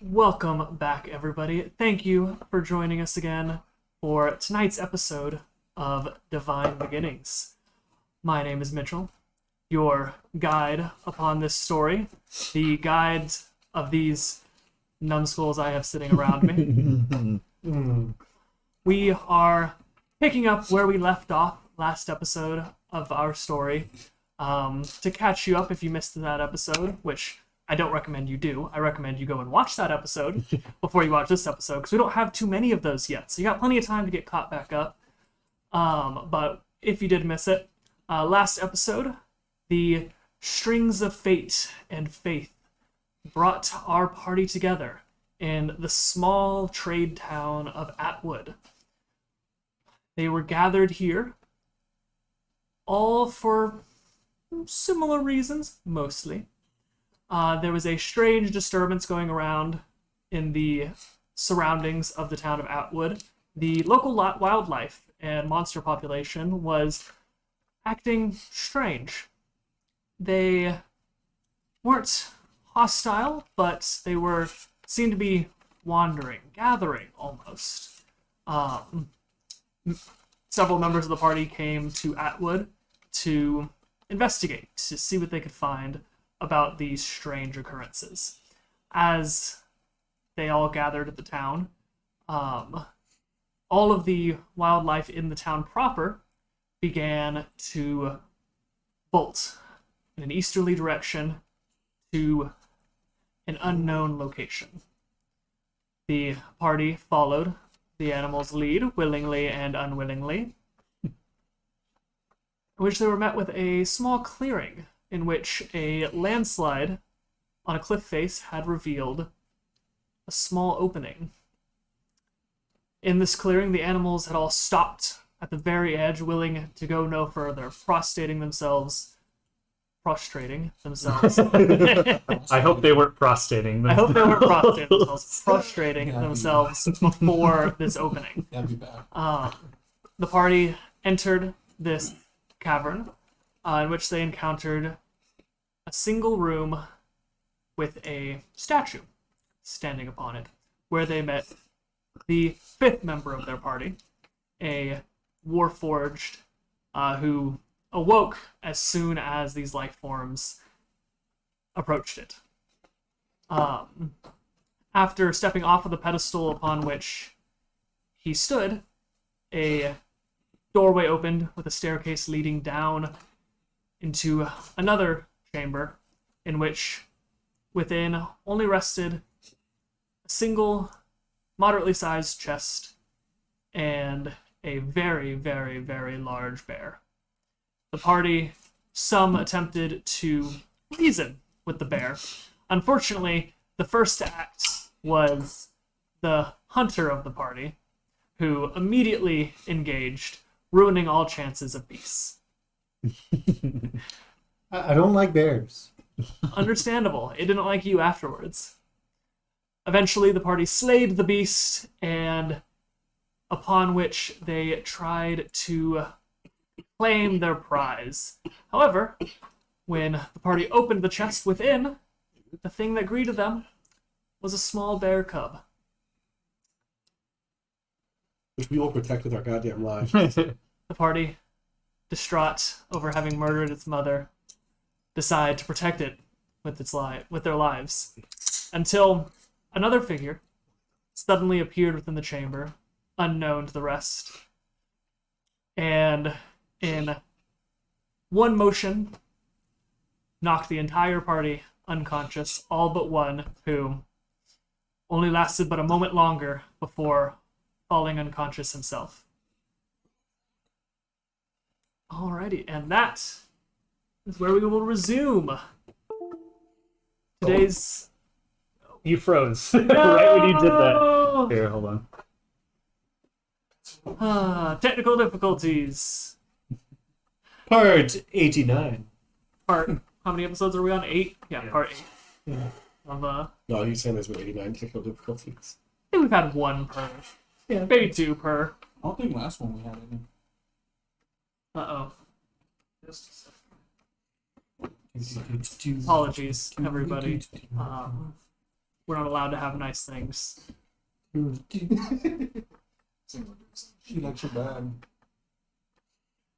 Welcome back, everybody. Thank you for joining us again for tonight's episode of Divine Beginnings. My name is Mitchell, your guide upon this story, the guide of these numbskulls I have sitting around me. We are picking up where we left off last episode of our story. To catch you up if you missed that episode, which I don't recommend you do. I recommend you go and watch that episode before you watch this episode, because we don't have too many of those yet. So you got plenty of time to get caught back up. But if you did miss it, last episode, the strings of fate and faith brought our party together in the small trade town of Atwood. They were gathered here, all for similar reasons, mostly. There was a strange disturbance going around in the surroundings of the town of Atwood. The local wildlife and monster population was acting strange. They weren't hostile, but they seemed to be wandering, gathering almost. Several members of the party came to Atwood to investigate, to see what they could find about these strange occurrences. As they all gathered at the town, all of the wildlife in the town proper began to bolt in an easterly direction to an unknown location. The party followed the animals' lead, willingly and unwillingly, in which they were met with a small clearing in which a landslide on a cliff face had revealed a small opening. In this clearing, the animals had all stopped at the very edge, willing to go no further, prostrating themselves. I hope they weren't prostrating I hope they weren't prostrating themselves before this opening. That'd be bad. The party entered this cavern, in which they encountered a single room with a statue standing upon it, where they met the fifth member of their party, a warforged, who awoke as soon as these life forms approached it. After stepping off of the pedestal upon which he stood, a doorway opened with a staircase leading down into another chamber, in which within only rested a single moderately sized chest and a very, very, very large bear. The party, some attempted to reason with the bear. Unfortunately, the first to act was the hunter of the party, who immediately engaged, ruining all chances of peace. I don't like bears. Understandable. It didn't like you afterwards. Eventually, the party slayed the beast, and upon which they tried to claim their prize. However, when the party opened the chest within, the thing that greeted them was a small bear cub. Which we will protect with our goddamn lives. The party, distraught over having murdered its mother, decide to protect it with their lives, until another figure suddenly appeared within the chamber, unknown to the rest, and in one motion knocked the entire party unconscious, all but one, who only lasted but a moment longer before falling unconscious himself. Alrighty, and that is where we will resume today's... You froze right when you did that. Here, hold on. Technical difficulties. Part 89. How many episodes are we on? 8? Yeah, part 8. Yeah. No, he's saying there's been 89 technical difficulties. I think we've had one per. Yeah, maybe 2 per. I don't think last one we had any. Uh-oh. Just a second. Apologies, everybody. we're not allowed to have nice things. She likes your bag.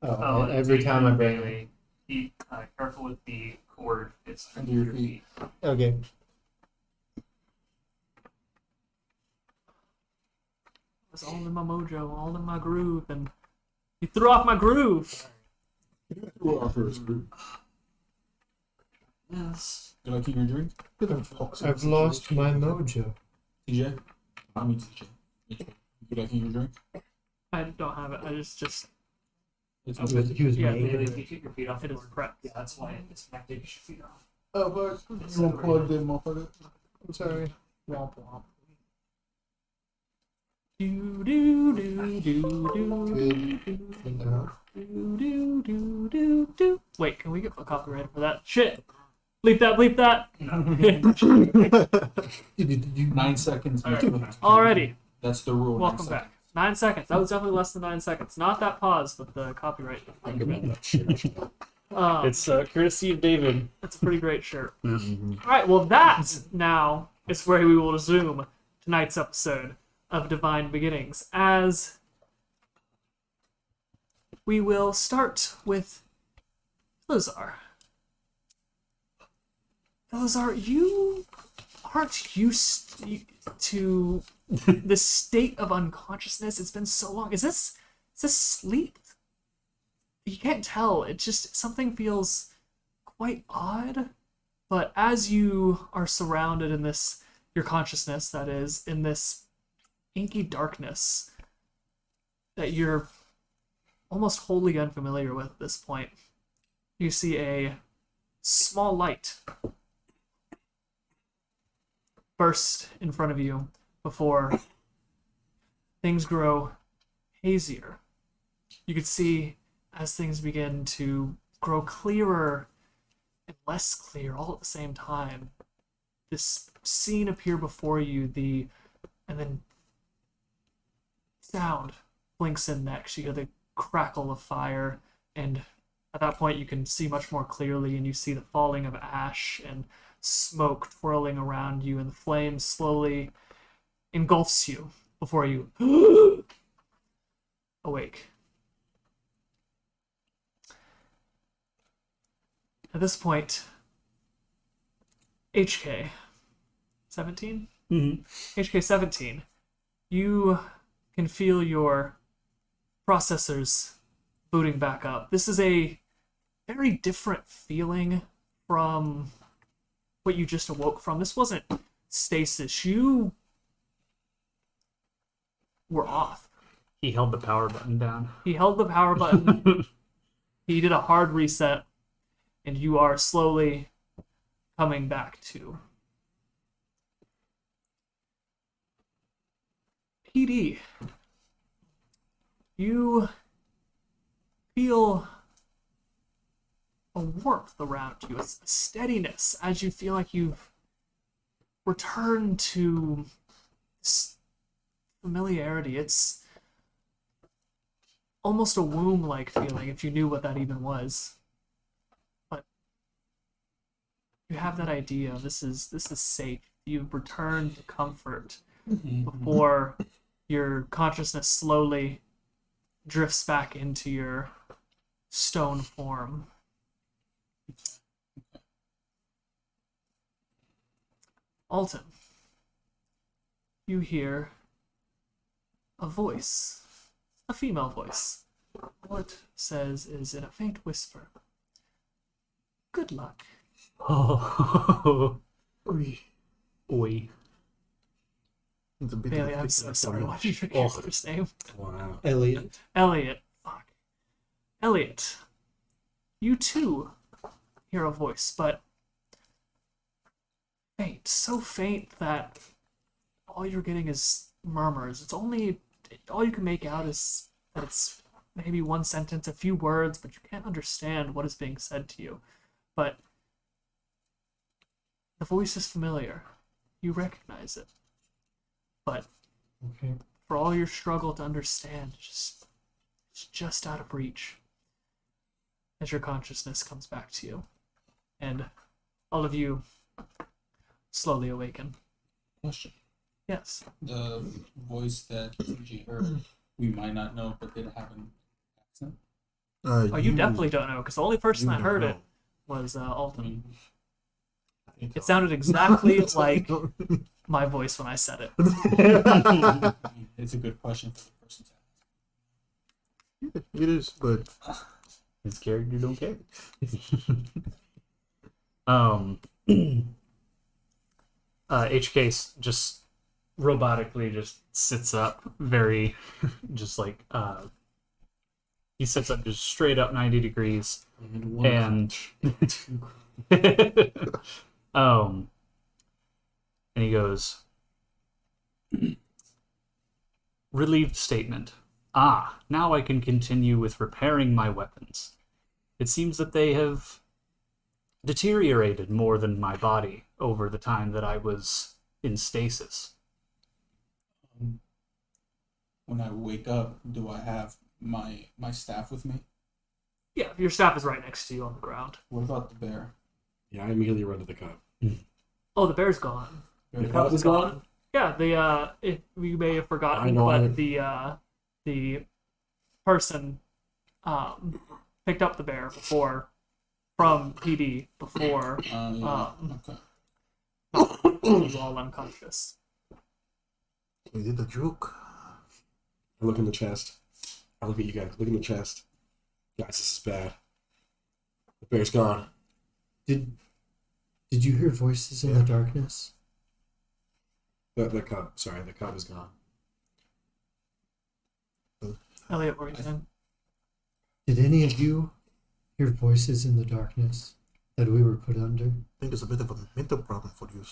Oh, every time I bring it. Bailey, be careful with the cord. It's Under your feet. Okay. It's all in my mojo, all in my groove, and you threw off my groove. Yes. You like your drink? I've lost my mojo. TJ? I mean TJ. You like your drink? I don't have it. I just It's He was Yeah, making Bailey, it. if you keep your feet off it the is cord. prepped. Yeah, that's why it's connected. You should feet off. Oh, but you won't plug in, motherfucker. I'm sorry. Womp womp. Do do do do do Good. No. do. Wait, can we get a copyright for that? Shit! Bleep that, bleep that! 9 seconds. Alrighty, That's the rule. welcome 9 back. 9 seconds. That was definitely less than 9 seconds. Not that pause, but the copyright. It's courtesy of David. That's a pretty great shirt. Alright, well that now is where we will resume tonight's episode of Divine Beginnings, as we will start with Lazar. Lazar, you aren't used to the state of unconsciousness. It's been so long. Is this sleep? You can't tell. It just, something feels quite odd. But as you are surrounded in this, your consciousness, that is, in this inky darkness that you're almost wholly unfamiliar with at this point, you see a small light burst in front of you before things grow hazier. You can see as things begin to grow clearer and less clear all at the same time, this scene appear before you, and then sound blinks in next. You hear the crackle of fire, and at that point you can see much more clearly, and you see the falling of ash and smoke twirling around you, and the flame slowly engulfs you before you awake. At this point, HK 17? HK 17, you can feel your processors booting back up. This is a very different feeling from what you just awoke from. This wasn't stasis. You were off. He held the power button down. He held the power button. He did a hard reset, and you are slowly coming back to. PD, you feel a warmth around you, a steadiness, as you feel like you've returned to this familiarity. It's almost a womb-like feeling, if you knew what that even was. But you have that idea. This is safe. You've returned to comfort before your consciousness slowly drifts back into your stone form. Alton, you hear a voice, a female voice. All it says is in a faint whisper, "Good luck." Oh. Oi. It's a bit Bailey, of a I'm bit so of a sorry. What's your Oh. character's name? Wow. Elliot. Elliot. Fuck. Elliot, you too hear a voice, but faint. So faint that all you're getting is murmurs. All you can make out is that it's maybe one sentence, a few words, but you can't understand what is being said to you. But the voice is familiar. You recognize it. But Okay. for all your struggle to understand, it's just out of reach as your consciousness comes back to you. And all of you slowly awaken. Question. Yes. The voice that TJ heard, we might not know, but did it have an accent? Oh, you definitely don't know, because the only person that heard it was I Alton. mean, It sounded exactly like my voice when I said it. it's a good question for the person to ask. It is, but his character don't care. HK just robotically just sits up, very, just like he sits up just straight up 90 degrees, and and he goes, relieved statement. Ah, now I can continue with repairing my weapons. It seems that they have deteriorated more than my body over the time that I was in stasis. When I wake up, do I have my staff with me? Yeah, your staff is right next to you on the ground. What about the bear? Yeah, I immediately run to the cup. Oh, the bear's gone. The cup is gone? Yeah, if you may have forgotten, I know, but the person picked up the bear from PD before Yeah. Okay. he was all unconscious. We did the juke. I look in the chest. I look at you guys. Look in the chest. Guys, this is bad. The bear's gone. Did you hear voices in the darkness? The cup. Sorry, the cup is gone. Elliot, what were you saying? Did any of you hear voices in the darkness that we were put under? I think it's a bit of a mental problem for you.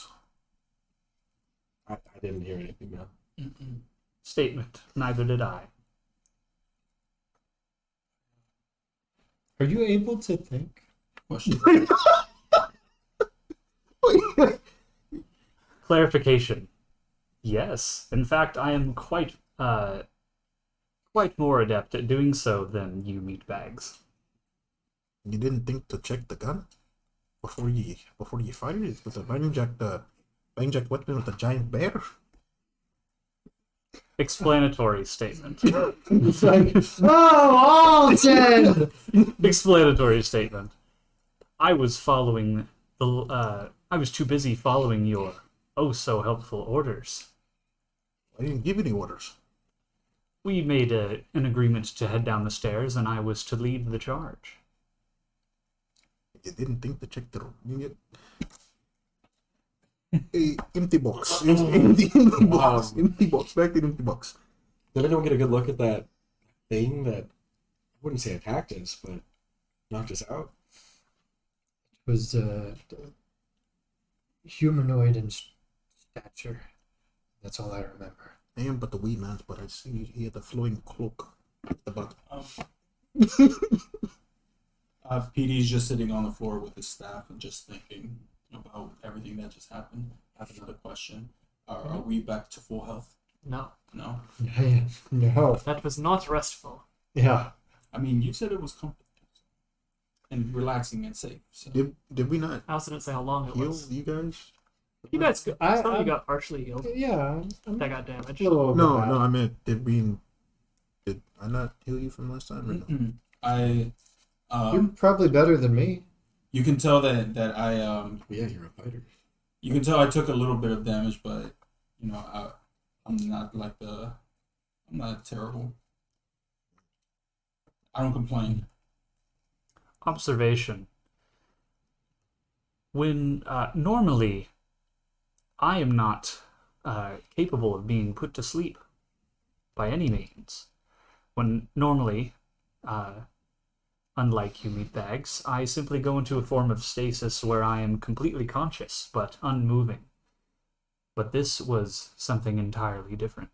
I didn't hear anything, no. Mm-mm. Statement. Neither did I. Are you able to think? Question. Clarification. Yes. In fact, I am quite more adept at doing so than you meatbags. You didn't think to check the gun before you fired it with the bang jack weapon with the giant bear? Explanatory statement. It's like, oh, Alton! Explanatory statement. I was too busy following your oh so helpful orders. I didn't give any orders. We made an agreement to head down the stairs, and I was to lead the charge. You didn't think to check the unit. Empty box. Empty box. Empty box. Back to the empty box. Did anyone get a good look at that thing that, I wouldn't say attacked us, but knocked us out? It was humanoid in stature. That's all I remember. I am but the wee man, but I see he had a flowing cloak at the bottom. PD's just sitting on the floor with his staff and just thinking about everything that just happened. I have another question. Are we back to full health? No, No. No. that was not restful. Yeah. I mean, you said it was comfortable and relaxing and safe. So. Did we not I also didn't say how long it heal was. you guys? You guys, some of you I- got partially healed. Yeah. That got damaged. No, I meant did I not heal you from last time or no? I You're probably better than me. you can tell that I Yeah, you're a fighter. you can tell I took a little bit of damage, but I'm not I'm not terrible. I don't complain. Observation. When normally I am not capable of being put to sleep by any means. When normally, unlike you meatbags, I simply go into a form of stasis where I am completely conscious but unmoving. But this was something entirely different.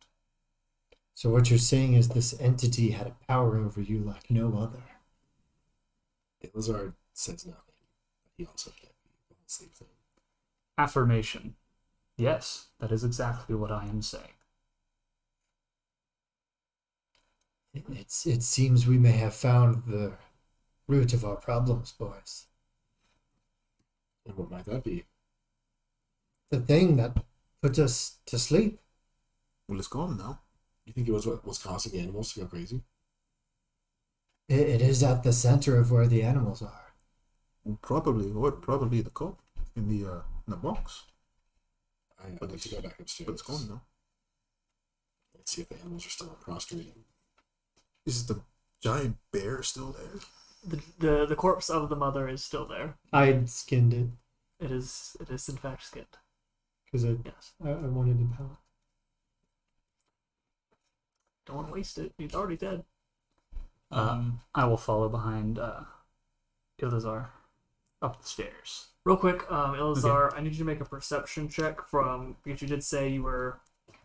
So what you're saying is this entity had a power over you like no other. Lizard says nothing. He also can't be the same thing. Affirmation. Yes, that is exactly what I am saying. It seems we may have found the root of our problems, boys. And what might that be? The thing that put us to sleep. Well, it's gone now. You think it was what was causing animals to go crazy? It is at the center of where the animals are. Probably the cup in the box. I'd like to go back upstairs. But it's gone now. Let's see if the animals are still prostrating. Is the giant bear still there? The corpse of the mother is still there. I skinned it It is in fact skinned. because Yes. I wanted to pound. Don't want to waste it. He's already dead. I will follow behind Ilazar up the stairs. Real quick, Ilazar, I need you to make a perception check because you did say you were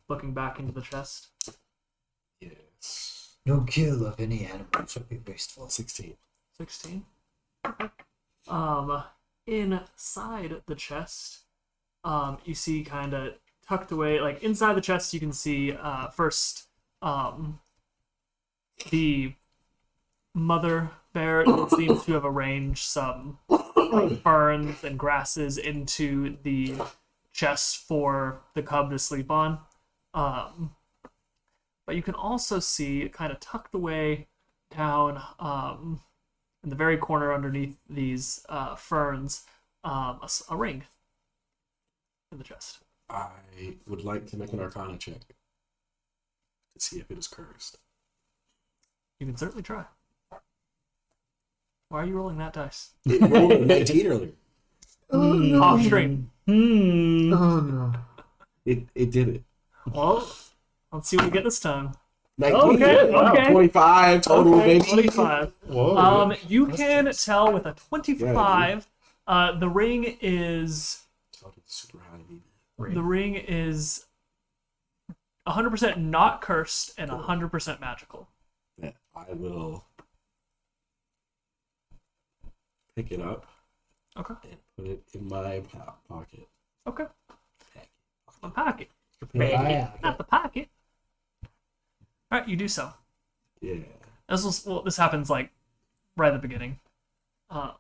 looking back into the chest. Yes. No kill of any animal should be wasteful. 16. 16. Inside the chest, you see kind of tucked away, like inside the chest, you can see first the mother bear seems to have arranged some ferns and grasses into the chest for the cub to sleep on. But you can also see, kind of tucked away down in the very corner underneath these ferns, a ring in the chest. I would like to make an Arcana check to see if it is cursed. You can certainly try. Why are you rolling that dice? It rolled a 19 earlier. Off stream. Oh no. It did it. Well, let's see what we get this time. 19. Okay, Wow, okay. 25 total, Okay, baby. 25. Whoa. You can tell with a 25, the ring is Super high, baby. the ring is 100% not cursed and 100% magical. Yeah, I will pick it up Okay. and put it in my pocket. Okay. Pack. The pocket. Yeah. Not the pocket. All right, you do so. Yeah. This happens like right at the beginning. Well,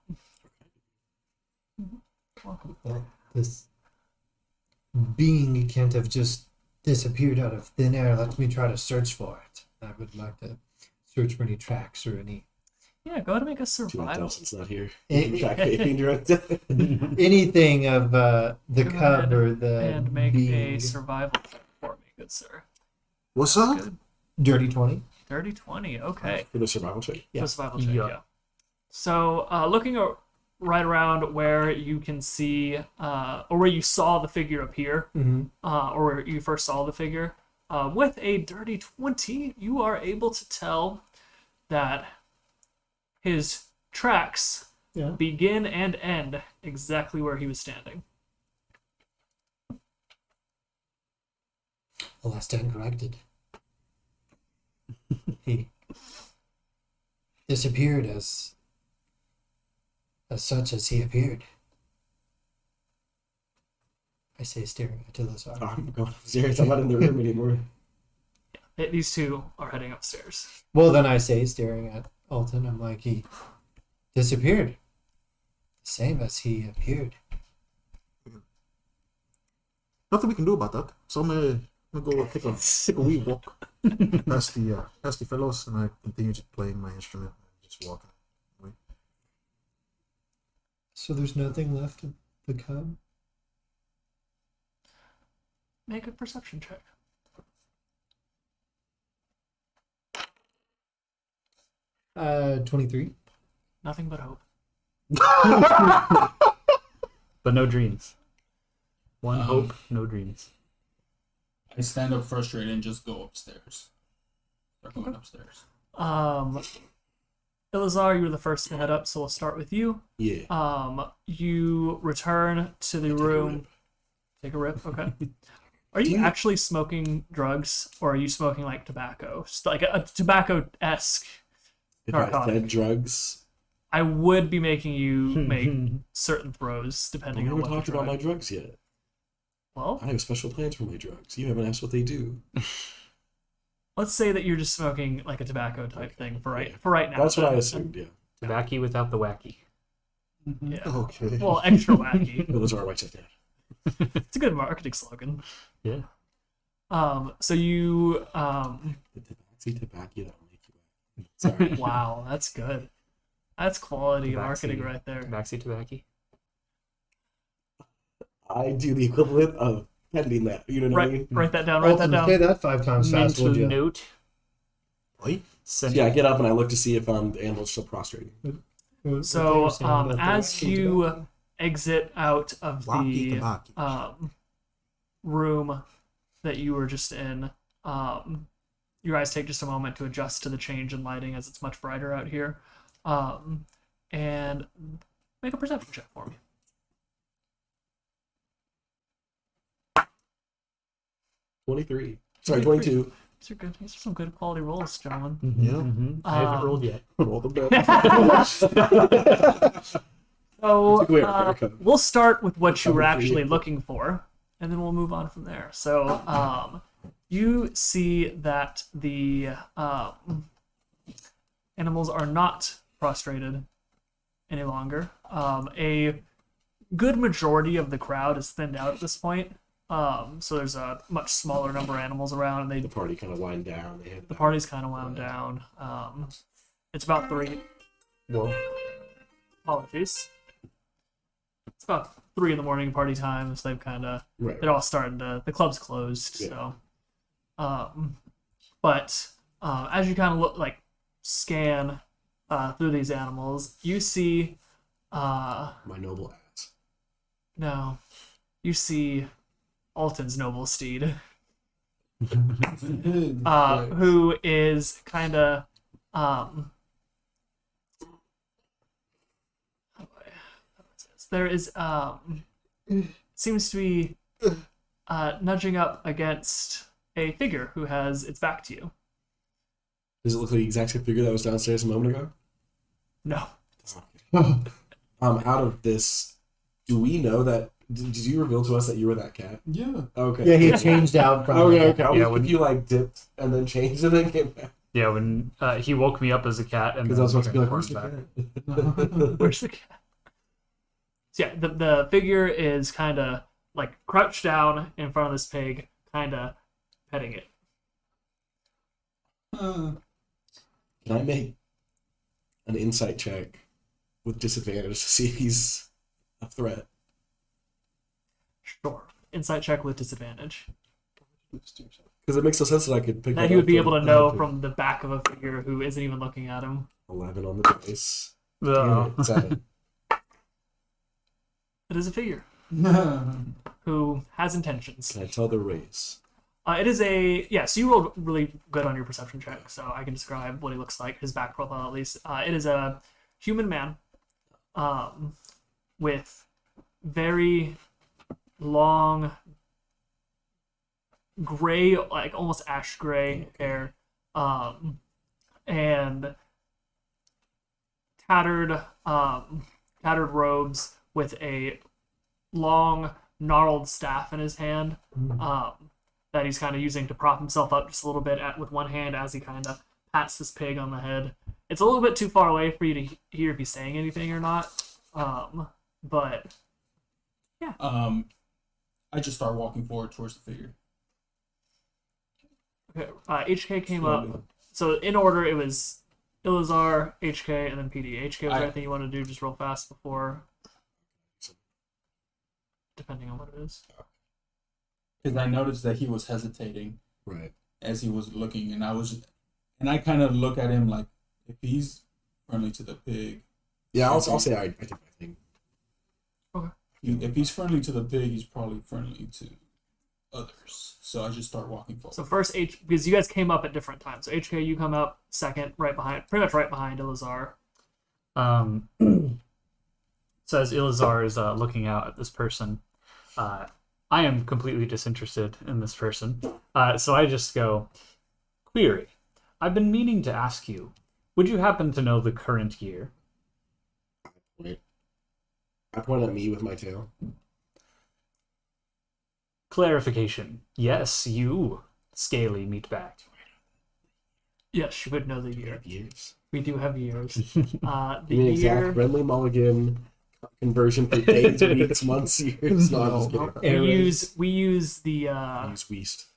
this being can't have just disappeared out of thin air. Let me try to search for it. I would like to search for any tracks or any Yeah, go ahead and make a Too bad survival. Delson's not here. Eh, Track vaping during anything of the Go cub ahead or the and make a being. survival check for me, good sir. What's up? Good. Dirty 20. Dirty 20. Okay. for the survival check. Yeah. For survival check, Yeah. yeah. So, looking right around where you can see, or where you saw the figure appear, Mm-hmm. or where you first saw the figure, with a dirty 20, you are able to tell that his tracks Yeah. begin and end exactly where he was standing. Well, I stand corrected. He disappeared as such as he appeared. I say, staring at Tilazar. Oh, I'm going upstairs. I'm not in the room anymore. These two are heading upstairs. Well, then I say, staring at Alton, I'm like, he disappeared. Same as he appeared. Nothing we can do about that. So I'm gonna go take a wee walk past the fellows, and I continue just playing my instrument, just walking. away. So there's nothing left of the cub? Make a perception check. Uh, 23. Nothing but hope. But no dreams. One Um, hope, no dreams. I stand up frustrated and just go upstairs. Start going upstairs. Ilazar, you were the first to head up, so we'll start with you. Yeah. You return to the Take a room. rip. Take a rip, okay. Are you actually smoking drugs, or are you smoking like tobacco? Just like a tobacco-esque. If I narcotic. said drugs, I would be making you make certain throws we depending on haven't what the talked about my drug. drugs yet. Well, I have special plans for my drugs. You haven't asked what they do. let's say that you're just smoking like a tobacco type thing for right now. That's what I assumed, yeah. Tobacco without the wacky. Yeah. Okay. Well, extra wacky. Those are white check. It's a good marketing slogan. Yeah. So you The tabaxi that will make you. Sorry. wow, that's good. That's quality marketing Tabaxi. right there. Tabaxi tobacco. I do the equivalent of pending that. You know what I mean? Write that down. Write that Alton, say down. that 5 times fast, Mental would you? note. Oi. Send So yeah, I get up and I look to see if the animal's still prostrating. So as you exit out of Walkie the talkie. room that you were just in, your eyes take just a moment to adjust to the change in lighting as it's much brighter out here, and make a perception check for me. 23. Sorry, 22. These are good. These are some good quality rolls, gentlemen. Mm-hmm. I haven't rolled yet. Roll the best. So Took away our haircut. we'll start with what you were actually looking for, and then we'll move on from there. So you see that the animals are not prostrated any longer. A good majority of the crowd is thinned out at this point. So there's a much smaller number of animals around, and The party kind of wind down. They had the party's kind of wound down. It's about 3. Whoa. Apologies. It's about 3 in the morning party time, so they've kind of right. they're all starting to. The club's closed, Yeah. so. But as you kind of scan through these animals, you see. My noble ass. No, you see Alton's noble steed, who is kind of there is seems to be nudging up against a figure who has its back to you. Does it look like the exact same figure that was downstairs a moment ago? No. Out of this, do we know that? Did you reveal to us that you were that cat? Yeah. Okay. Yeah, he changed out from. Okay. I Yeah, was when- you dipped and then changed and then came back. Yeah, when he woke me up as a cat, and Because I was about to be like, where's the cat? Where's the cat? So yeah, the figure is kind of crouched down in front of this pig, kind of petting it. Can I make an insight check with disadvantage to see if he's a threat? Sure. Insight check with disadvantage. Because it makes no sense that I could pick That that he would up be able to know okay. from the back of a figure who isn't even looking at him. 11 on the dice. Ugh. 7. It is a figure who has intentions. Can I tell the race? It is a so you rolled really good on your perception check, so I can describe what he looks like, his back profile at least. It is a human man, with very long, gray, almost ash gray hair, and tattered robes with a long, gnarled staff in his hand. That he's kind of using to prop himself up just a little bit with one hand as he kind of pats this pig on the head. It's a little bit too far away for you to hear if he's saying anything or not, but I just start walking forward towards the figure. okay, HK came up. So in order, it was Ilazar, HK, and then PD. HK, was there anything you want to do just real fast before? Depending on what it is. Because I noticed that he was hesitating Right. as he was looking, and I kind of look at him like, if he's friendly to the pig, Yeah, I'll say I did my thing. if he's friendly to the pig, he's probably friendly to others. So I just start walking forward. So first, because you guys came up at different times. So HK, you come up second, pretty much right behind Ilazar. So as Ilazar is looking out at this person, I am completely disinterested in this person. So I just go, query. I've been meaning to ask you, would you happen to know the current year? Wait. I point at me with my tail. Clarification. Yes, you, scaly meatbag. Yes, you would know the We year. have years. We do have years. The Give me an year. exact Brenly Mulligan conversion for days, weeks, months, years. No, I'm just No. kidding. We use the Use Weast.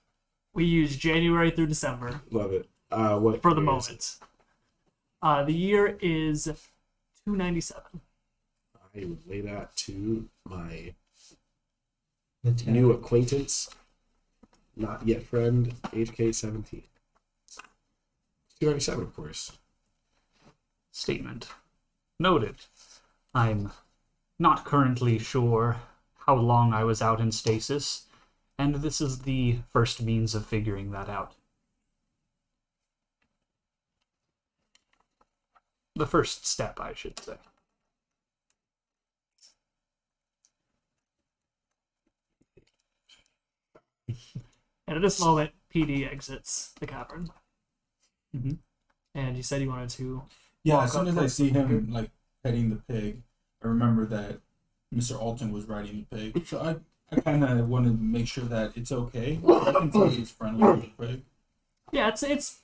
we use January through December Love it. What for the year is it? moment. The year is 297. I would lay that to my The new acquaintance, not yet friend, HK17. 297, of course. Statement. Noted. I'm not currently sure how long I was out in stasis, and this is the first means of figuring that out. The first step, I should say. And at this moment, PD exits the cavern. Mhm. And you said you wanted to. Yeah, walk as soon up as I towards see the him pig. like petting the pig, I remember that Mr. Alton was riding the pig. So I kind of want to make sure that it's okay. I can tell he's friendly with the pig. Yeah, it's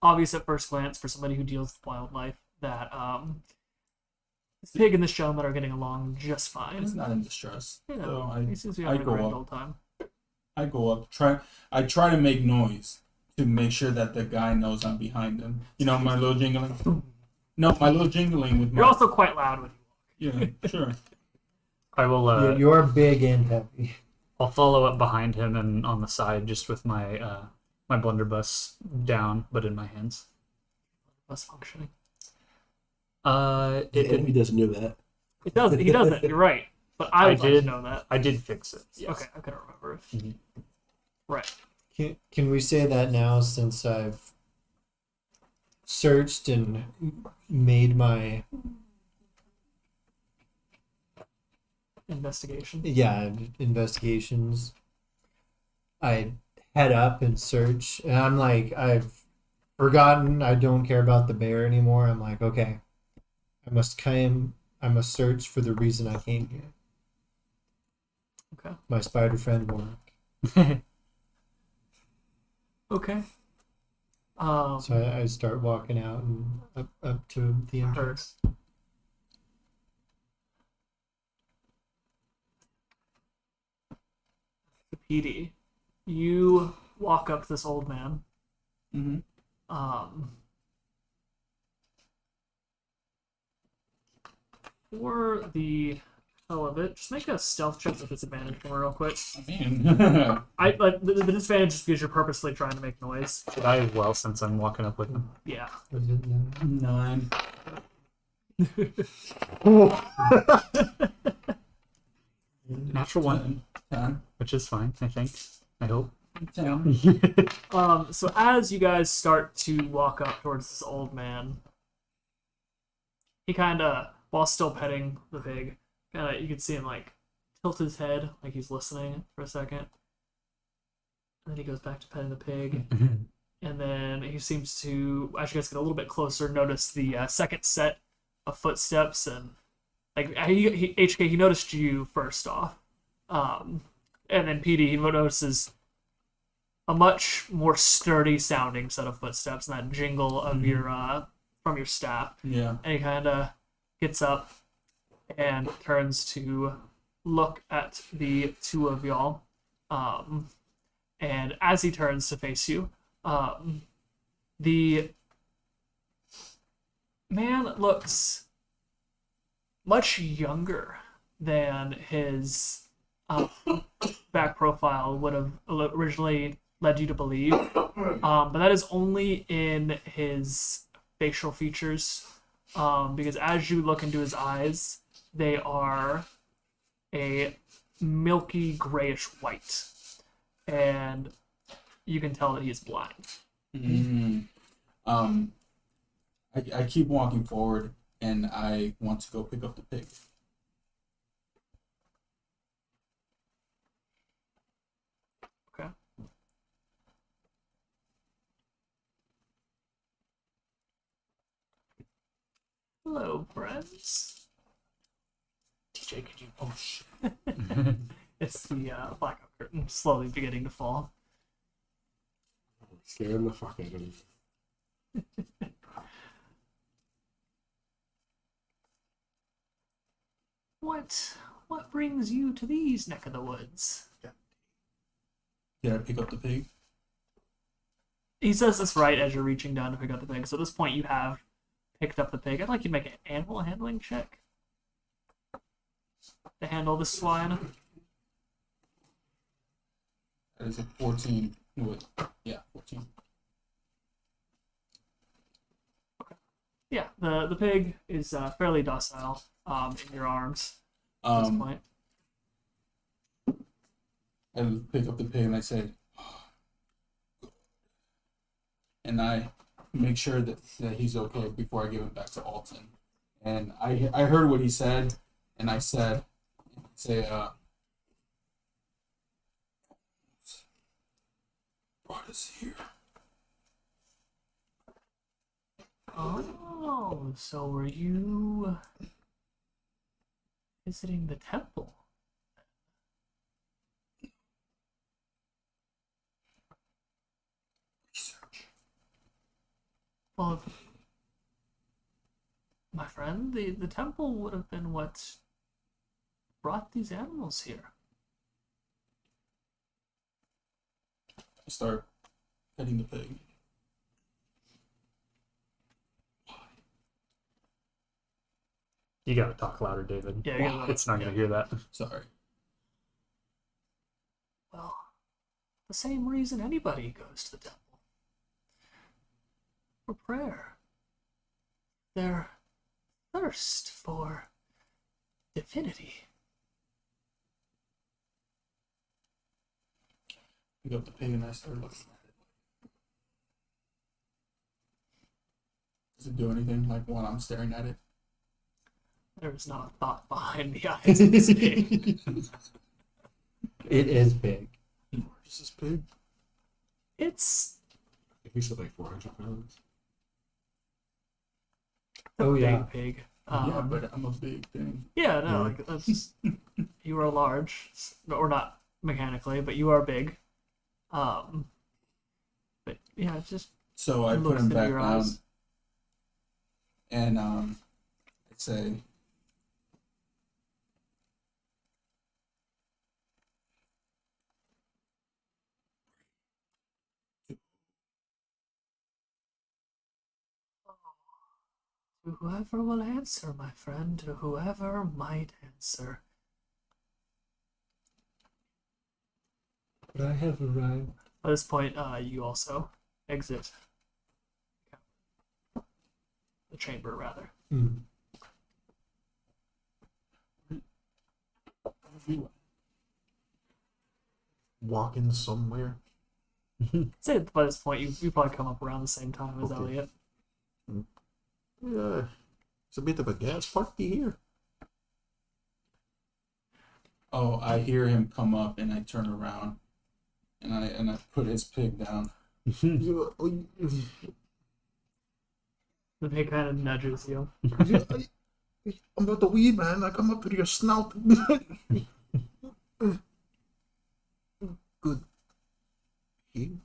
obvious at first glance for somebody who deals with wildlife that this pig and this gentleman are getting along just fine. It's not in distress. You So know, he seems to be I having a go grand up. old time. I go up, I try to make noise to make sure that the guy knows I'm behind him. You know, my little jingling. No, my little jingling with my. You're also quite loud when you walk. Yeah, sure. I will. You're big and heavy. I'll follow up behind him and on the side, just with my my blunderbuss down, but in my hands. Less functioning. The enemy doesn't know that. It does. He doesn't. You're right. But I would like did. to know that. I did fix it. Yes. Okay, I couldn't remember. Mhm. Right. Can we say that now since I've searched and made my Investigation. investigations? I head up and search, and I'm like, I've forgotten. I don't care about the bear anymore. I'm like, okay, I must search for the reason I came here. Okay. My spider friend work. Okay. So I start walking out and up to the entrance. The PD. You walk up to this old man. Mm-hmm. For the hell of it, just make a stealth check with disadvantage for me real quick. I mean, I like the disadvantage is because you're purposely trying to make noise. Should I as well, since I'm walking up with him? Yeah. Was it 9. Natural one, 10. which is fine, I think. I hope. 10. So as you guys start to walk up towards this old man, he kind of, while still petting the pig, kind of you can see him like tilt his head like he's listening for a second, and then he goes back to petting the pig, and then he seems to, as you guys get a little bit closer, notice the second set of footsteps, and like HK, he noticed you first off, and then PD, he notices a much more sturdy sounding set of footsteps and that jingle of your from your staff. Yeah. And he kind of gets up and turns to look at the two of y'all. And as he turns to face you, the man looks much younger than his back profile would have originally led you to believe. But that is only in his facial features, because as you look into his eyes, they are a milky grayish white, and you can tell that he is blind. Mm-hmm. I keep walking forward, and I want to go pick up the pig. Okay. Hello, friends. TJ, could you? Oh shit. It's the blackout curtain slowly beginning to fall. Scaring the fuck out of me. what brings you to these neck of the woods? Did I pick up the pig? He says this right as you're reaching down to pick up the pig. So at this point, you have picked up the pig. I'd like you to make an animal handling check to handle this swine. That is a 14. Yeah, 14. Yeah, the pig is fairly docile in your arms at this point. I pick up the pig and I say, and I make sure that he's okay before I give him back to Alton. And I heard what he said, and I said, brought us here. Oh, so were you visiting the temple? Research. Well, my friend, the temple would have been what brought these animals here. I start petting the pig. You gotta talk louder, David. Yeah, you gotta- It's not gonna hear that. Sorry. Well, the same reason anybody goes to the temple. For prayer. Their thirst for divinity. Pick up the pig and I start looking at it. Does it do anything like when I'm staring at it? There is not a thought behind the eyes of this pig. It is big. What is this pig? It's I think he said like 400 pounds. a Oh, big yeah. pig. Yeah, but I'm a big thing. Yeah, no, Yeah. like that's you are large, or not mechanically, but you are big. But yeah, it's just So I put looks him into back your down, eyes. and I'd say, To whoever will answer, my friend, to whoever might answer. But I have arrived. At this point, you also exit the chamber, rather. Walking somewhere. I'd say by this point, you probably come up around the same time as Okay. Elliot. Yeah, it's a bit of a gas party here. oh, I hear him come up, and I turn around, and I put his pig down. You- The pig kind of nudges you. I'm about to weed, man. I come up to your snout. Good pig.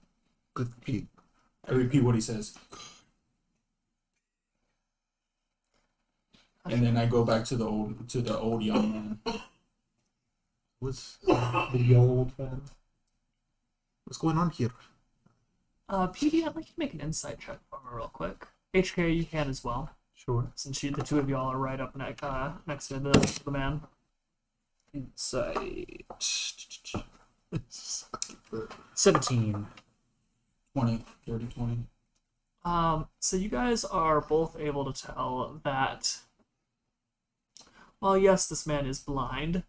Good pig. I repeat what he says, and then I go back to the old young man. What's The old man. going on here? PD, I'd like you to make an insight check for me real quick. HK, you can as well, Sure. since the two of y'all are right up next to the man. Insight. 17. 20, 30, 20. So you guys are both able to tell that, while yes, this man is blind,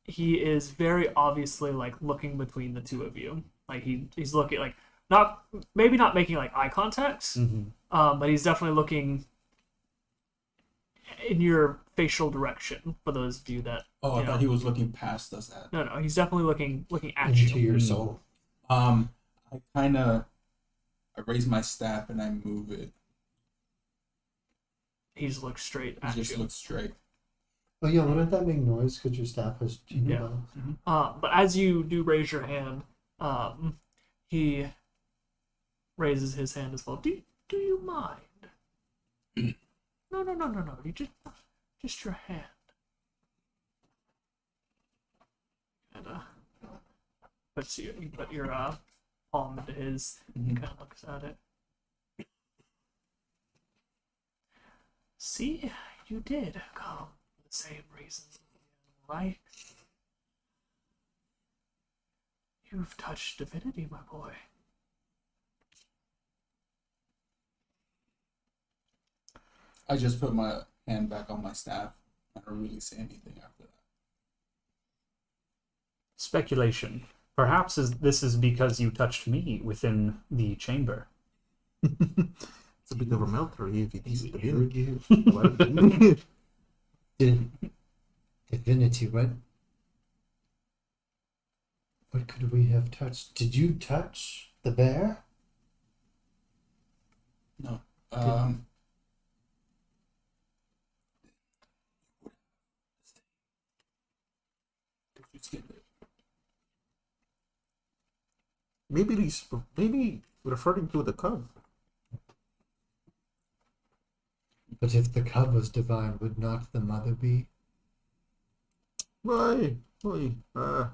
he is very obviously like looking between the two of you. Like he's looking like maybe not making like eye contact, Mm-hmm. but he's definitely looking in your facial direction. For those of you that Oh, I you thought know. he was looking past us. No, he's definitely looking at Into you. your soul. I raise my staff and I move it. He just looks straight He at just you. looks straight. Oh yeah, wouldn't that make noise because your staff has jingle Yeah. bells? But as you do raise your hand, he raises his hand as well. Do you mind? No. You just your hand. And you put your palm into his. Mhm. Kind of looks at it. See, you did come for the same reason, right? You've touched divinity, my boy. I just put my hand back on my staff. I don't really say anything after that. Speculation. Perhaps this is because you touched me within the chamber. It's a bit of a melter if it needs to be. Divinity, what? What could we have touched? Did you touch the bear? No. You skip it. Maybe referring to the cub. But if the cub was divine, would not the mother be? Why? I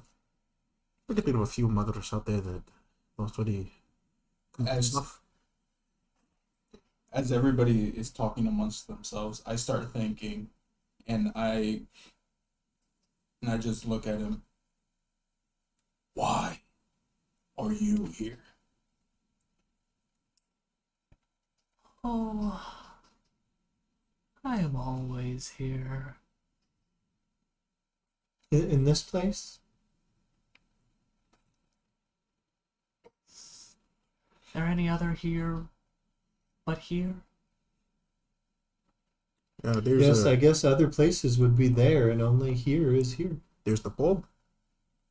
can think of a few mothers out there that don't really As- stuff. As everybody is talking amongst themselves, I start thinking, and I just look at him. Why are you here? Oh, I am always here. In this place? Is there any other here but here? There's I guess other places would be there, and only here is here. there's the pub.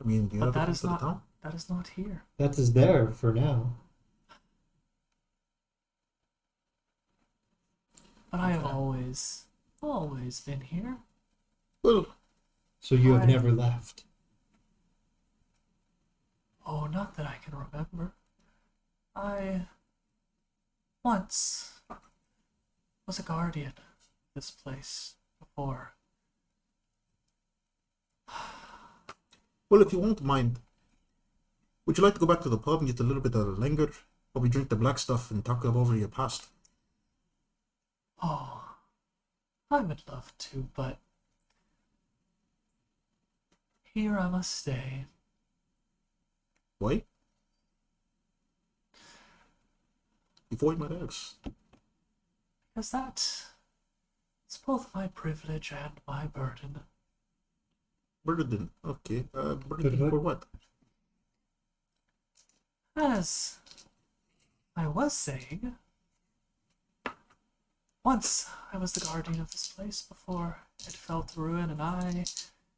I mean, you But ever that come is to the not town? that is not here. That is there for now. But I have Okay. always been here. Well, So you have I- never left. Oh, not that I can remember. I once was a guardian of this place before. if you won't mind, would you like to go back to the pub and get a little bit of linger, while we drink the black stuff and talk over your past? Oh, I would love to, but here I must stay. Why? Before you might ask. Because that is both my privilege and my burden. Burden. Okay. Burden But for what? As I was saying, once I was the guardian of this place before it fell to ruin, and I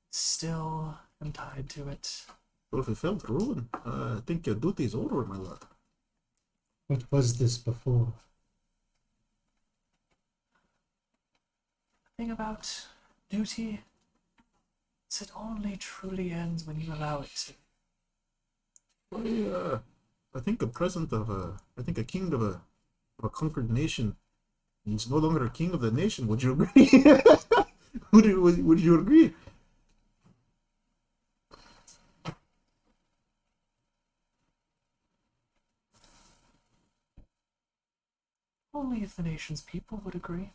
still am tied to it. Well, if it fell to ruin, I think your duty is over, my lad. What was this before? The thing about duty is it only truly ends when you allow it to. I think a king of a conquered nation, he's no longer a king of the nation. Would you agree? would you agree? Only if the nation's people would agree.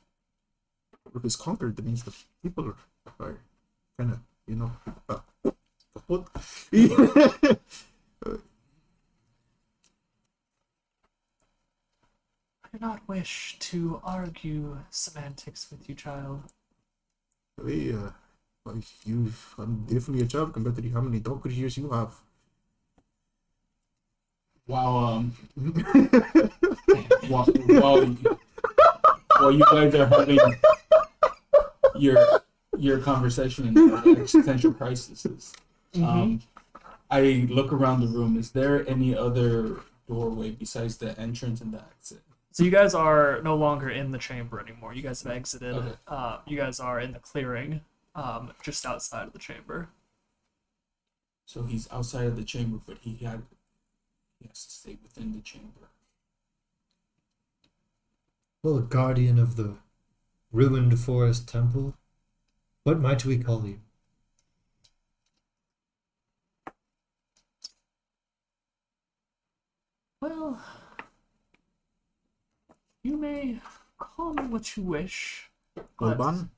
If it's conquered, that means the people are kind of, kaput. I do not wish to argue semantics with you, child. Hey, I'm definitely a child compared to how many donkey years you have. While while you guys are having your conversation in existential crises, I look around the room. Is there any other doorway besides the entrance and the exit? So you guys are no longer in the chamber anymore. You guys have exited. Okay. You guys are in the clearing, just outside of the chamber. So he's outside of the chamber, but he has to stay within the chamber. Well, guardian of the ruined forest temple, what might we call you? Well, you may call me what you wish, but Urban?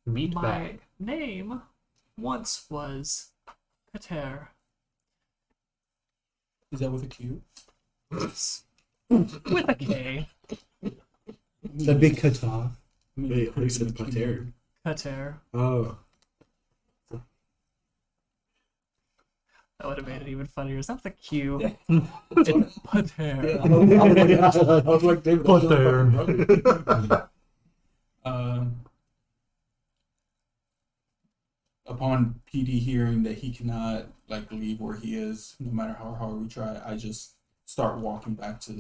Meat my bag. name once was Kater. Is that with a Q? With a K. The big Qatar. Wait, I said Pater. Kater. Oh. That would have made it even funnier. It's not the Q. Yeah. It's Pater. I was like, David, that's your fucking brother. Upon PD hearing that he cannot like leave where he is, no matter how hard we try, I just start walking back to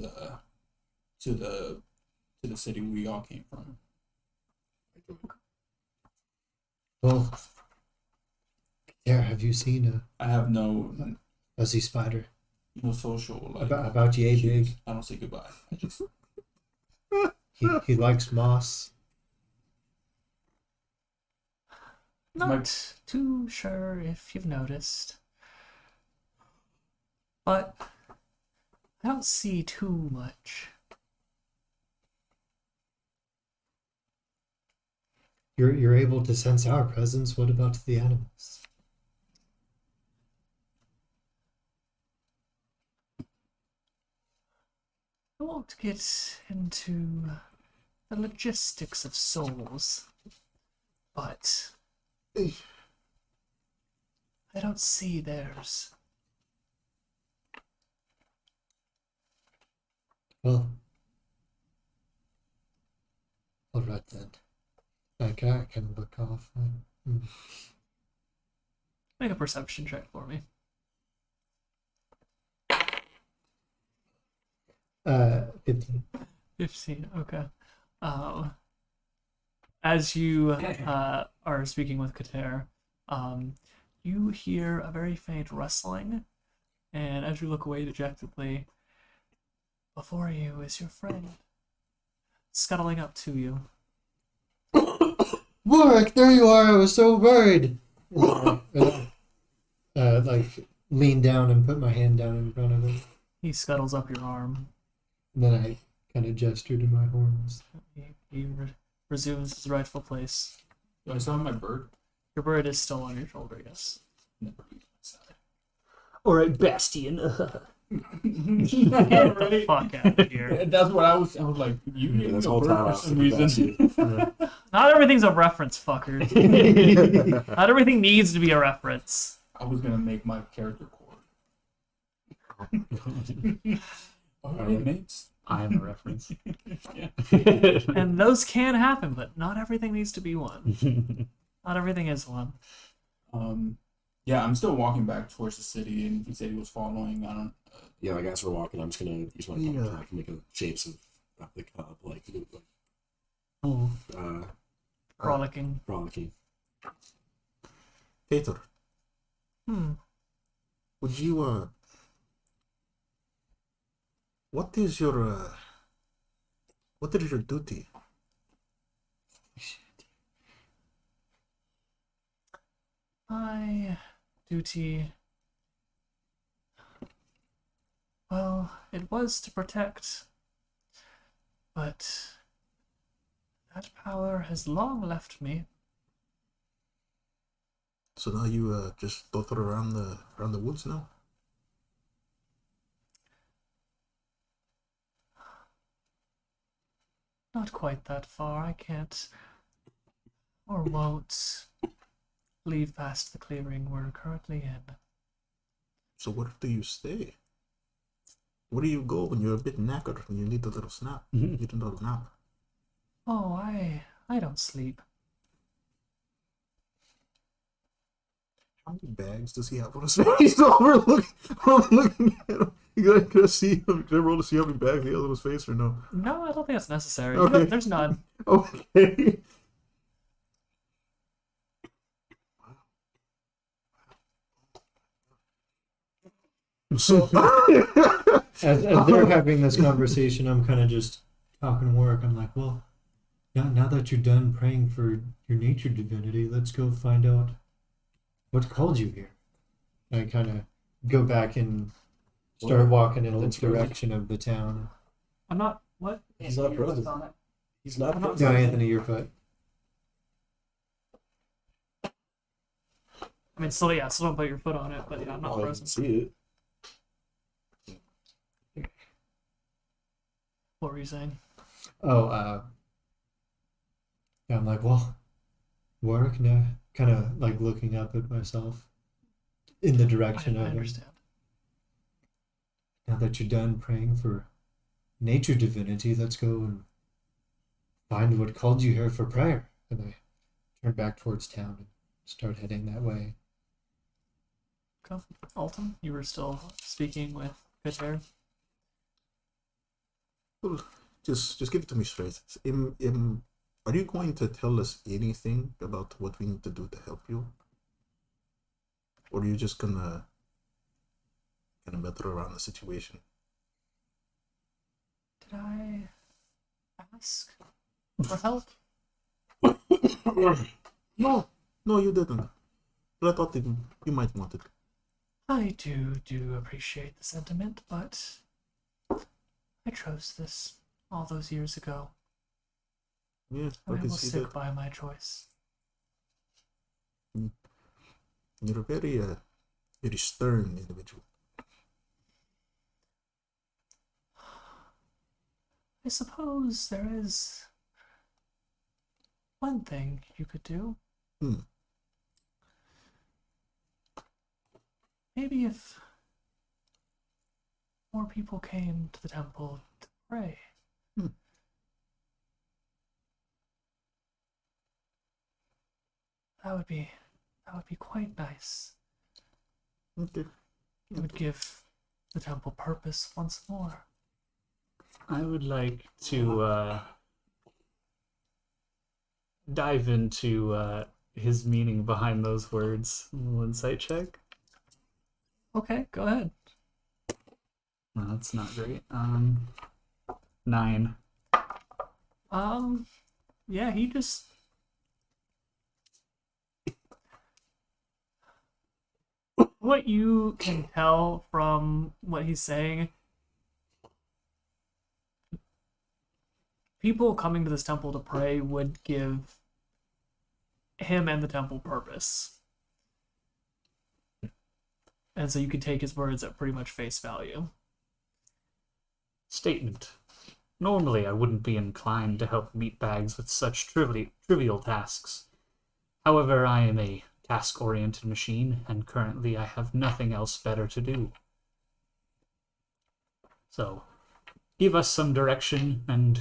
the city we all came from. Well, there, have you seen I have no a fuzzy spider? social like About yay big. I don't say goodbye. I just He likes moss. Not too sure if you've noticed, but I don't see too much. You're able to sense our presence. What about the animals? I won't get into the logistics of souls, but I don't see theirs. Well, all right then. I can look off. Make a perception check for me. 15. 15, okay. As you are speaking with Kater, you hear a very faint rustling, and as you look away dejectedly, before you is your friend, scuttling up to you. Warwick, there you are. I was so worried. Like lean down and put my hand down in front of him. He scuttles up your arm. And then I kind of gesture to my horns. He resumes his rightful place. do I still have my bird? Your bird is still on your shoulder, yes. Never leave my side. Alright, Bastion. Get the fuck out of here. That's what I was like, you Yeah, need this a whole bird time I for was some thinking reason. Bastion. Not everything's a reference, fucker. Not everything needs to be a reference. I was gonna make my character core. Alright, mates. I am a reference. And those can happen, but not everything needs to be one. Not everything is one. Yeah, I'm still walking back towards the city, and he said he was following. I don't. Yeah, like as we're walking, I'm just gonna use my tongue Yeah. to like make a shapes of the cup, like Oh, uh, frolicking. frolicking. Tater, Hmm. would you, what is your duty? My duty. Well, it was to protect, but that power has long left me. So now you, just dotter around the woods now? Not quite that far. I can't or won't leave past the clearing we're currently in. So where do you stay? Where do you go when you're a bit knackered and you need a little snap? Mhm. Need a little nap? Oh, I don't sleep. How many bags does he have on his face? I'm looking at him. You gotta see him. Can I roll to see how many bags he has on his face or no? No, I don't think that's necessary. Okay. There's none. Okay. So As they're having this conversation, I'm kind of just talking work. I'm like, well, now that you're done praying for your nature divinity, let's go find out what called you here. I kind of go back in Start walking in No the one's frozen. direction of the town. I'm not. What? He's not frozen. He's not I'm not frozen. No, Anthony, your foot. I mean, still, yeah, still don't put your foot on it, but yeah, I'm not Oh, I can frozen. see it. What were you saying? Oh, yeah, I'm like, well, work now. Kind of like looking up at myself in the I direction of him. understand. Now that you're done praying for nature divinity, let's go and find what called you here for prayer. And I turn back towards town and start heading that way. Okay. Alton, you were still speaking with good hair. Well, just give it to me straight. Are you going to tell us anything about what we need to do to help you? Or are you just gonna kind of meddle around the situation? Did I ask for help? No, you didn't. But I thought that you might want it. I do appreciate the sentiment, but I chose this all those years ago. Yeah, And I I can will see stick that. by my choice. You're a very stern individual. I suppose there is one thing you could do. Hmm. Maybe if more people came to the temple to pray. Hmm. That would be quite nice. Okay. It would give the temple purpose once more. I would like to dive into his meaning behind those words. A little insight check. Okay, go ahead. No, that's not great. 9. Yeah, he just what you can tell from what he's saying, people coming to this temple to pray would give him and the temple purpose. And so you can take his words at pretty much face value. Statement. Normally, I wouldn't be inclined to help meatbags with such trivial tasks. However, I am a task-oriented machine, and currently I have nothing else better to do. So, give us some direction, and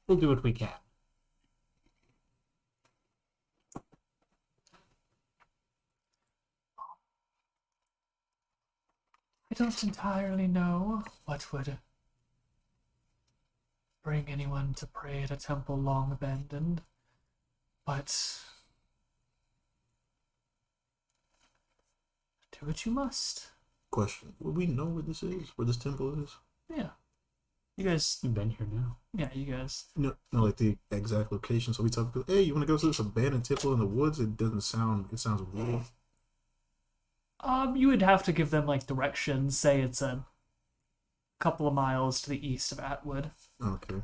we'll do what we can. I don't entirely know what would bring anyone to pray at a temple long abandoned, but do what you must. Question. Will we know where this is? Where this temple is? Yeah. You guys, You've been here now. yeah, you guys. No, like the exact location. So we talk about, hey, you want to go to this abandoned temple in the woods? It sounds weird. You would have to give them like directions. Say it's a couple of miles to the east of Atwood. Okay.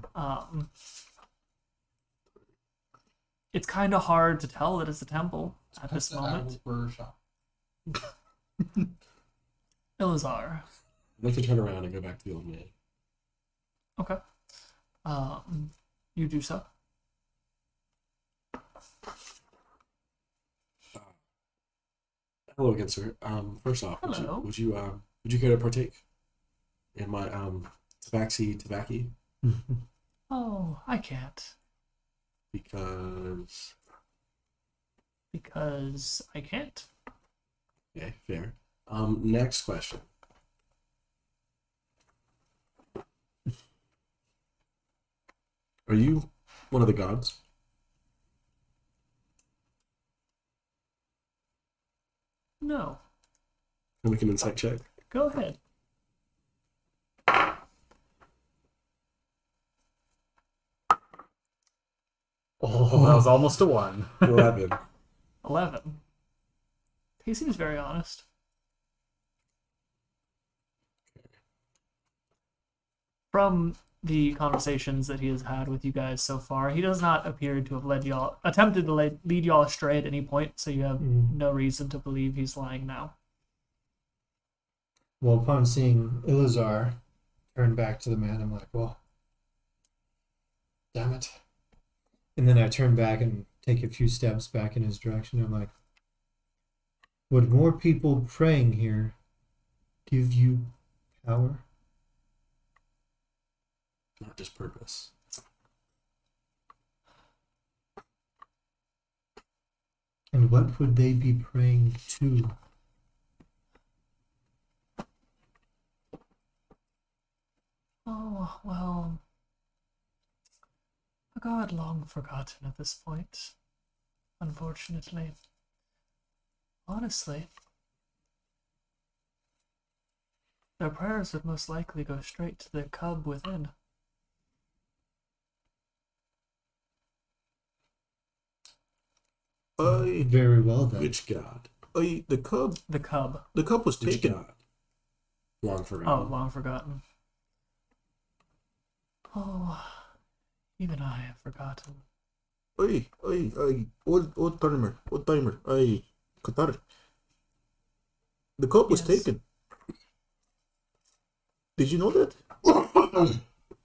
It's kind of hard to tell that it's a temple at this That's the moment. Burger shop. Ilazar. I'd like to turn around and go back to the old man. Okay. You do so. Hello again, sir. First off, Hello. would you care to partake in my tobacco? Oh, I can't. Because I can't. okay, fair. Next question. Are you one of the gods? No. Can we make an insight check? Go ahead. Oh, that was almost a 1. 11. 11. He seems very honest. From the conversations that he has had with you guys so far, he does not appear to have attempted to lead y'all astray at any point, so you have no reason to believe he's lying now. Well, upon seeing Ilazar turn back to the man, I'm like, well, damn it. And then I turn back and take a few steps back in his direction. I'm like, would more people praying here give you power? Not just purpose. And what would they be praying to? Oh, well, a god long forgotten at this point, unfortunately. Honestly, their prayers would most likely go straight to the cub within. Very well then. Which god? The cub. The cub. The cub was Which taken. god? Long forgotten. Oh, long forgotten. Oh, even I have forgotten. Old timer. Qatar. The cub was Yes. taken. Did you know that?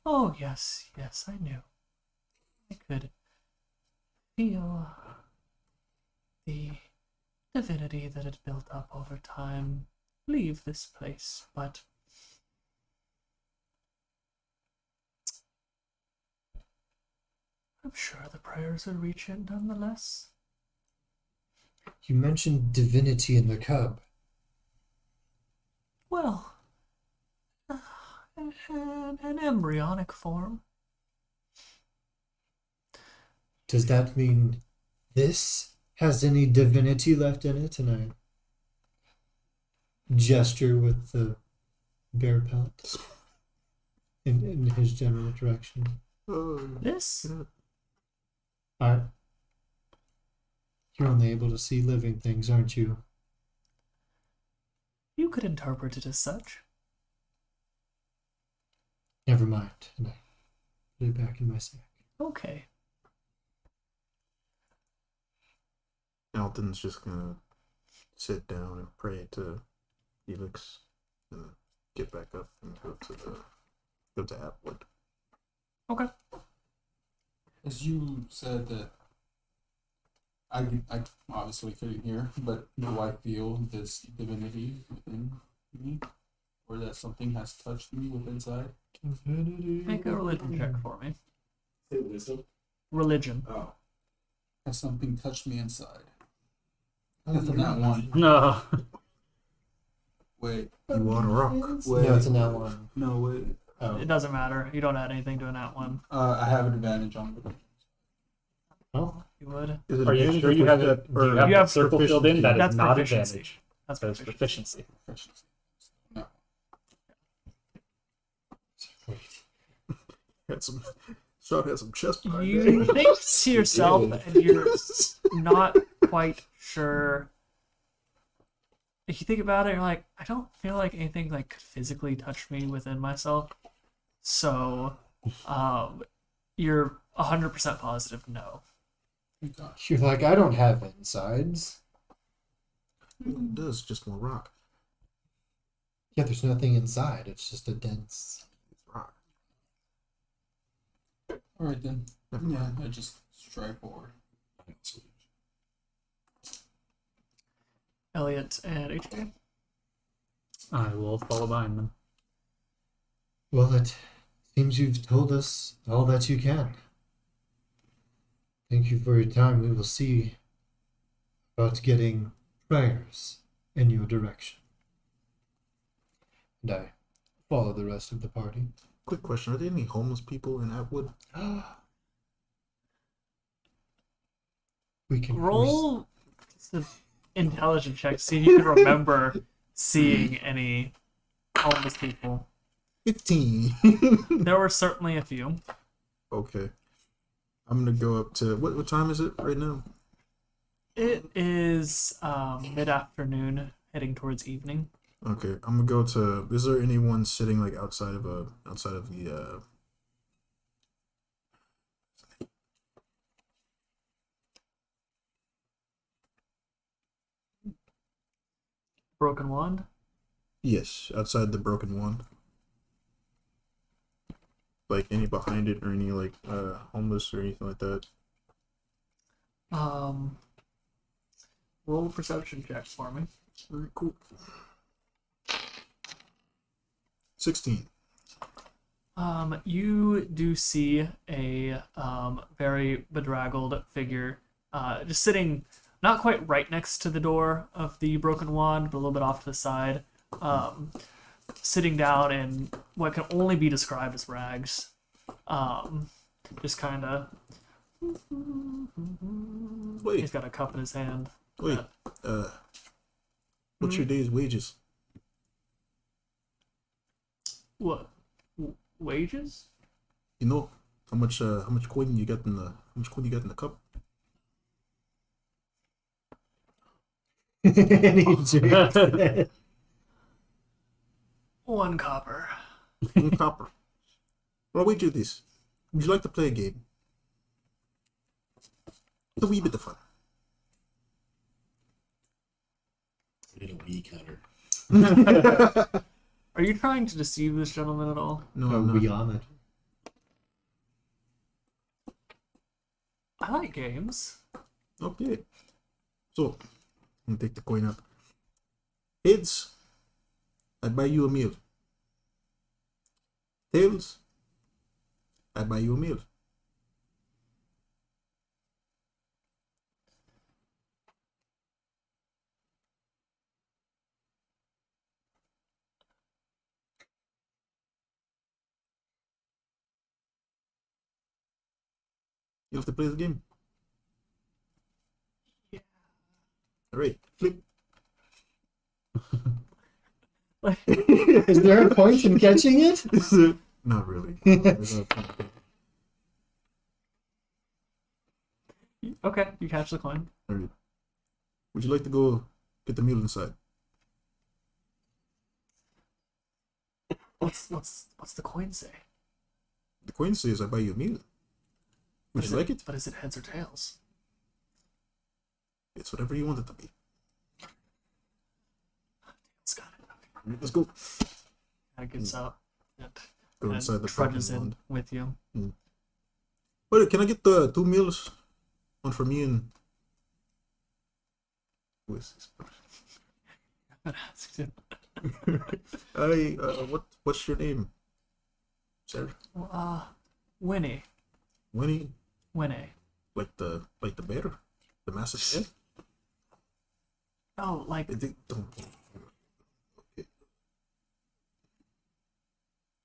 Oh, yes, I knew. I could feel the divinity that had built up over time leave this place, but I'm sure the prayers would reach it nonetheless. You mentioned divinity in the cub. Well, an embryonic form. Does that mean this has any divinity left in it? And I gesture with the bear pelt in his general direction. This? Alright. You're only able to see living things, aren't you? You could interpret it as such. Never mind. And I put it back in my sack. Okay. Alton's just gonna sit down and pray to Felix and get back up and go to Atwood. Okay. As you said that, I obviously couldn't hear, but do I feel this divinity within me? Or that something has touched me within inside? Make a religion check for me. Say wisdom. Religion. Oh. Has something touched me inside? That's not one. No. Wait. You want a rock? No, it's a nat one. No, wait. Oh. It doesn't matter. You don't add anything to a nat one. I have an advantage on it. Oh. You would. Is it Are you advantage sure or you have that- it? Do you or- have You the have circle filled in? That That's is not proficiency. advantage. That's That is proficiency. proficiency. No. Had some. Sean had some chest pain. You think to yourself, and you're not quite sure. If you think about it, you're like, I don't feel like anything like could physically touch me within myself. So, you're 100% positive no. Gosh. You're like, I don't have insides. It does, just more rock. Yeah, there's nothing inside. It's just a dense. It's rock. Alright then. Never Yeah, mind. I just stride forward. Elliot and HJ. I will follow behind them. Well, it seems you've told us all that you can. Thank you for your time. We will see about getting prayers in your direction. And I follow the rest of the party. Quick question: are there any homeless people in Atwood? We can Roll just an intelligence check. See if you can remember seeing any homeless people. 15. There were certainly a few. Okay. I'm gonna go up to what time is it right now? It is mid-afternoon, heading towards evening. Okay, I'm gonna go to. Is there anyone sitting like outside of the Broken wand. Yes, outside the broken wand? Like any behind it or any like homeless or anything like that? Roll a perception check for me. Alright, cool. 16. You do see a very bedraggled figure just sitting not quite right next to the door of the broken wand, but a little bit off to the side, sitting down in what can only be described as rags. Just kind of. Wait, He's got a cup in his hand. wait. What's your day's wages? What? Wages? You know how much coin you got in the cup? And he jerked it. 1 copper. 1 copper. Well, we do this. Would you like to play a game? It's a wee bit of fun. I need a wee counter. Are you trying to deceive this gentleman at all? No, A I'm not. Rihanna. I like games. Okay. So, I'm gonna take the coin out. Heads, I buy you a meal. Tails, I buy you a meal. You have to play the game. Yeah. Alright, flip. Is there a point in catching it? Not really. There's no point. Okay, you catch the coin. Alright. Would you like to go get the meal inside? What's the coin say? The coin says I buy you a meal. Would you like it? But is it heads or tails? It's whatever you want it to be. It's got it. Alright, let's go. Kind of gets out and, Go inside the trudges broken in wand. with you. Wait, can I get the 2 meals? One for me and. Who is this person? What's your name? Sir? Winnie. Winnie? Winnie. Like the bear? The massive head? Oh, like Don't. Okay.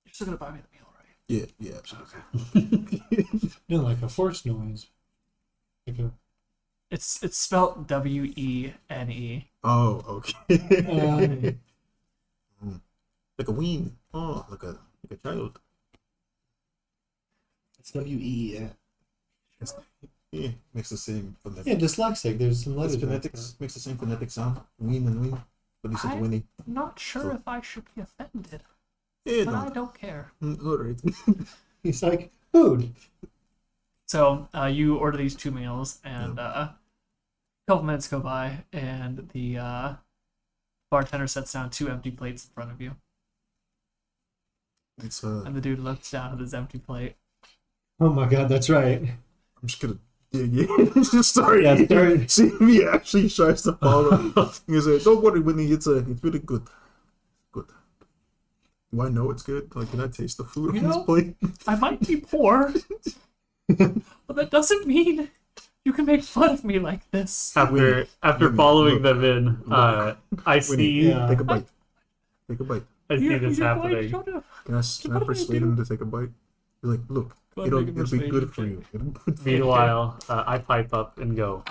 you're still gonna buy me the meal, right? Yeah, absolutely. No, like a force noise. Like a, It's spelled WENE. Oh, okay. um, Like a ween. Oh, like a child. It's W-E-E-N. Yeah, makes the same phonetic. yeah, dyslexic. There's some It's letters. phonetics makes the same phonetic sound. Ween and ween. But he said I- Winnie. Not sure So- if I should be offended, Yeah, but I no. don't care. Alright. He's like, food. So you order these 2 meals, and a couple minutes go by, and the bartender sets down 2 empty plates in front of you, It's and the dude looks down at his empty plate. Oh my god, that's right. I'm just gonna dig in. Just start Yeah, eating. start- See if he actually tries to follow. He's like, don't worry, Winnie, it's really good. Good. Do I know it's good? Like, can I taste the food You on this know- plate? I might be poor, but that doesn't mean you can make fun of me like this. After Winnie, following look. them in, I Winnie, see Yeah. Take a bite. Take a bite. I see this You're going happening. to Can I persuade him to take a bite? He's like, look, Go ahead and it'll make a be good persuasion for check. you. It'll be good for you. Meanwhile, I pipe up and go.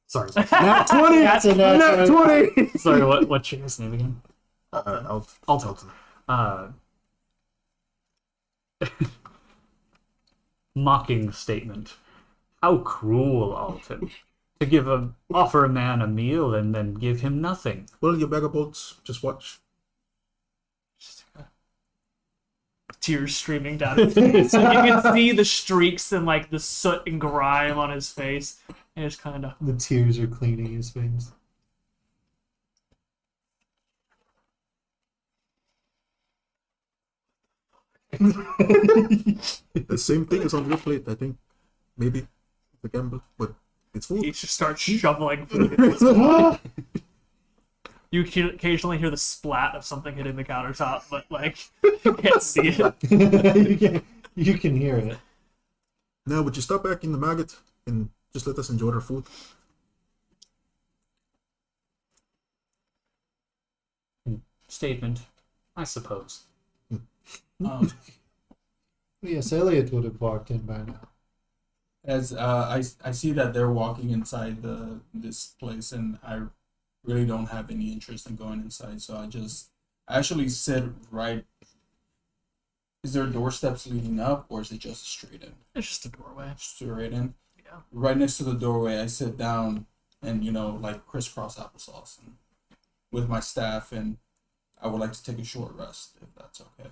Sorry, Nat 20! That's a Nat natural. 20! sorry. What's your guys' name again? Alton. Mocking statement. How cruel, Alton. to offer a man a meal and then give him nothing. Well, you vagabonds, just watch. Tears streaming down his face. So you can see the streaks and like the soot and grime on his face. And it's kind of The tears are cleaning his face. The same thing is on your plate, I think. Maybe the gamble, but it's full. he just starts shoveling food. You can occasionally hear the splat of something hitting the countertop, but like you can't see it. you can hear it. Now, would you stop acting the maggot and just let us enjoy our food? Statement, I suppose. Yes, Elliot would have walked in by now. As I see that they're walking inside this place, and I really don't have any interest in going inside, so I actually sit right. Is there doorsteps leading up, or is it just straight in? It's just a doorway. Straight in. Yeah. Right next to the doorway, I sit down and like crisscross applesauce and with my staff, and I would like to take a short rest if that's okay.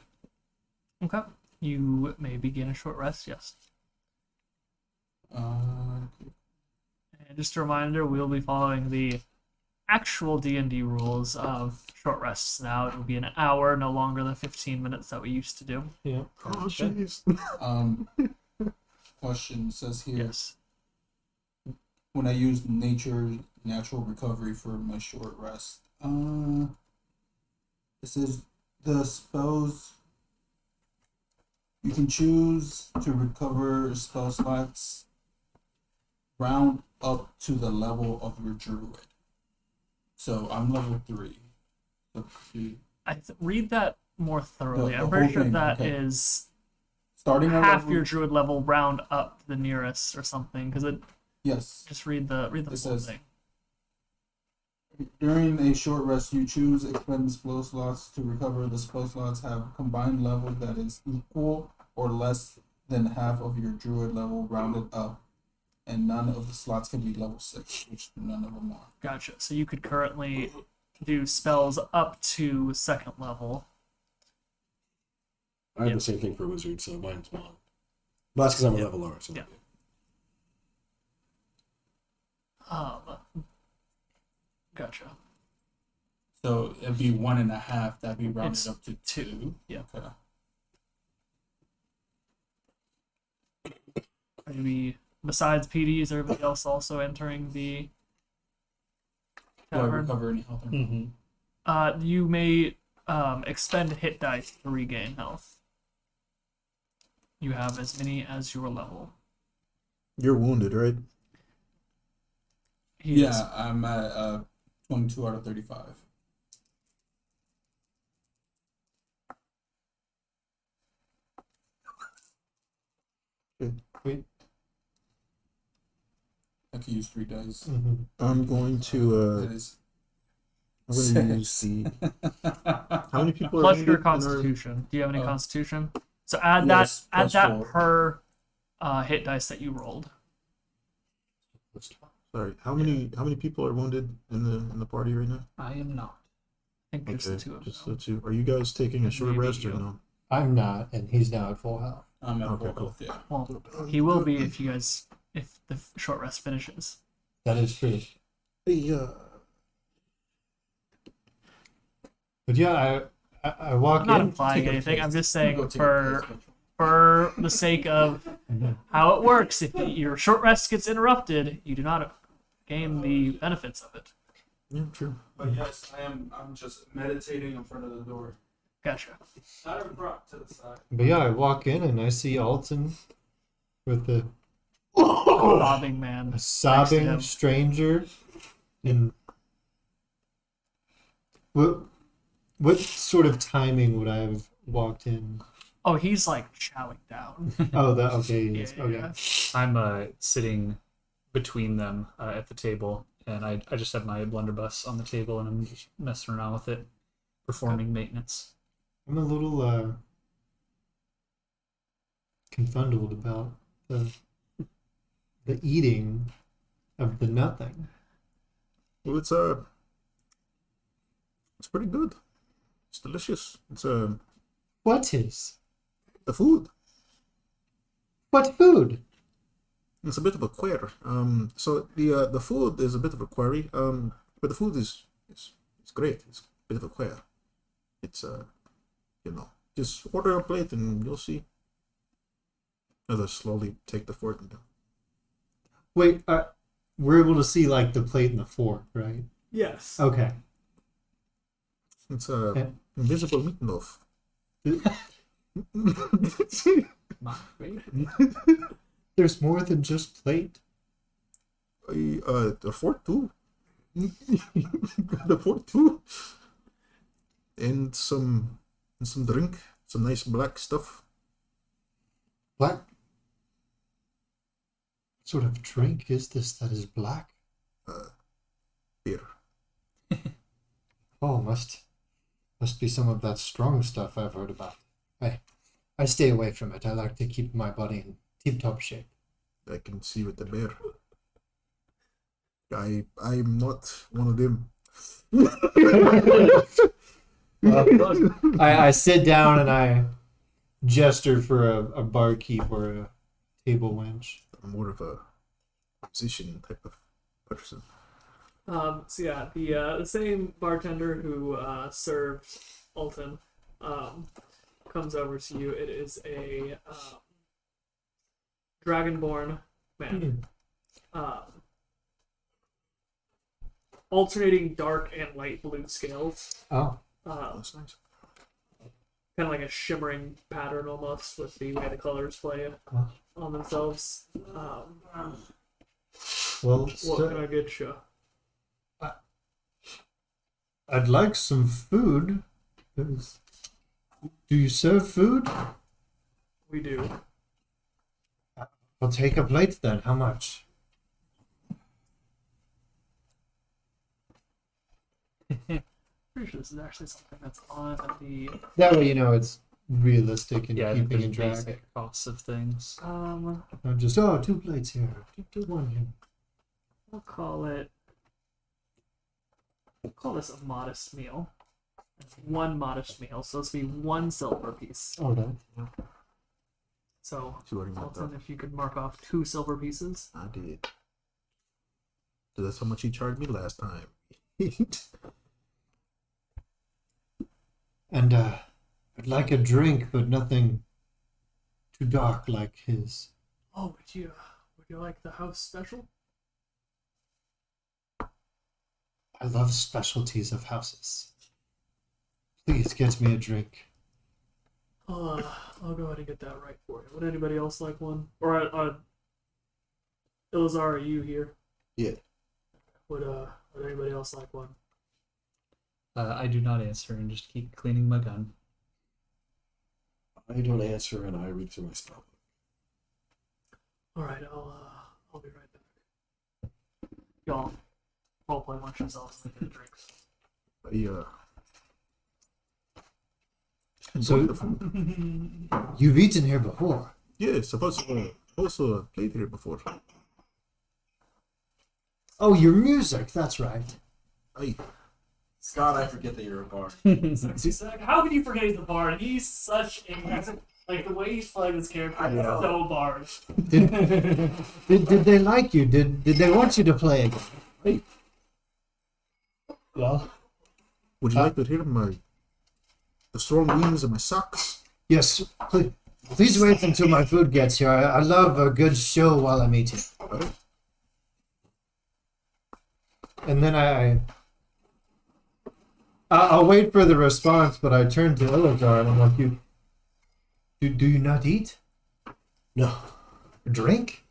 Okay. You may begin a short rest, yes. And just a reminder, we'll be following the actual D&D rules of short rests now. It will be an hour, no longer the 15 minutes that we used to do. Yeah. Oh, jeez. Question says here, Yes. when I use natural recovery for my short rest, it says the spells you can choose to recover spell slots round up to the level of your druid. So I'm level 3. So Read that more thoroughly. The I'm pretty whole sure thing, that okay. is starting at half level, your druid level round up to the nearest or something. Because it yes. just read the It full says, thing. During a short rest, you choose expend spell slots to recover. The spell slots have combined level that is equal or less than half of your druid level rounded up, and none of the slots can be level 6, which none of them are. Gotcha. So you could currently do spells up to second level. I have Yep. the same thing for wizard, so mine's 1. But that's because I'm a level R. So Yeah. Gotcha. So it'd be 1.5. That'd be rounded It's up to 2. Yeah. Okay. Maybe besides PD, is everybody else also entering the Do I tavern? recover any health? You may expend hit dice to regain health. You have as many as your level. You're wounded, right? He Yeah, is- I'm at 22 out of 35. Wait. I could use 3 dice. Mm-hmm. I'm going to That is I'm going to use the. How many people are plus wounded your in our- constitution. Do you have any Oh. constitution? So add Yes, that. Add plus that 4. per hit dice that you rolled. Sorry, how many people are wounded in the party right now? I am not. I think just Okay, the two of just them. the two. Are you guys taking a short Maybe rest or you. no? I'm not, and he's now at full health. I'm at Okay, full cool. health, yeah. Well, he will be if the short rest finishes. That is true. Yeah. But yeah, I walk I'm not in. implying take a anything. taste. I'm just Go saying take a for taste, Mitchell. for the sake of how it works. If your short rest gets interrupted, you do not gain the benefits of it. Yeah, true. But yes, I'm just meditating in front of the door. Gotcha. Not a rock to the side. But yeah, I walk in and I see Alton with a Robbing man. him. sobbing stranger. And what sort of timing would I have walked in? Oh, he's like chowing down. Oh, that okay. Yeah, Yes, yeah, okay. yeah. I'm sitting between them at the table, and I just have my blunderbuss on the table, and I'm just messing around with it, performing maintenance. I'm a little confunded about the eating of the nothing. Well, it's pretty good. It's delicious. It's What is? the food. What food? It's a bit of a queer. So the food is a bit of a query. But the food is great. It's a bit of a queer. It's just order a plate and you'll see. As I slowly take the fork and go. Wait, we're able to see like the plate and the fork, right? Yes. Okay. It's Yeah. invisible meatloaf. My favorite. There's more than just plate. The fork too. The fork too. And some drink, some nice black stuff. Black. What sort of drink is this that is black? Beer. Oh, must be some of that strong stuff I've heard about. I stay away from it. I like to keep my body in tip-top shape. I can see with the bear. I'm not one of them. I sit down and I gesture for a barkeep or a table wench. I'm more of a musician type of person. So yeah, the same bartender who served Alton comes over to you. It is a dragonborn man. Alternating dark and light blue scales. Oh, That's nice. Kind of like a shimmering pattern almost with the way the colors play on themselves. well, What can I get you? I'd like some food. Do you serve food? We do. I'll take a plate then. How much? Pretty sure this is actually something that's on the That way, you know it's realistic and Yeah, keeping in there's track. basic costs of things. Not just 2 plates here, do one here. We'll call this a modest meal. It's one modest meal, so it's be 1 silver piece. Oh, no. So, See what you want Alton, there. if you could mark off 2 silver pieces. I did. So that's how much he charged me last time. And I'd like a drink, but nothing too dark like his. Oh, would you like the house special? I love specialties of houses. Please get me a drink. I'll go ahead and get that right for you. Would anybody else like one? Or Ilazar, are you here? Yeah. Would anybody else like one? I do not answer and just keep cleaning my gun. I don't answer and I read through my spell. All right, I'll be right back. Y'all roleplay amongst yourselves and get a drink. So you've eaten here before. Yes, I've also played here before. Oh, your music. That's right. Scott, I forget that you're a bard. How can you forget he's the bard? He's such a like the way he's playing this character I is know. so bard. Did they like you? Did they want you to play again? Hey. Well, Would you like to hear the strong winds of my socks? yes. Please wait until my food gets here. I love a good show while I'm eating. Alright. And then I'll wait for the response, but I turn to Ilazar and I'm like, do you not eat? No. Drink?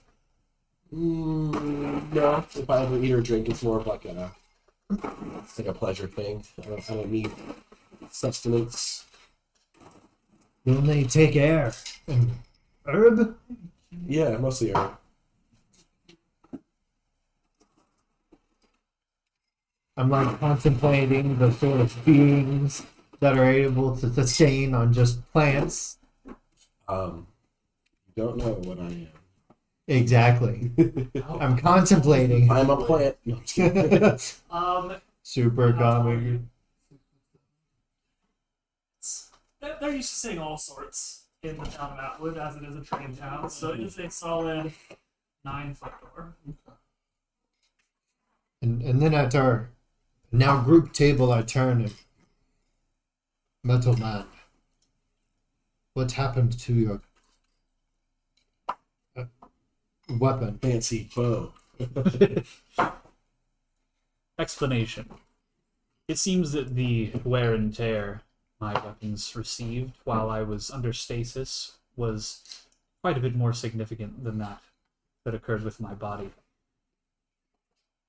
No. If I ever eat or drink, it's more of like a pleasure thing. I don't need sustenance. You only take air and herb? Yeah, mostly herb. I'm like contemplating the sort of beings that are able to sustain on just plants. You don't know what I am. Exactly. I'm contemplating. I'm a plant. No, I'm just kidding. Super comic. They're used to seeing all sorts in the town of Atwood, as it is a train town, so it is a solid 9-foot door. And then at our now group table, I turn and Metal Man, what happened to your weapon? Fancy bow. Explanation. It seems that the wear and tear my weapons received while I was under stasis was quite a bit more significant than that occurred with my body.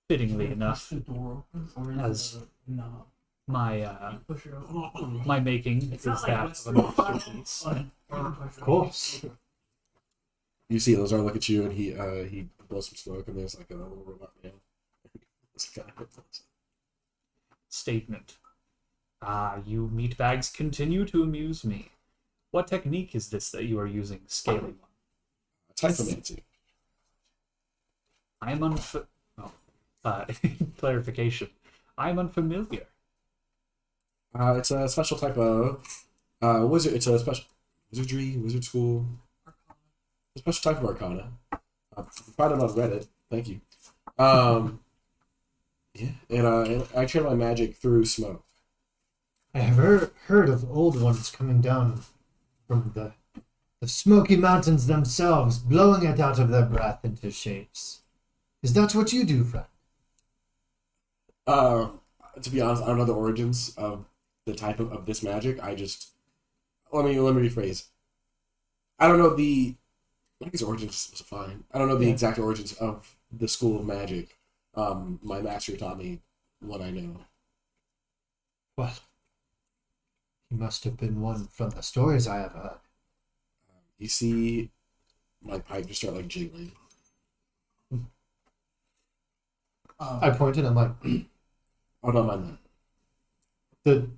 Fittingly enough, The door open, or is as it a knob? my Push it over. my making It's is not like that of a Western masterpiece. Of course. You see Lazar look at you, and he blows some smoke, and there's like a little robot man. It's kind of Statement. Ah, you meatbags continue to amuse me. What technique is this that you are using, scaling one? typomancy. I am clarification. I am unfamiliar. It's a special type of wizard. It's a special wizard school. A special type of arcana. Find it on Reddit. Thank you. Yeah, and I channel my magic through smoke. I have heard of old ones coming down from the Smoky Mountains themselves, blowing it out of their breath into shapes. Is that what you do, friend? To be honest, I don't know the origins of the type of this magic. I just let me rephrase. I don't know I guess origins is fine. I don't know the exact origins of the school of magic. My master taught me what I know. Well, he must have been one from the stories I have heard. You see my pipe just start like jiggling. I pointed. I'm like, Oh, don't mind that.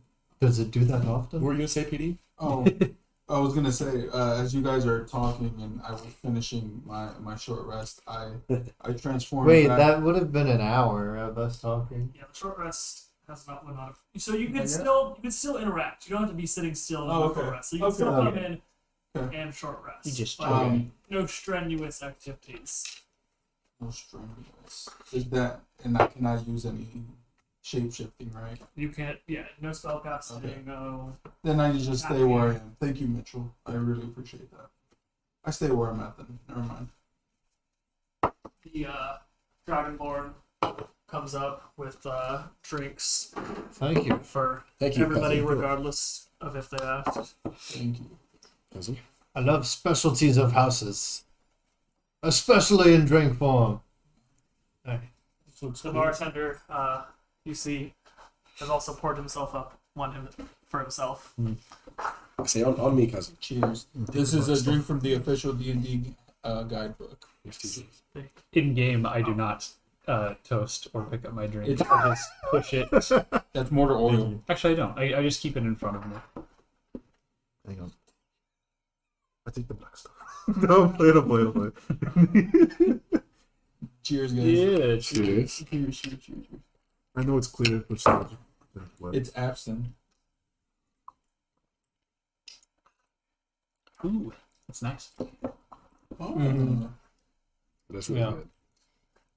does it do that often? What were you gonna say, PD? Oh, I was gonna say, as you guys are talking and I was finishing my short rest, I transformed. Wait, back. that would have been an hour of us talking. Yeah, the short rest has about one out of. So you can Yeah. still interact. You don't have to be sitting still in Oh, the okay. short rest. So you can Okay. still come Okay. in Okay. and short rest. You just But no strenuous activities. No strenuous. Is that, and I cannot use any shape shifting, right? You can't. Yeah, no spell casting. Okay. No. Then I just stay where I am. Thank you, Mitchell. I really appreciate that. I stay where I'm at then. Never mind. The Dragonborn comes up with drinks Thank you. for Thank you, everybody, cousin. regardless of if they asked. Thank you. Cousin. I love specialties of houses, especially in drink form. The bartender, you see, has also poured himself up one for himself. I say on me, cousin. Cheers. This is a drink from the official D&D guidebook. Here's two drinks. In game, I do not toast or pick up my drink. It's- I just push it. That's mortar oil. Actually, I don't. I just keep it in front of me. Hang on. I take the black stuff. No, play it. Cheers, guys. Yeah, Cheers. Cheers. I know it's clear. But still, It's absinthe. Ooh, that's nice. Oh. That's really Yeah. good.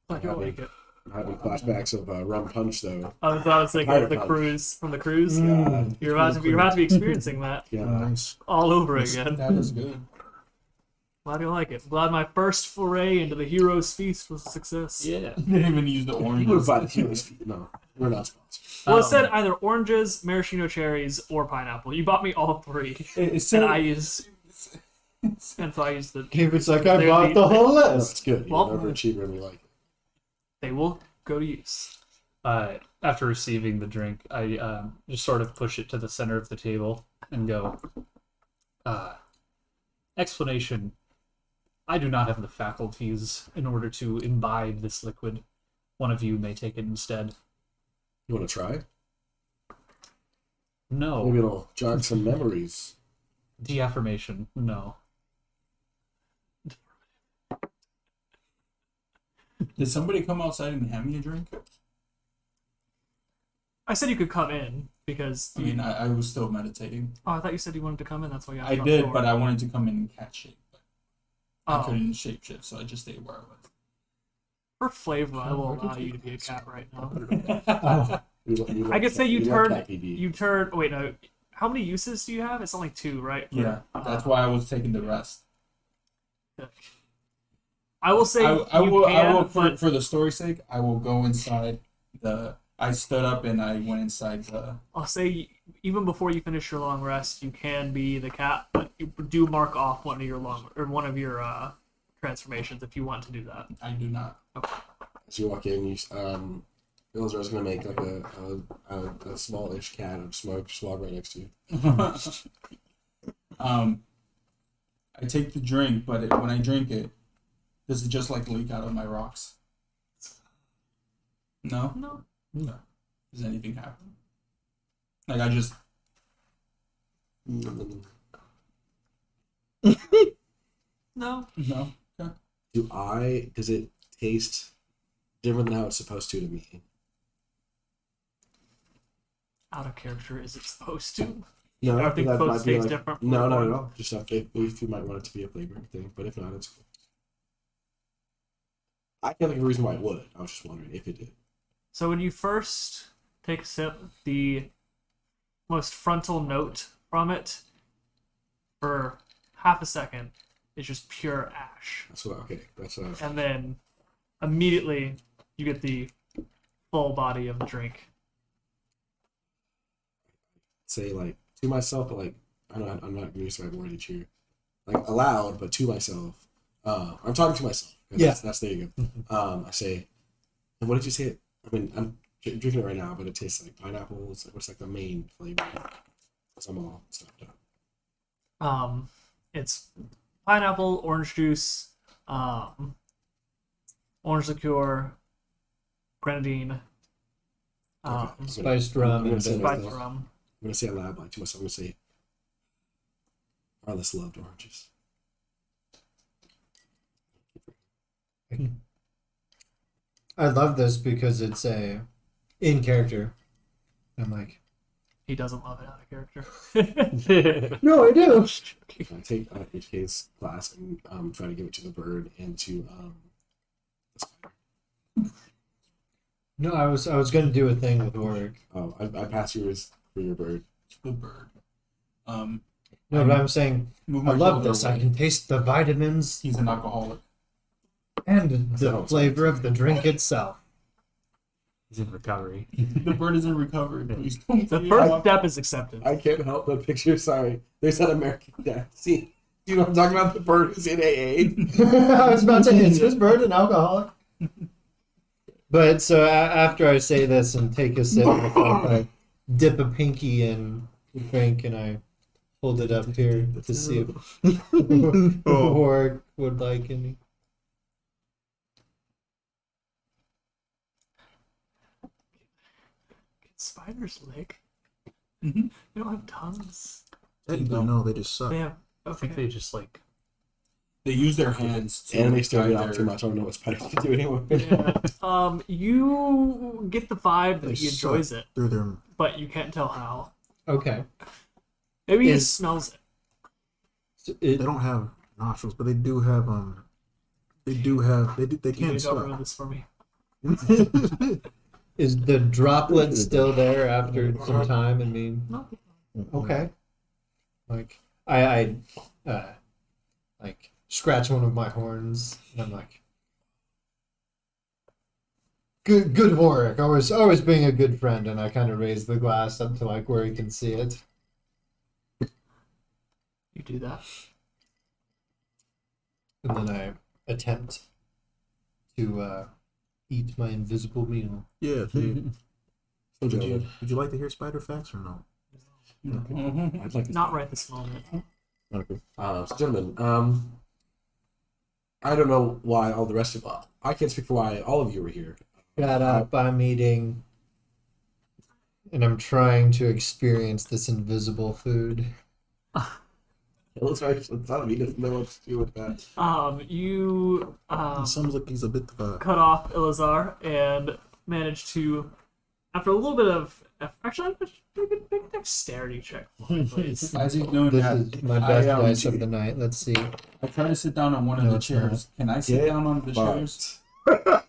I don't like it. I'm having flashbacks of rum punch though. I was thinking of the cruise from the cruise. God. You're about to be experiencing that Yeah. nice. all over again. That is good. Glad you like it. Glad my first foray into the hero's feast was a success. Yeah. Didn't even use the You would oranges. buy the hero's feet. No, we're not sponsored. Well, it said either oranges, maraschino cherries, or pineapple. You bought me all three, and I used, and so I used the. It's like I They're bought the- the whole No, list. it's good. Well- You're overachiever and we like it. They will go to use. After receiving the drink, I just sort of push it to the center of the table and go, explanation. I do not have the faculties in order to imbibe this liquid. One of you may take it instead. You want to try? No. Maybe it'll jog some memories. Deaffirmation. No. Did somebody come outside and hand me a drink? I said you could come in because. I mean, I was still meditating. Oh, I thought you said you wanted to come in. That's why you. I did, but I wanted to come in and catch shape. But I Oh. couldn't shape shift, so I just stayed where I was. For flavor, I will allow you to be a cat right now. You I could say you love turned. cat PD. You turned. Wait, no. How many uses do you have? It's only 2, right? Yeah, that's why I was taking the rest. I will say I you will, can, but for the story's sake, I will go inside the. I stood up and I went inside the. I'll say even before you finish your long rest, you can be the cat, but you do mark off one of your transformations if you want to do that. I do not. As you walk in, Ilzar's gonna make like a smallish can of smoke just walk right next to you. I take the drink, but when I drink it, does it just like leak out of my rocks? No. No. Does anything happen? Like I just. No. No. Does it taste different than how it's supposed to me? Out of character, is it supposed to? No, I think that both might be taste like, different. no, not at all. Just if you might want it to be a flavoring thing, but if not, it's cool. I can't think of a reason why it would. I was just wondering if it did. So when you first take a sip, the most frontal note from it for half a second is just pure ash. That's what. And then immediately you get the full body of the drink. Say like to myself, but like I'm not gonna use the right wordage here. Like aloud, but to myself. I'm talking to myself. Yeah. That's there you go. I say, and what did you say? I mean, I'm drinking it right now, but it tastes like pineapples. What's like the main flavor? Because I'm all stuffed up. It's pineapple, orange juice, orange liqueur, grenadine, Okay. spiced rum, I'm gonna and say spiced myself- rum. I'm gonna say aloud, like to myself. I'm gonna say, Arliss loved oranges. I love this because it's in character. I'm like, He doesn't love it out of character. no, I do. I take HK's glass and try to give it to the bird and to the spider. No, I was gonna do a thing with Warwick. Oh, I pass yours for your bird. The bird. No, but I'm saying Move I my love shoulder this. I away. can taste the vitamins He's an alcoholic. and the flavor of the drink itself. He's in recovery. The bird is in recovery. Please don't The put first it off. step is acceptance. I can't help but picture. Sorry, there's that American Dad scene. Do you know what I'm talking about? The bird who's in AA. I was about to say, is this bird an alcoholic? But so after I say this and take a sip, I dip a pinky in the drink and I hold it up here to see if Warwick would like any. Can spiders lick? Mhm. They don't have tongues. Technically, no, they just suck. They have. I think Okay. they just like They use their hands to Anime still guide get off their- too much. I don't know what spiders can do anymore. Yeah. You get the vibe that They he enjoys it, Through their but you can't tell how. Okay. Maybe he Is- just smells it. So they don't have nostrils, but they do have they You can don't ruin smell. this for me. Is the droplet still there after some time? I mean, No. okay. Like I like scratch one of my horns and I'm like, good Warwick, always being a good friend, and I kind of raise the glass up to like where he can see it. You do that. And then I attempt to eat my invisible meal. Yeah. They, So would you like to hear spider facts or no? Mhm. I'd like to Not right this moment. Okay. So gentlemen, I don't know why all the rest of I can't speak for why all of you were here. Shut up, I'm eating. And I'm trying to experience this invisible food. It's not me. Doesn't know what to do with that. You It sounds like he's a bit of a. cut off Ilazar and manage to, after a little bit of actually, make a dexterity check for me, please. As he's doing This that, is my best I, dice of the night. Let's see. I try to sit down on one of No, the it's chairs. Can I sit Get down on the chairs?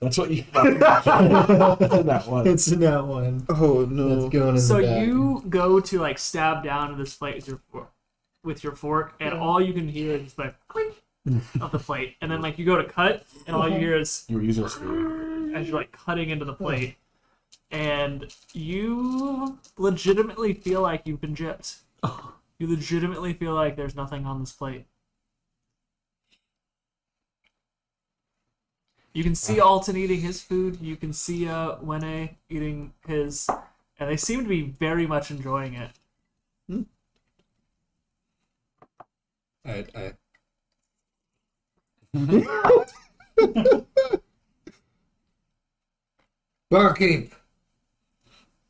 That's what you. That one. It's in that one. Oh That's no! going in So the back. you go to like stab down into this plate with your fork, and all you can hear is like clink of the plate, and then like you go to cut, and all you hear is You were using a spear. as you're like cutting into the plate, and you legitimately feel like you've been gypped. You legitimately feel like there's nothing on this plate. You can see Alton eating his food. You can see Wene eating his, and they seem to be very much enjoying it. I Barkeep,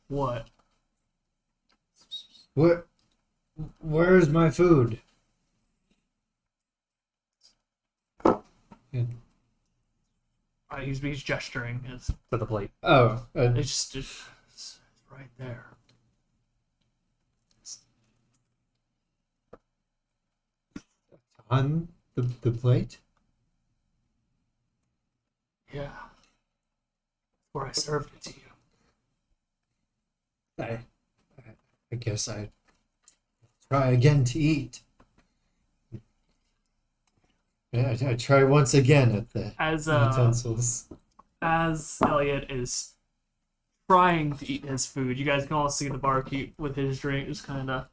What? where's my food? He's gesturing. It's To the plate. Oh, it's right there. on the plate? Yeah. Where I served it to you. I guess I try again to eat. Yeah, I try once again at the As utensils. as Elliot is trying to eat his food, you guys can all see the barkeep with his drink just kind of.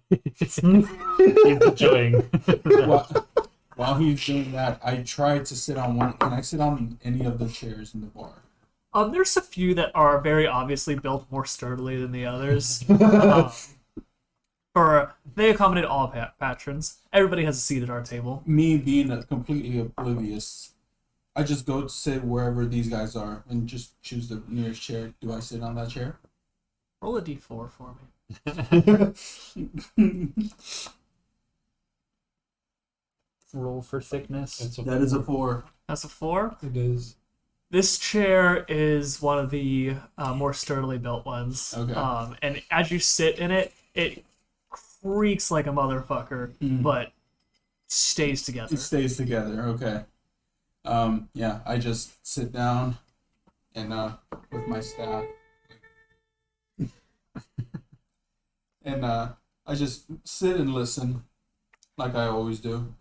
He's enjoying. While he's doing that, I try to sit on one. Can I sit on any of the chairs in the bar? There's a few that are very obviously built more sturdily than the others. They accommodate all patrons. Everybody has a seat at our table. Me being completely oblivious, I just go to sit wherever these guys are and just choose the nearest chair. Do I sit on that chair? Roll a d4 for me. Roll for thickness. That is a 4. That's a 4. It is. This chair is one of the more sturdily built ones. Okay. And as you sit in it, it creaks like a motherfucker, but stays together. It stays together. Okay. Yeah, I just sit down and with my staff. And I just sit and listen like I always do.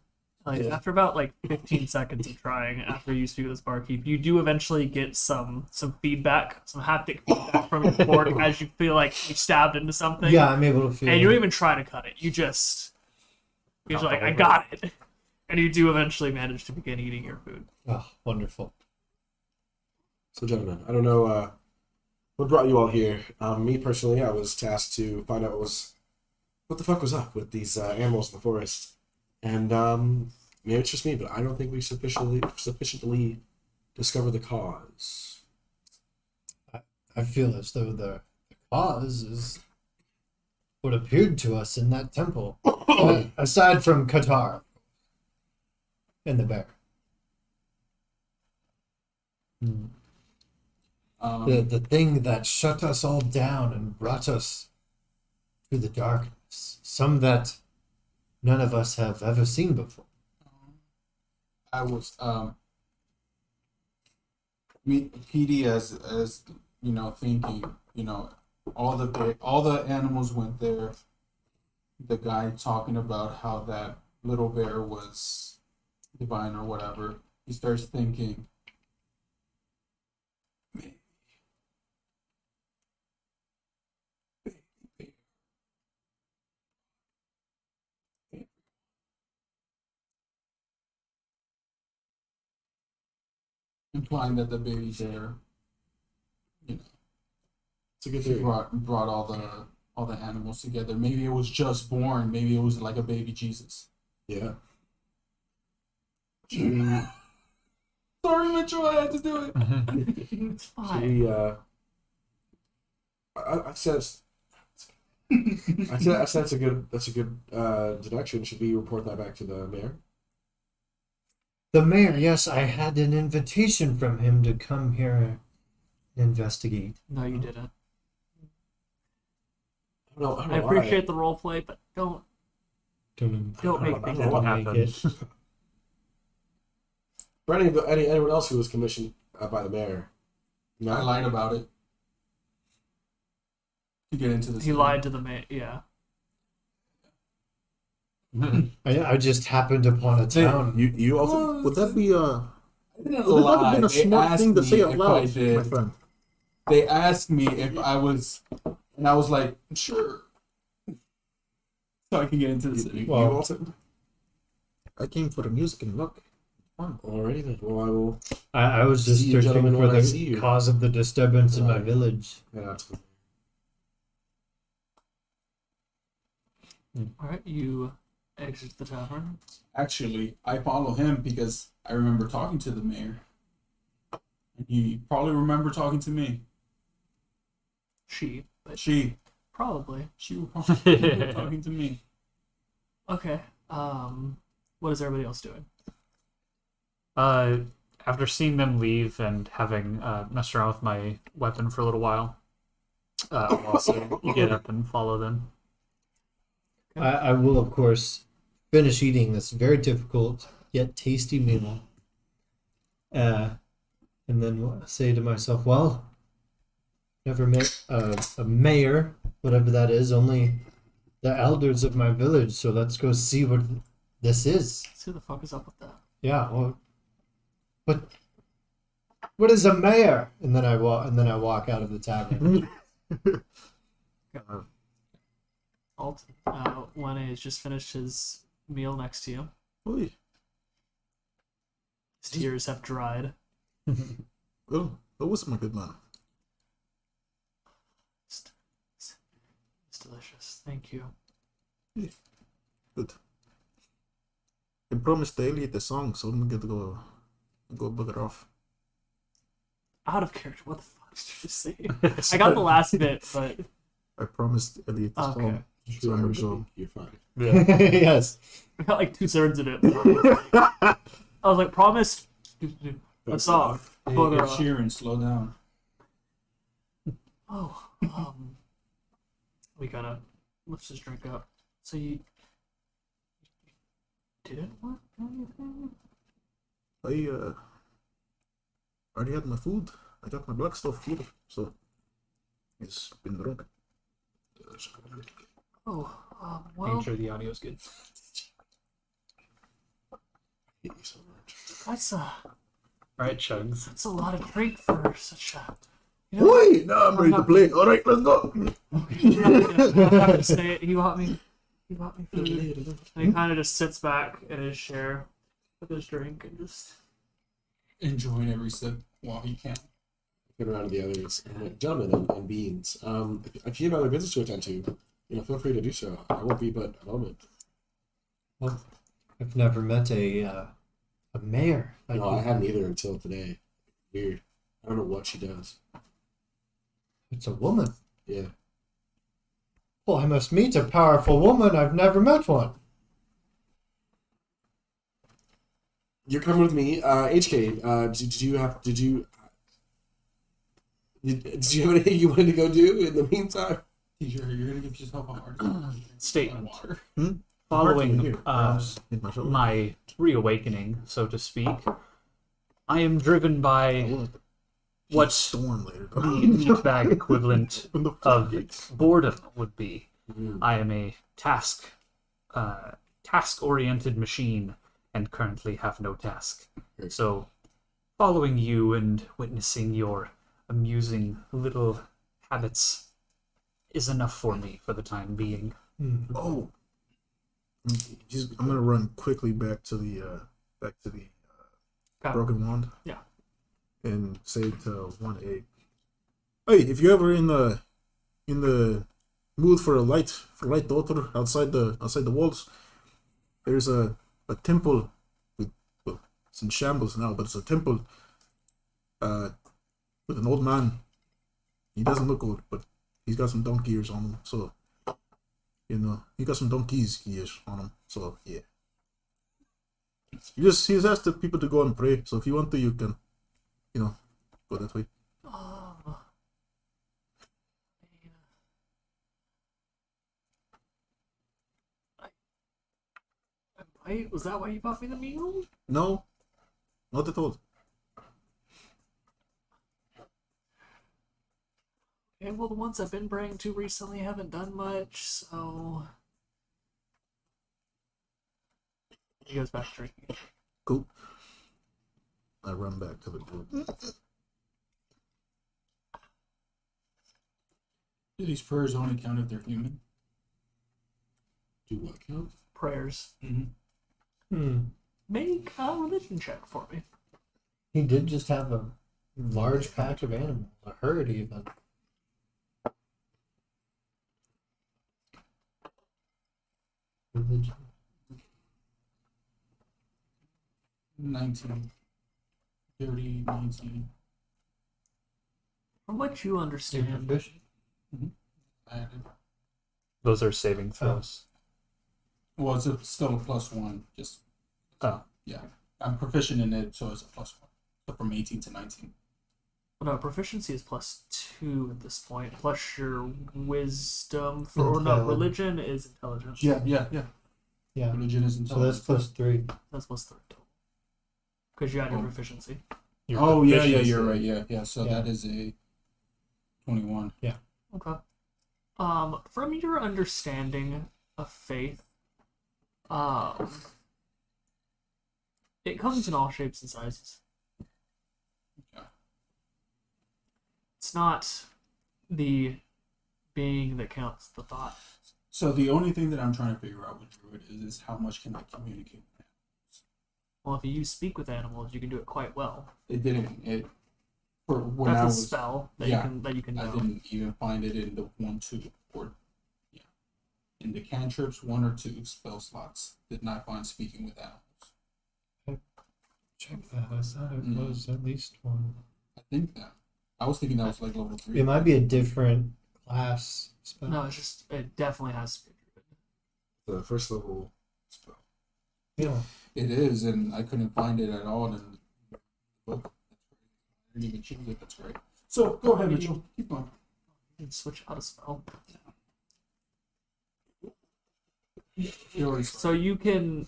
After about 15 seconds of trying, after you speak with this barkeep, you do eventually get some feedback, some haptic feedback from your fork as you feel like you stabbed into something. Yeah, I'm able to feel. And you don't even try to cut it. You're like, I got it. And you do eventually manage to begin eating your food. Oh, wonderful. So, gentlemen, I don't know what brought you all here. Me personally, I was tasked to find out what the fuck was up with these animals in the forest. And maybe it's just me, but I don't think we sufficiently discovered the cause. I feel as though the cause is what appeared to us in that temple. Aside from Qatar and the bear. The thing that shut us all down and brought us to the darkness. Some that none of us have ever seen before. I was PD as thinking, all the animals went there. The guy talking about how that little bear was divine or whatever. He starts thinking, implying that the baby bear, It's a good theory. brought all the animals together. Maybe it was just born. Maybe it was like a baby Jesus. Yeah. Sorry, Mitchell, I had to do it. It's Should fine. we, I've said I'd say that's a good deduction. Should we report that back to the mayor? The mayor, yes, I had an invitation from him to come here and investigate. No, you didn't. I don't know I why. appreciate the role play, but don't Don't make I things don't know what happen. make it. For anyone else who was commissioned by the mayor. No? I lied about it to get into the He city. lied to the mayor. Yeah. I just happened upon a town. You also would that be I didn't would that have lie. been a They smart asked thing to me say out if loud, I did. my friend? They asked me if I was, and I was like, sure. So I can get into the city. Well- You also? I came for the music and luck. Fun. Alrighty then. Well, I will I was just See you, searching gentlemen, for when I see the you. cause of the disturbance in my Right. village. head out to the All right, you exit the tavern. Actually, I follow him because I remember talking to the mayor. And he probably remember talking to me. She, but She probably. was probably remember talking to me. Okay. What is everybody else doing? After seeing them leave and having messed around with my weapon for a little while, I'll also get up and follow them. I will, of course, finish eating this very difficult yet tasty meal. And then say to myself, well, never met a mayor, whatever that is, only the elders of my village. So let's go see what this is. Let's see who the fuck is up with that. Yeah, well, what is a mayor? And then I walk out of the tavern. Alt, 1A has just finished his meal next to you. Oi. His tears have dried. Well, that was my good man. It's delicious. Thank you. Good. I promised to Elliot the song, so I'm gonna go bugger off. Out of character. What the fuck did you just say? I got the last bit, but I promised Elliot the Okay. song. Sure, So I'm gonna speak. go. You're fine. Yes. I got like 2/3 of it. I was like, promised a song. Hey, Bugger Ed off. Sheeran, slow down. Oh, we gotta lift his drink up. So you didn't want anything? I already had my food. I got my black stuff here, so it's been drunk. Oh, well, Making sure the audio's good. I hate you so much. that's Right, Chugs. that's a lot of drink for such a. You know, Oi! Now I'm ready to play. All right, let's go. I'm not gonna say it. He bought me food, and he kind of just sits back in his chair with his drink and just. Enjoying every sip while he can. Get around to the others. I'm like, gentlemen and beans. If you have other business to attend to, feel free to do so. I won't be but a moment. Well, I've never met a mayor. Like No, I you. hadn't either until today. Weird. I don't know what she does. It's a woman. Yeah. Well, I must meet a powerful woman. I've never met one. You're coming with me. HK, did you have anything you wanted to go do in the meantime? You're gonna give yourself a hard time. Statement. Water. Following Here, just hit my shoulder. my reawakening, so to speak, I am driven I by want to what storm later. the meatbag equivalent of boredom would be. I am a task-oriented machine and currently have no task. So, following you and witnessing your amusing little habits is enough for me for the time being. Oh, I'm gonna run quickly back to the Okay. broken wand. Yeah. And say to 1A, hey, if you're ever in the mood for a light daughter outside the walls, there's a temple with, well, it's in shambles now, but it's a temple with an old man. He doesn't look old, but he's got some donkey ears on him. So You know, he got some donkeys ears on him. So yeah. He's asked the people to go and pray. So if you want to, you can, you know, go that way. Wait, was that why you bought me the meal? No, not at all. Okay, well, the ones I've been praying to recently haven't done much, so... He goes back to drinking. Cool. I run back to the group. Do these prayers only count if they're human? Do what count? Prayers. Hmm. Make a religion check for me. He did just have a large pack of animals, a herd even. Religion. 19. 30, 19. From what you understand, Fish. I added. Those are saving throws. Well, still a +1. Just Oh. yeah, I'm proficient in it, so it's a +1. So from 18 to 19. well, no, proficiency is +2 at this point, plus your wisdom for, or no, Intelligence. religion is intelligence. Yeah. Yeah. Religion is So that's intelligence. +3. That's +3 total. Because you had your Oh. proficiency. Your Oh yeah, proficiency. you're right. Yeah. So Yeah. that is a 21. Okay. From your understanding of faith, it comes in all shapes and sizes. Okay. It's not the being that counts, the thought. So the only thing that I'm trying to figure out with Druid is how much can I communicate with him? Well, if you speak with animals, you can do it quite well. It didn't. For when That's I a was, spell that yeah, you can I know. didn't even find it in the 1, 2, or yeah, in the cantrips 1 or 2 spell slots. Did not find speaking with animals. Check that. I thought it Mm. was at least one. I think that. I was thinking that was like level 3. It might be a different class spell. No, it definitely has to be a druid. The first level spell. Yeah. It is, and I couldn't find it at all in the book. I didn't even choose it. That's great. So go ahead, Mitchell. Keep going. You can switch out a spell. You already So you can,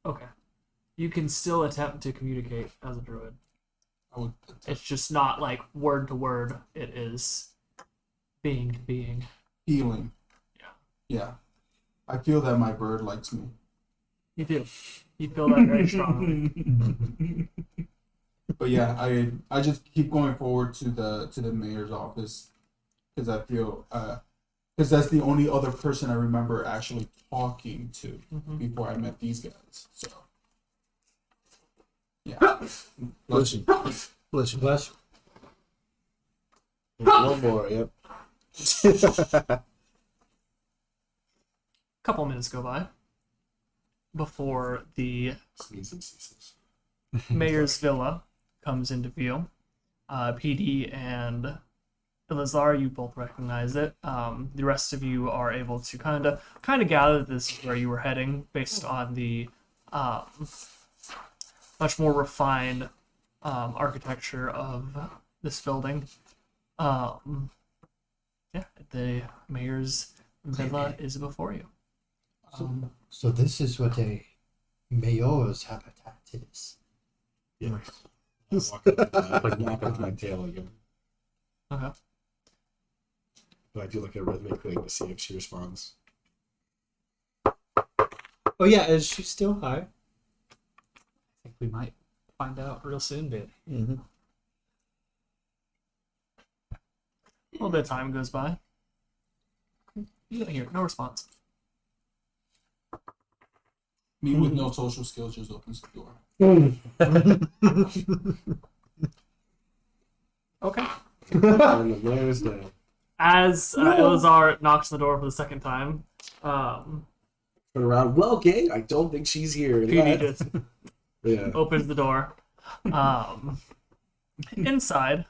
okay. You can still attempt to communicate as a druid. I would, It's just not like word to word. It is being to being. feeling. Yeah. I feel that my bird likes me. You do. You feel that very strongly. But yeah, I just keep going forward to the mayor's office because I feel because that's the only other person I remember actually talking to before I met these guys. So yeah, Bless you. Bless you. Bless. One more, yep. Couple minutes go by before the Sneezing ceases. mayor's villa comes into view. PD and Elazar, you both recognize it. The rest of you are able to kind of gather that this is where you were heading based on the much more refined architecture of this building. Yeah, the mayor's villa is before you. So this is what a mayor's habitat is. Yeah. Walk with my tail again. Okay. But I do like a rhythmic thing to see if she responds. Oh yeah, is she still high? I think we might find out real soon, babe. Mm-hmm. A little bit of time goes by. You don't hear no response. me with no social skills just opens the door. Okay. And the mayor's dead. As Elazar knocks on the door for the second time, Turn around. Well, gang, I don't think she's here. PD just Yeah. opens the door. Inside,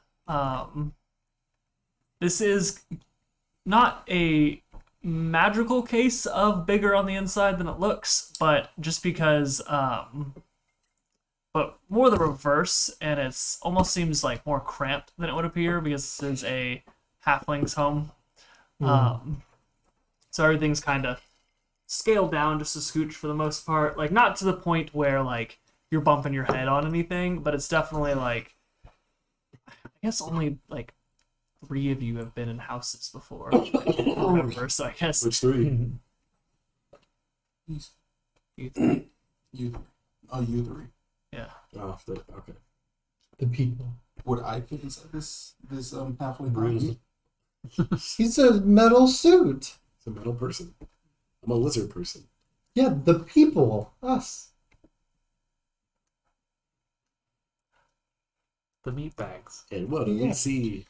this is not a magical case of bigger on the inside than it looks, but just because, but more the reverse, and it's almost seems like more cramped than it would appear because this is a halfling's home. So everything's kind of scaled down just a scooch for the most part, like not to the point where like you're bumping your head on anything, but it's definitely like, I guess only like 3 of you have been in houses before. I can't remember, so I guess Which 3? you three. You 3. Yeah. Oh, okay. The people. Would I fit inside this halfling body? He's a metal suit. It's a metal person. I'm a lizard person. Yeah, the people. Us. The meat bags. And what do we see?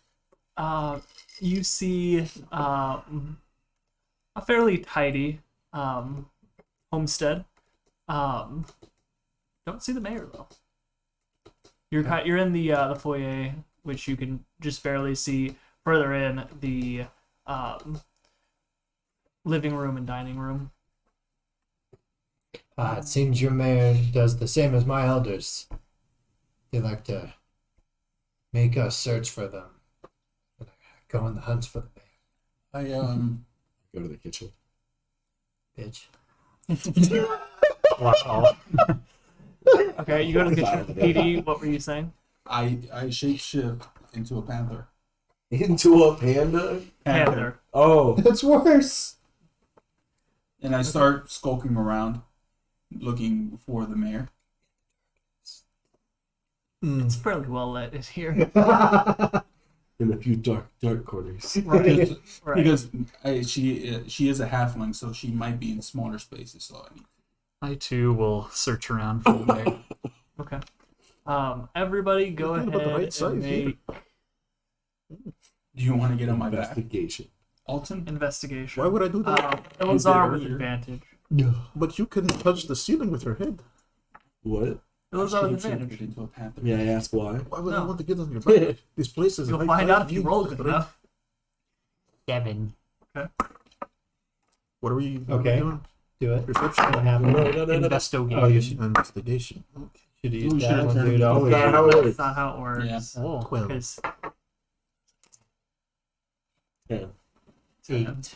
You see a fairly tidy homestead. Don't see the mayor though. You're in the foyer, which you can just barely see. Further in the living room and dining room. It seems your mayor does the same as my elders. They like to make us search for them. Go on the hunts for the mayor. I Go to the kitchen. Bitch. Wow. Okay, you go to the kitchen. PD, what were you saying? I shapeshift into a panther. Into a panda? Panther. Oh. That's worse. And I start skulking around, looking for the mayor. It's fairly well lit in here. In a few dark corners. Right. Right. Because she is a halfling, so she might be in smaller spaces. So I need. I too will search around for the mayor. Okay. Everybody go You're ahead thinking about the right size and here. make Do you want to get on my back, Investigation. Alton? investigation. Why would I do that? Elazar with earlier. advantage. But you can touch the ceiling with your head. What? Elazar with Shapeshifted advantage. into a panther. May I ask why? Why would I No. want to get on your back? This place is You'll high find class. out if you roll good enough. 7. What are we Okay. doing? Do it. Perception? What happened? No. Investigation. Oh, you should Investigation. Okay. use Ooh, that should've one, turned dude. it Oh, off. yeah. How it That's works. not how it works. Yeah. Oh. 12. Because 10. 8.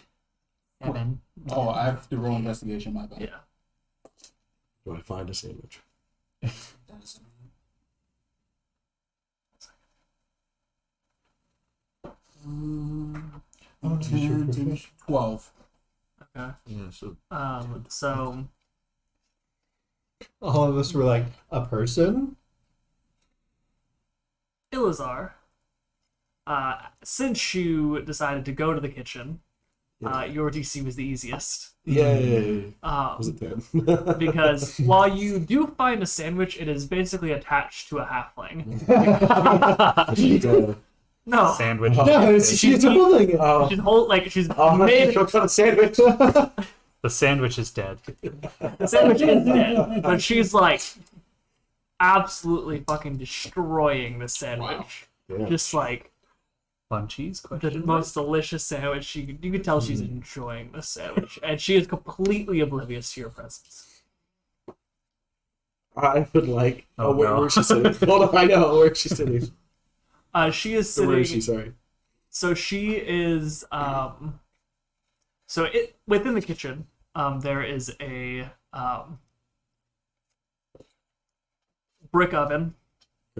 7. Oh, I have to roll investigation. My bad. yeah. Do I find a sandwich? That is- Oh, no, you're 10 to professional. 12. Okay. Yeah, so So All of us were like, a person? Elazar, since you decided to go to the kitchen, your DC was the easiest. Yay. Was it 10? Because while you do find a sandwich, it is basically attached to a halfling. She's, No, Sandwich. No, she's holding it. oh, she's oh, made she'll cut a sandwich. The sandwich is dead. the sandwich is dead, but she's like absolutely fucking destroying the sandwich. Yeah. Just like Fun cheese the question. most delicious sandwich. You can tell she's enjoying the sandwich, and she is completely oblivious to your presence. I would like. Oh, no. Where's she sitting? Hold on, I know where she's sitting. She is Or sitting. where is she? Sorry. So she is. So it within the kitchen. There is a brick oven.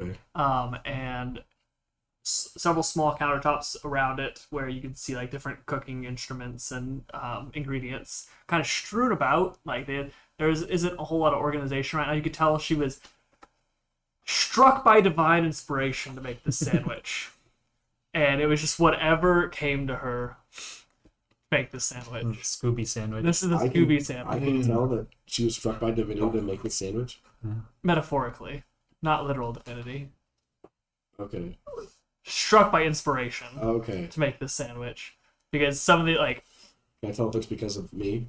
Okay. And several small countertops around it where you can see like different cooking instruments and ingredients kind of strewn about. Like there isn't a whole lot of organization right now. You could tell she was struck by divine inspiration to make this sandwich, and it was just whatever came to her. Make this sandwich. Scooby sandwich. This is the I Scooby I sandwich. can tell that she was struck by divinity to make this sandwich. Metaphorically, not literal divinity. Okay. Struck by inspiration Okay. to make this sandwich because some of the like Can I tell if it's because of me?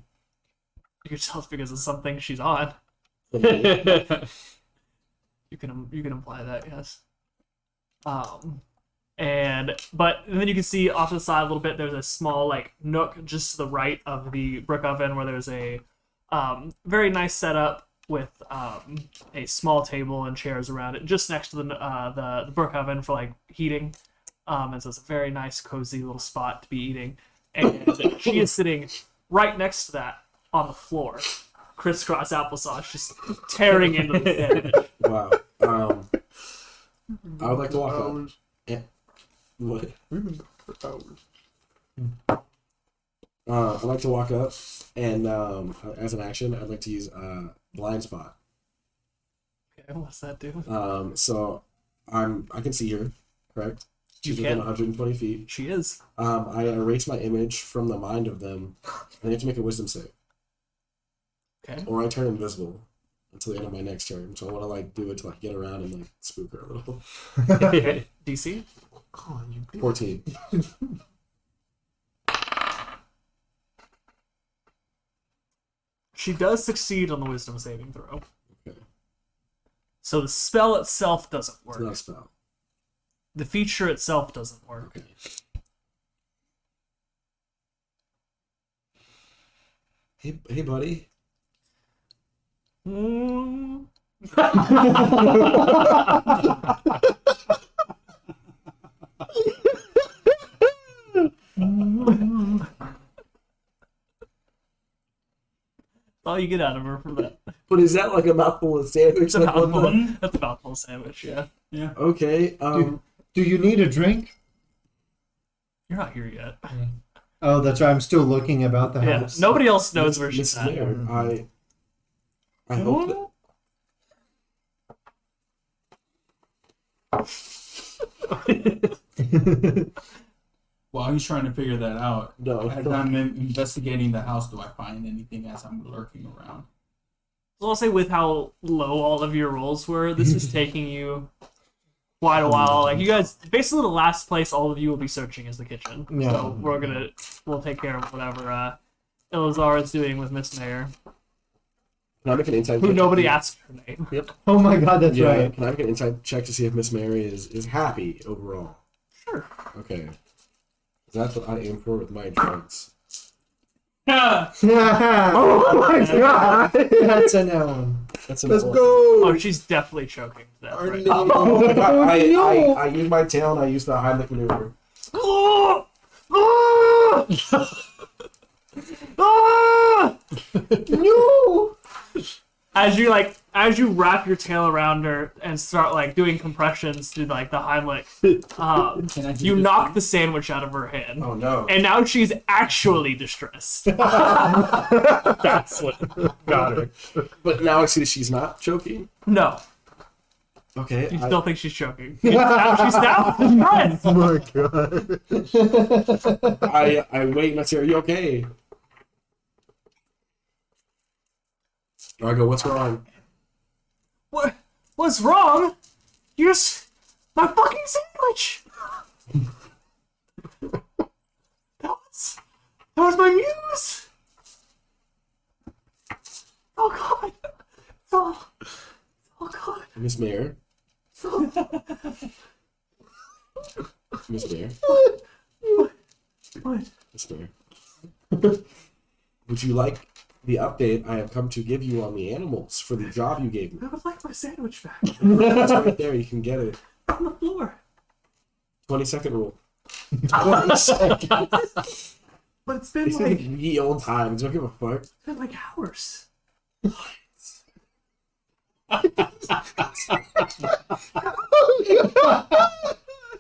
you can tell it's because of something she's on. From me? You can imply that, yes. But then you can see off to the side a little bit, there's a small like nook just to the right of the brick oven where there's a very nice setup with a small table and chairs around it, just next to the brick oven for like heating. And so it's a very nice, cozy little spot to be eating. And she is sitting right next to that on the floor, crisscross applesauce, just tearing into the sandwich. Wow. I would like to walk up. What? I'd like to walk up, and as an action, I'd like to use blind spot. Okay, what's that do? So I can see her, correct? She's You within can. 120 feet. She is. I erase my image from the mind of them, and they have to make a wisdom save, Okay. or I turn invisible until the end of my next turn. So I want to like do it to like get around and like spook her a little. DC? Oh, you did. 14. She does succeed on the wisdom saving throw. Okay. So the spell itself doesn't It's not a work. spell. The feature itself doesn't work. Okay. Hey, buddy. Mm. All you get out of her for that. But is that like a mouthful of sandwich? It's a Like, what mouthful. the- That's a mouthful sandwich, yeah. Okay. Do you need a drink? You're not here yet. Oh, that's right. I'm still looking about the Yeah. house. Nobody else knows where Miss she's at. Mayor, I hope that. While he's trying to figure that out, No. as I'm investigating the house, do I find anything as I'm lurking around? So I'll say with how low all of your rolls were, this is taking you quite a while. Like you guys, basically the last place all of you will be searching is the kitchen. Yeah. So we'll take care of whatever Elazar is doing with Miss Mayor, Can I make an insight who check? nobody asked her name. Oh my god, that's Yeah. right. Can I make an insight check to see if Miss Mary is happy overall? Sure. Okay. 'Cause that's what I aim for with my drugs. Oh my god, that's an Ellen. That's an Let's L. go. Oh, she's definitely choking to death right now. I use my tail and I use the Heimlich maneuver. Ah! Ah! Ah! No. As you wrap your tail around her and start like doing compressions to like the Heimlich, Can I do you this knock thing? the sandwich out of her hand, Oh no. and now she's actually distressed. That's what got her. But now I see that she's not choking. No, Okay. you still think she's choking. She's now distressed. Oh my god. I wait and I say, "Are you okay?" Or I go, "What's wrong?" What's wrong? You just my fucking sandwich. That was my muse. Oh god. Oh god. Miss Mayor. Miss Mayor. What? Miss Mayor. Would you like the update I have come to give you on the animals for the job you gave me? I would like my sandwich back It's right there. You can get it. on the floor. 20-second rule. 20 seconds. But it's been It's like in the old times. Don't give a fuck. hours.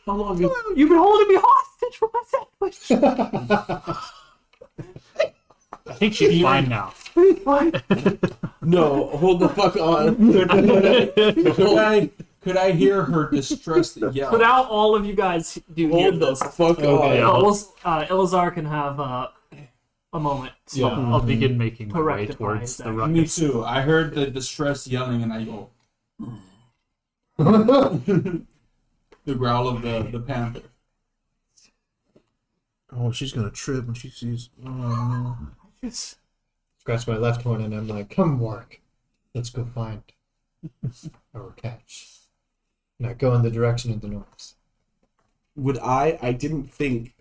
How long? Is... You've been holding me hostage for my sandwich. I think she's fine now. What? No, hold the fuck on. Could I hear her distressed yell? So now all of you guys do hear Hold the this. fuck Okay, on. Elazar can have a moment. So I'll begin making my way Rectify towards the that. Me ruckus. too. I heard the distressed yelling and I go. The growl of the panther. Oh, she's gonna trip when she sees. Oh no. Just Scratch my left horn and I'm like, come work. Let's go find our catch. And I go in the direction of the noise. I didn't think,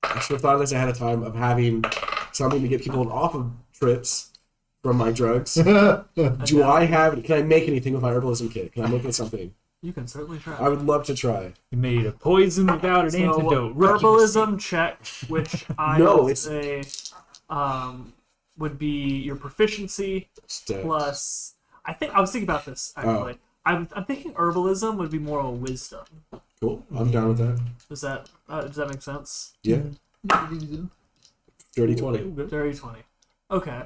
I should have thought of this ahead of time, of having something to get people off of trips from my drugs. Can I make anything with my herbalism kit? Can I make it something? You can certainly try. I would love to try. You made a poison without an antidote. Rookie Herbalism check, which I No, would it's- say would be your proficiency Stats. plus. I was thinking about this actually. I'm thinking herbalism would be more of a wisdom. Cool. I'm down with that. Does that make sense? Yeah. Dirty 20. Dirty 20. Okay.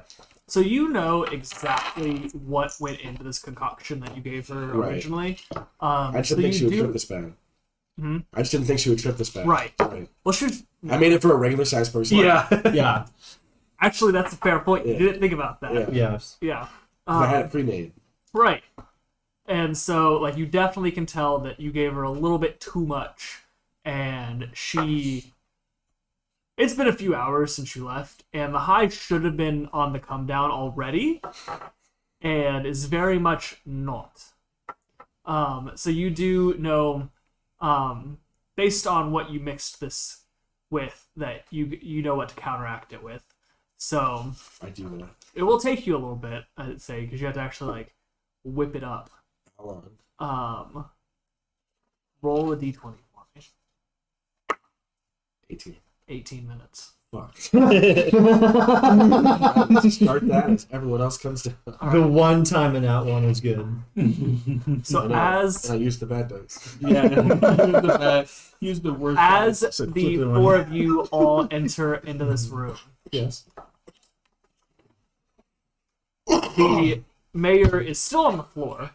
So you know exactly what went into this concoction that you gave her Right. originally. I just didn't think she would trip this bad. Hmm? I just didn't think she would trip this bad. Right. Right. Well, she's I made it for a regular sized person. Yeah. actually that's a fair point. You Yeah. didn't think about that. Yeah. Yes. Yeah. I had it pre-made. Right. And so, like, you definitely can tell that you gave her a little bit too much, and it's been a few hours since you left, and the high should have been on the come down already, and is very much not. So you do know, based on what you mixed this with, that you know what to counteract it with. So I do that. it will take you a little bit, I'd say, because you have to actually like whip it up. How long? Roll a d20 for me. 18. 18 minutes. Fuck. Start that as everyone else comes down. The one time in that one was good. So And as I used the bad dice. Yeah, use the word. as So the flip it four on. of you all enter into this room, Yes. the mayor is still on the floor.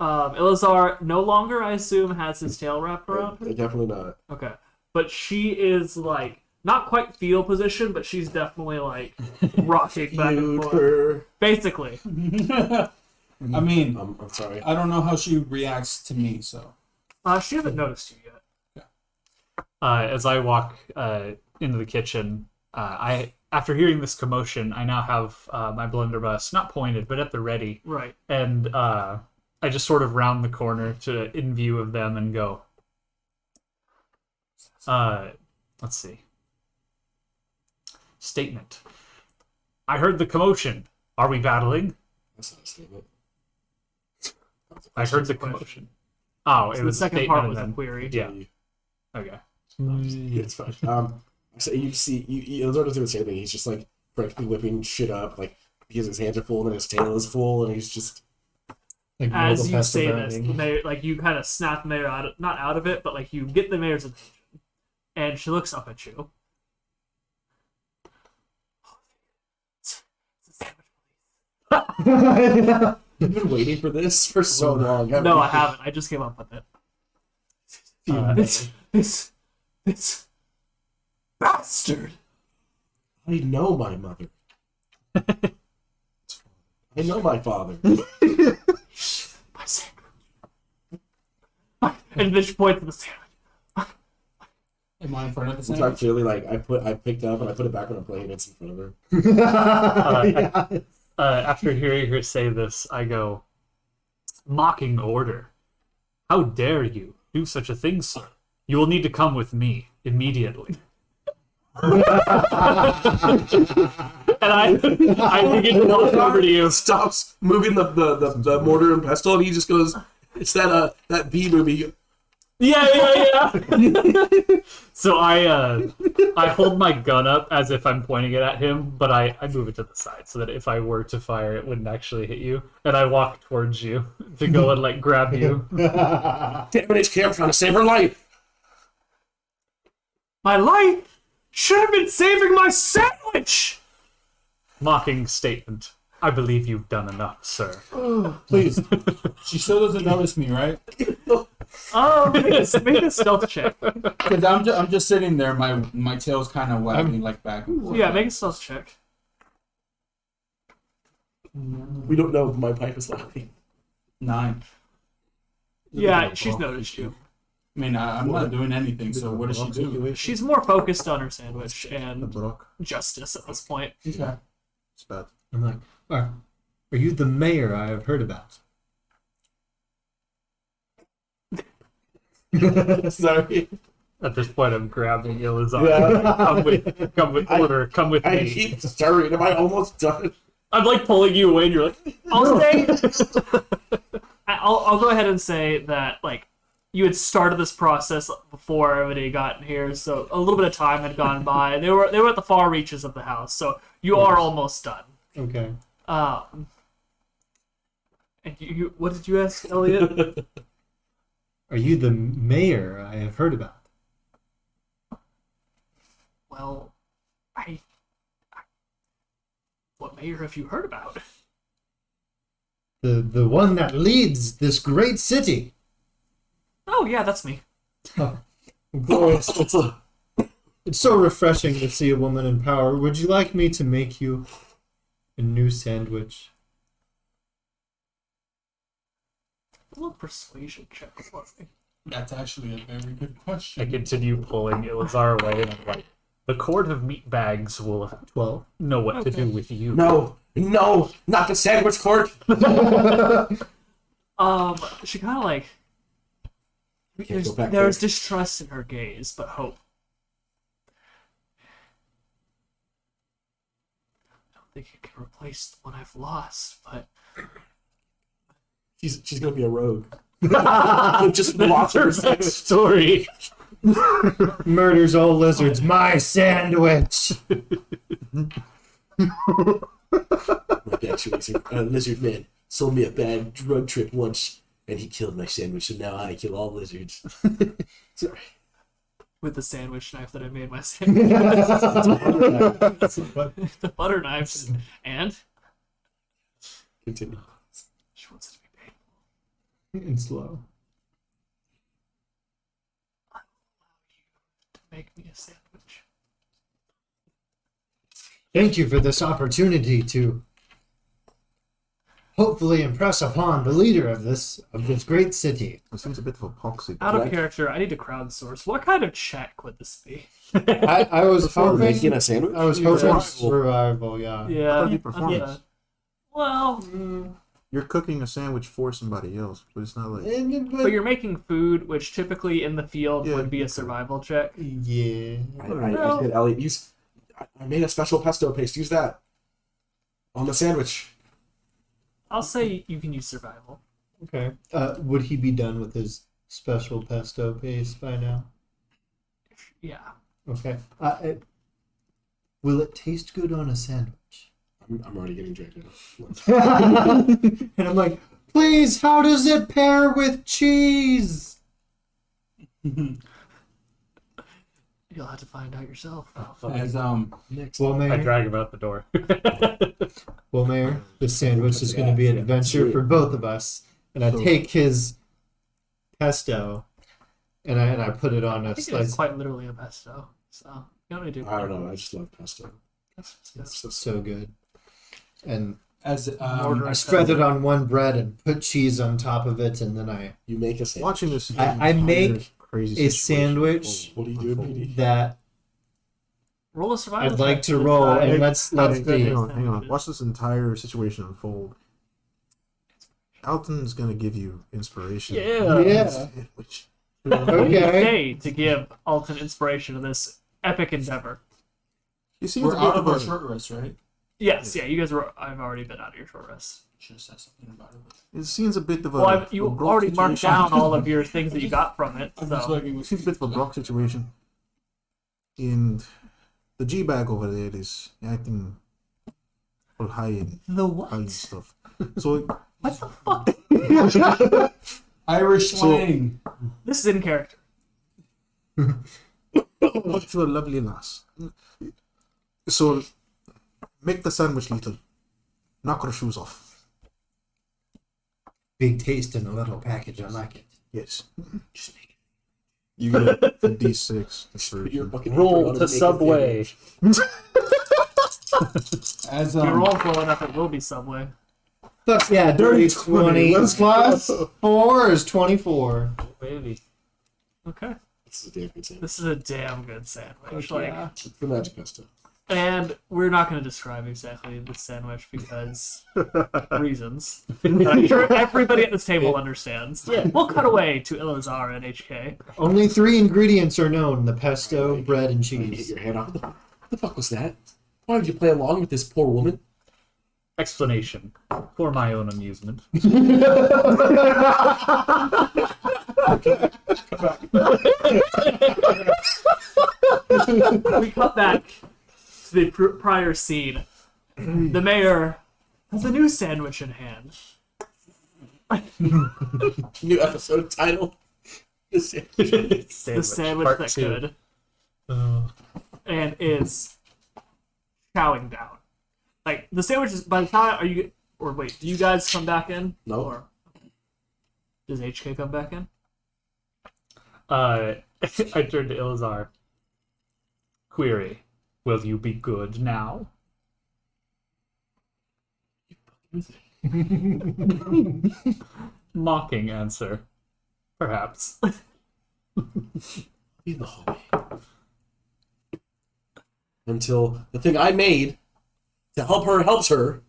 Ilazar no longer, I assume, has his tail wrapped around her. Definitely not. Okay. But she is, like, not quite fetal position, but she's definitely, like, rocking back and Nude forth. her. Basically. I mean, I'm sorry. I don't know how she reacts to me, so. She hasn't noticed you yet. As I walk into the kitchen, after hearing this commotion, I now have my blunderbuss not pointed, but at the ready, Right. and I just sort of round the corner to in view of them and go. Let's see. Statement. I heard the commotion. Are we battling? That's not a statement. I heard the commotion. Oh, it So the was a second statement part and was a then- query. Yeah. Okay. Yeah, it's fine. So you see, Ilzar doesn't even say anything. He's just like practically whipping shit up, like because his hands are full and his tail is full, and he's just. Like As Mogul you Pest say of this, the Browning. mayor, like, you kind of snap the mayor out of, not out of it, but like you get the mayor's attention, and she looks up at you. You've been waiting for this for so long. haven't No, you? I haven't. I just came up with it. This bastard. I know my mother. I know my father. My sandwich. And then she points to the sandwich. Am I in front of the Since sandwich? I'm clearly like I picked up and I put it back on a plate. It's in front of her. After hearing her say this, I go, mocking order. How dare you do such a thing, sir? You will need to come with me immediately. And I begin to walk over to you. Stops moving the mortar and pestle, and he just goes, "It's that B movie." Yeah. So I hold my gun up as if I'm pointing it at him, but I move it to the side so that if I were to fire, it wouldn't actually hit you. And I walk towards you to go and like grab you. Damn it, HK, I'm trying to save her life. My life should have been saving my sandwich. Mocking statement. I believe you've done enough, sir. Please. She still doesn't notice me, right? Make a stealth check. Because I'm just sitting there, my tail's kind of wagging like back and forth. Yeah, make a stealth check. We don't know if my pipe is laughing. 9. Yeah, she's noticed you. I mean, I'm not doing anything, so what does she do? She's more focused on her sandwich The and Brock. justice at this point. Okay. It's bad. I'm like, are you the mayor I have heard about? Sorry. At this point, I'm grabbing Ilizar. Yeah. Come with order. Come with I me. keep stirring. Am I almost done? I'm like pulling you away, and you're like, I'll say, I'll go ahead and say that like you had started this process before everybody got here, so a little bit of time had gone by. They were at the far reaches of the house, so you are almost done. Okay. And you what did you ask, Elliot? Are you the mayor I have heard about? Well, what mayor have you heard about? The one that leads this great city. Oh yeah, that's me. Glorious. It's so refreshing to see a woman in power. Would you like me to make you a new sandwich? A little persuasion check for me. That's actually a very good question. I continue pulling Ilizar away, and I'm like, the court of meat bags will 12. know what to Okay. do with you. No, not the sandwich court. She kind of like We can't go back there's there. distrust in her gaze, but hope. I don't think it can replace the one I've lost, but She's gonna be a rogue. Just That's her watch next story. Murders all lizards. My sandwich. My bad choice. Lizard man sold me a bad drug trip once, and he killed my sandwich. So now I kill all lizards. Sorry. with the sandwich knife that I made my sandwich. The butter knives. And Continue. she wants it to be painful. And slow. To make me a sandwich. Thank you for this opportunity to hopefully impress upon the leader of this great city. It seems a bit of a poxy. Out of Right. character, I need to crowdsource. What kind of check would this be? I was For making hoping a sandwich? I was Yeah. hoping survival, yeah. Yeah. That'd be performance. Well, You're cooking a sandwich for somebody else, but it's not like but you're making food, which typically in the field Yeah, would be you a survival check. Yeah. I did, Elliot. I made a special pesto paste. Use that on the sandwich. I'll say you can use survival. Okay. Would he be done with his special pesto paste by now? Yeah. Okay. Will it taste good on a sandwich? I'm already getting dragged in. And I'm like, please, how does it pair with cheese? You'll have to find out yourself. As Next. Well, I Mayor, drag him out the door. this sandwich is going to be an adventure for both of us. And I take his pesto and I put it on I a think it is slice. quite literally a pesto. So you don't need to do I don't know. I just love pesto. That's good. It's so So good. And as Order I spread it on one bread and put cheese on top of it, and then I You make a sandwich. watching this. I make crazy a situation sandwich What are you doing, PD? that Roll a survival. I'd like check to roll, decide and let's how see. good Hang this on, hang on. sandwich is. Watch this entire situation unfold. Alton's gonna give you inspiration. Yeah. Which Okay. Okay, to give Alton inspiration in this epic endeavor. he seems we're a bit out of of our a short rest, right? Yes, yeah, you guys were. I've already been out of your short rest. Should have said something about it. It seems a bit of a. Well, you a Brock already marked situation. down all of your things that you got from it. I'm just So looking It with seems a bit of a Brock situation. And the G bag over there is acting all high and the high and what? stuff. So What the fuck? Irish slang. This is in character. to a lovely lass. So make the sandwich little. Knock her shoes off. Big taste in a little package. I like it. Yes. Just make it. You get a D6. That's Put very your good. fucking Roll apron on to and make a Subway. sandwich. As If you roll low enough, it will be Subway. Fuck yeah, dirty 20 Let's plus 4 is 24. Baby. Okay. This is a damn good sandwich. This is a damn good sandwich. Like, Yeah. It's the magic pesto. And we're not going to describe exactly the sandwich because reasons. I'm sure everybody at this table understands. We'll cut away to Ilazar and HK. Only 3 ingredients are known: the pesto, bread, and You hit cheese. your hand off. What the fuck was that? Why would you play along with this poor woman? Explanation for my own amusement. We cut back to the prior scene. The mayor has a new sandwich in hand. New episode title. The sandwich Part that 2. could. And is chowing down. Like, the sandwich is, by the time, are you, or wait, do you guys come back in? No. Or does HK come back in? I turned to Ilazar. Query: will you be good now? Mocking answer. Perhaps. In the hallway. Until the thing I made to help her helps her, and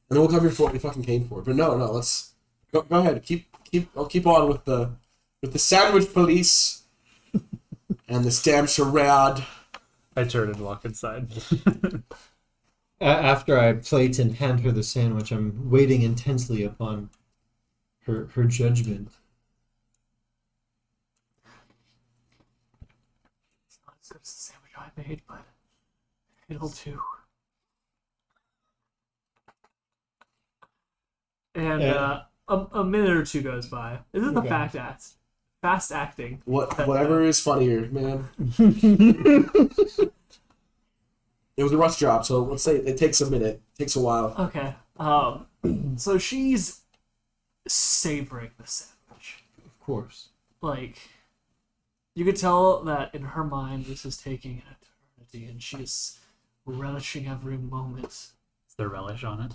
then we'll come here for what we fucking came for. But no, let's go ahead. I'll keep on with the sandwich police and this damn charade. I turn and walk inside. After I plate and hand her the sandwich, I'm waiting intensely upon her judgment. It's not as good as the sandwich I made, but it'll do. And a minute or two goes by. This is the Okay. fast acting. Whatever is funnier, man. It was a rush job, so let's say it takes a minute. It takes a while. Okay. So she's savoring the sandwich. Of course. Like, you could tell that in her mind this is taking an eternity, and she's relishing every moment. Is there relish on it?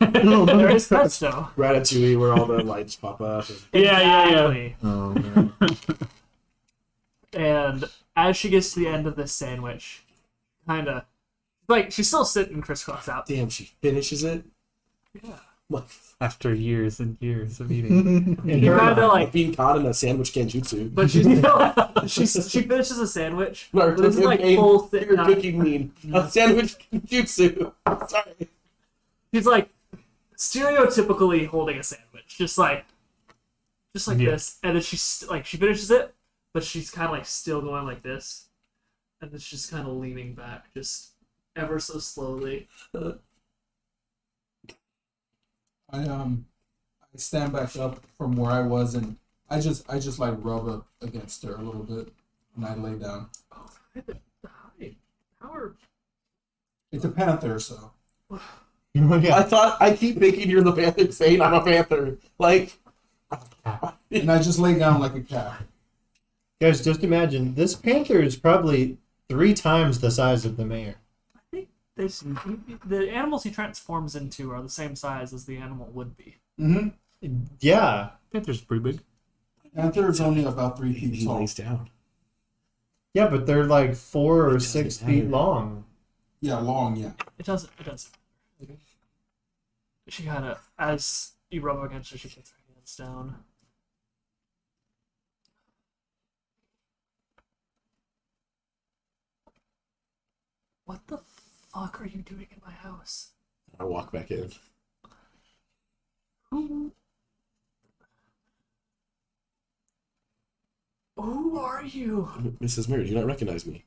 There is pesto. Ratatouille, where all the lights pop up. Exactly. Oh man. And as she gets to the end of this sandwich, kind of, like, she's still sitting crisscross out. Damn, she finishes it. Yeah. Like, After years and years of eating. And You her, kind of like, being caught in a sandwich genjutsu. but she finishes a sandwich. No, But this is like you're full sit you're down. cooking mean. A sandwich genjutsu. Sorry. She's like stereotypically holding a sandwich, just like Yeah. this, and then she finishes it, but she's kind of like still going like this, and then she's kind of leaning back, just ever so slowly. I stand back up from where I was, and I just like rub up against her a little bit, and I lay down. Hi, how are? It's a panther, so yeah. I keep thinking you're the panther saying I'm a panther. Like, and I just lay down like a cat. Guys, just imagine this panther is probably 3 times the size of the mayor. I think the animals he transforms into are the same size as the animal would be. Mm-hmm. Yeah. Panther's pretty big. Panther is only about 3 feet he tall. lays down. Yeah, but they're like 4 or doesn't 6 feet matter. long. Yeah, long. Yeah. It doesn't. She kind of, as you rub against her, she puts her hands down. What the fuck are you doing in my house? I walk back in. Who are you? Mrs. Mirror, do you not recognize me?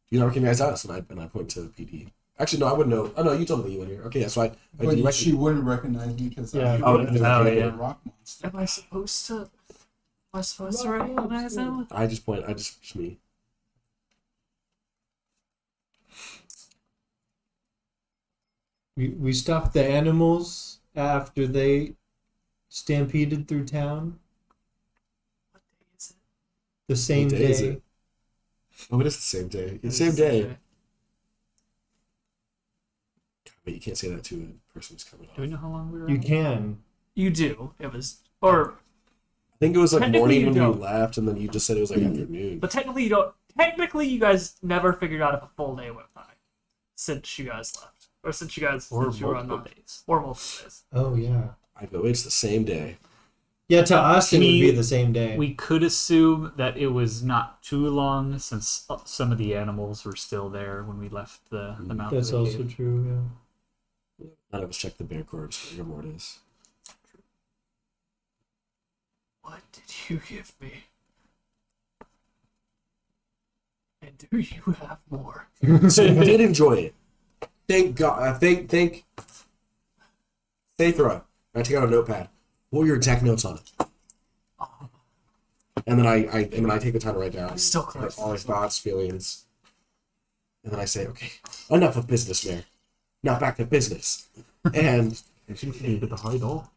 Do you not recognize us? And I point to PD. Actually, no, I wouldn't know. Oh, no, you told me you went here. Okay, yeah, so I do But recognize she wouldn't recognize me because Yeah. Oh, yeah. rock monster. Am I supposed to recognize him? I just point. Just me. We stopped the animals after they stampeded through town What day is it? the same What day is day. it? Oh, it is the same day. It's It the is same day. But you can't say that to a person who's coming Do we off. know how long we were You out? can. You do. It was, or I think it was like Technically, morning you when don't. we left, and then you just said it was like afternoon. But technically, you don't. Technically, you guys never figured out if a full day went by since you guys left, or since you were on days, or multiple days. Oh yeah. I go, it's the same day. Yeah, to us it would We- be the same day. We could assume that it was not too long since some of the animals were still there when we left the mouth That's of the also cave. true. None of us checked the bear corpse. Rigor mortis. What did you give me? And do you have more? So you did enjoy it. Thank God. Thank. Thra. I take out a notepad. What were your exact notes on it? And then I take the time to write down I'm still collecting all my this. thoughts, feelings. And then I say, okay, enough of business, Mayor. Now back to business. And It seems to be a bit of hide all.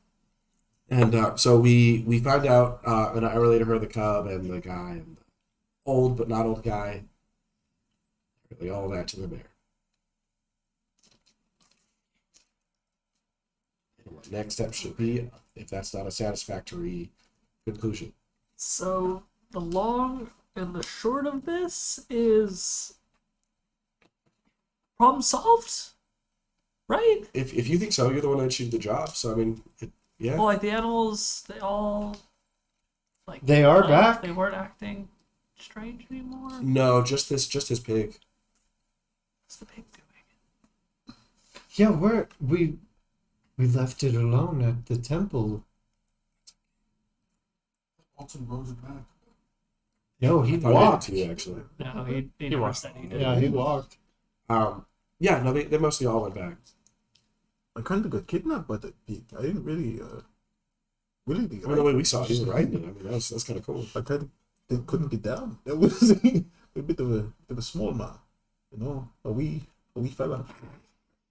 so we found out, and I related her the cub and the guy and the old but not old guy. Really, all that to the mayor. And what next step should be, if that's not a satisfactory conclusion. So the long and the short of this is problem solved, right? If you think so, you're the one that achieved the job. So I mean, yeah. Well, like the animals, they all like They are back? They weren't acting strange anymore. No, just his pig. What's the pig doing? Yeah, we left it alone at the temple. Alton rode it back. No, he I thought I walked. did too, actually. No, he never walked. said he did. Yeah, he walked. Yeah, no, they mostly all went back. I kind of got kidnapped by the pig. I didn't really, I mean, the way we saw it, he was riding it. I mean, that's kind of cool. I kind of couldn't get down. That was a bit of a small man, you know, a wee fella.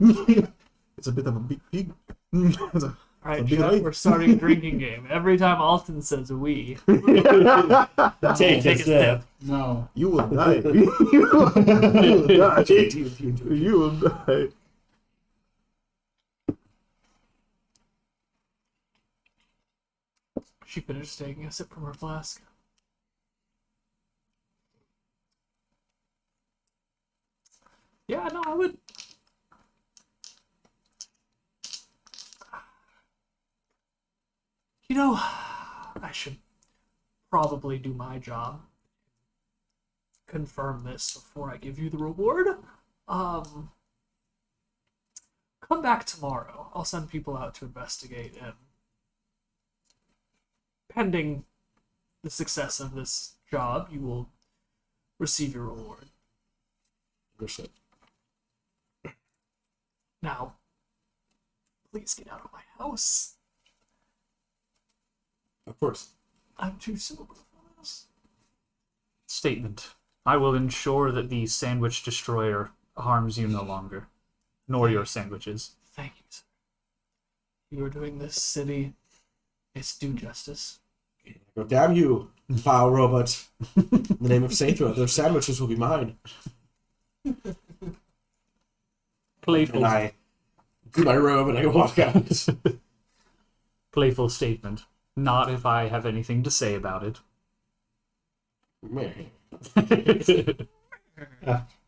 It's a bit of a big pig. It's a All right, big Jeff, ride. we're starting a drinking game. Every time Alton says "we," Take a sip. No. You will die. You will die. You will die. She finished taking a sip from her flask. Yeah, no, I would. You know, I should probably do my job. Confirm this before I give you the reward. Come back tomorrow. I'll send people out to investigate, and pending the success of this job, you will receive your reward. Understood. Now, please get out of my house. Of course. I'm too sober for this. Statement. I will ensure that the sandwich destroyer harms you no longer, nor your sandwiches. Thank you, sir. You are doing this city its due justice. Go, damn you, foul robot. In the name of Sathra, those sandwiches will be mine. Playful, And I do my robe and I walk out. playful statement. Not if I have anything to say about it. Mary.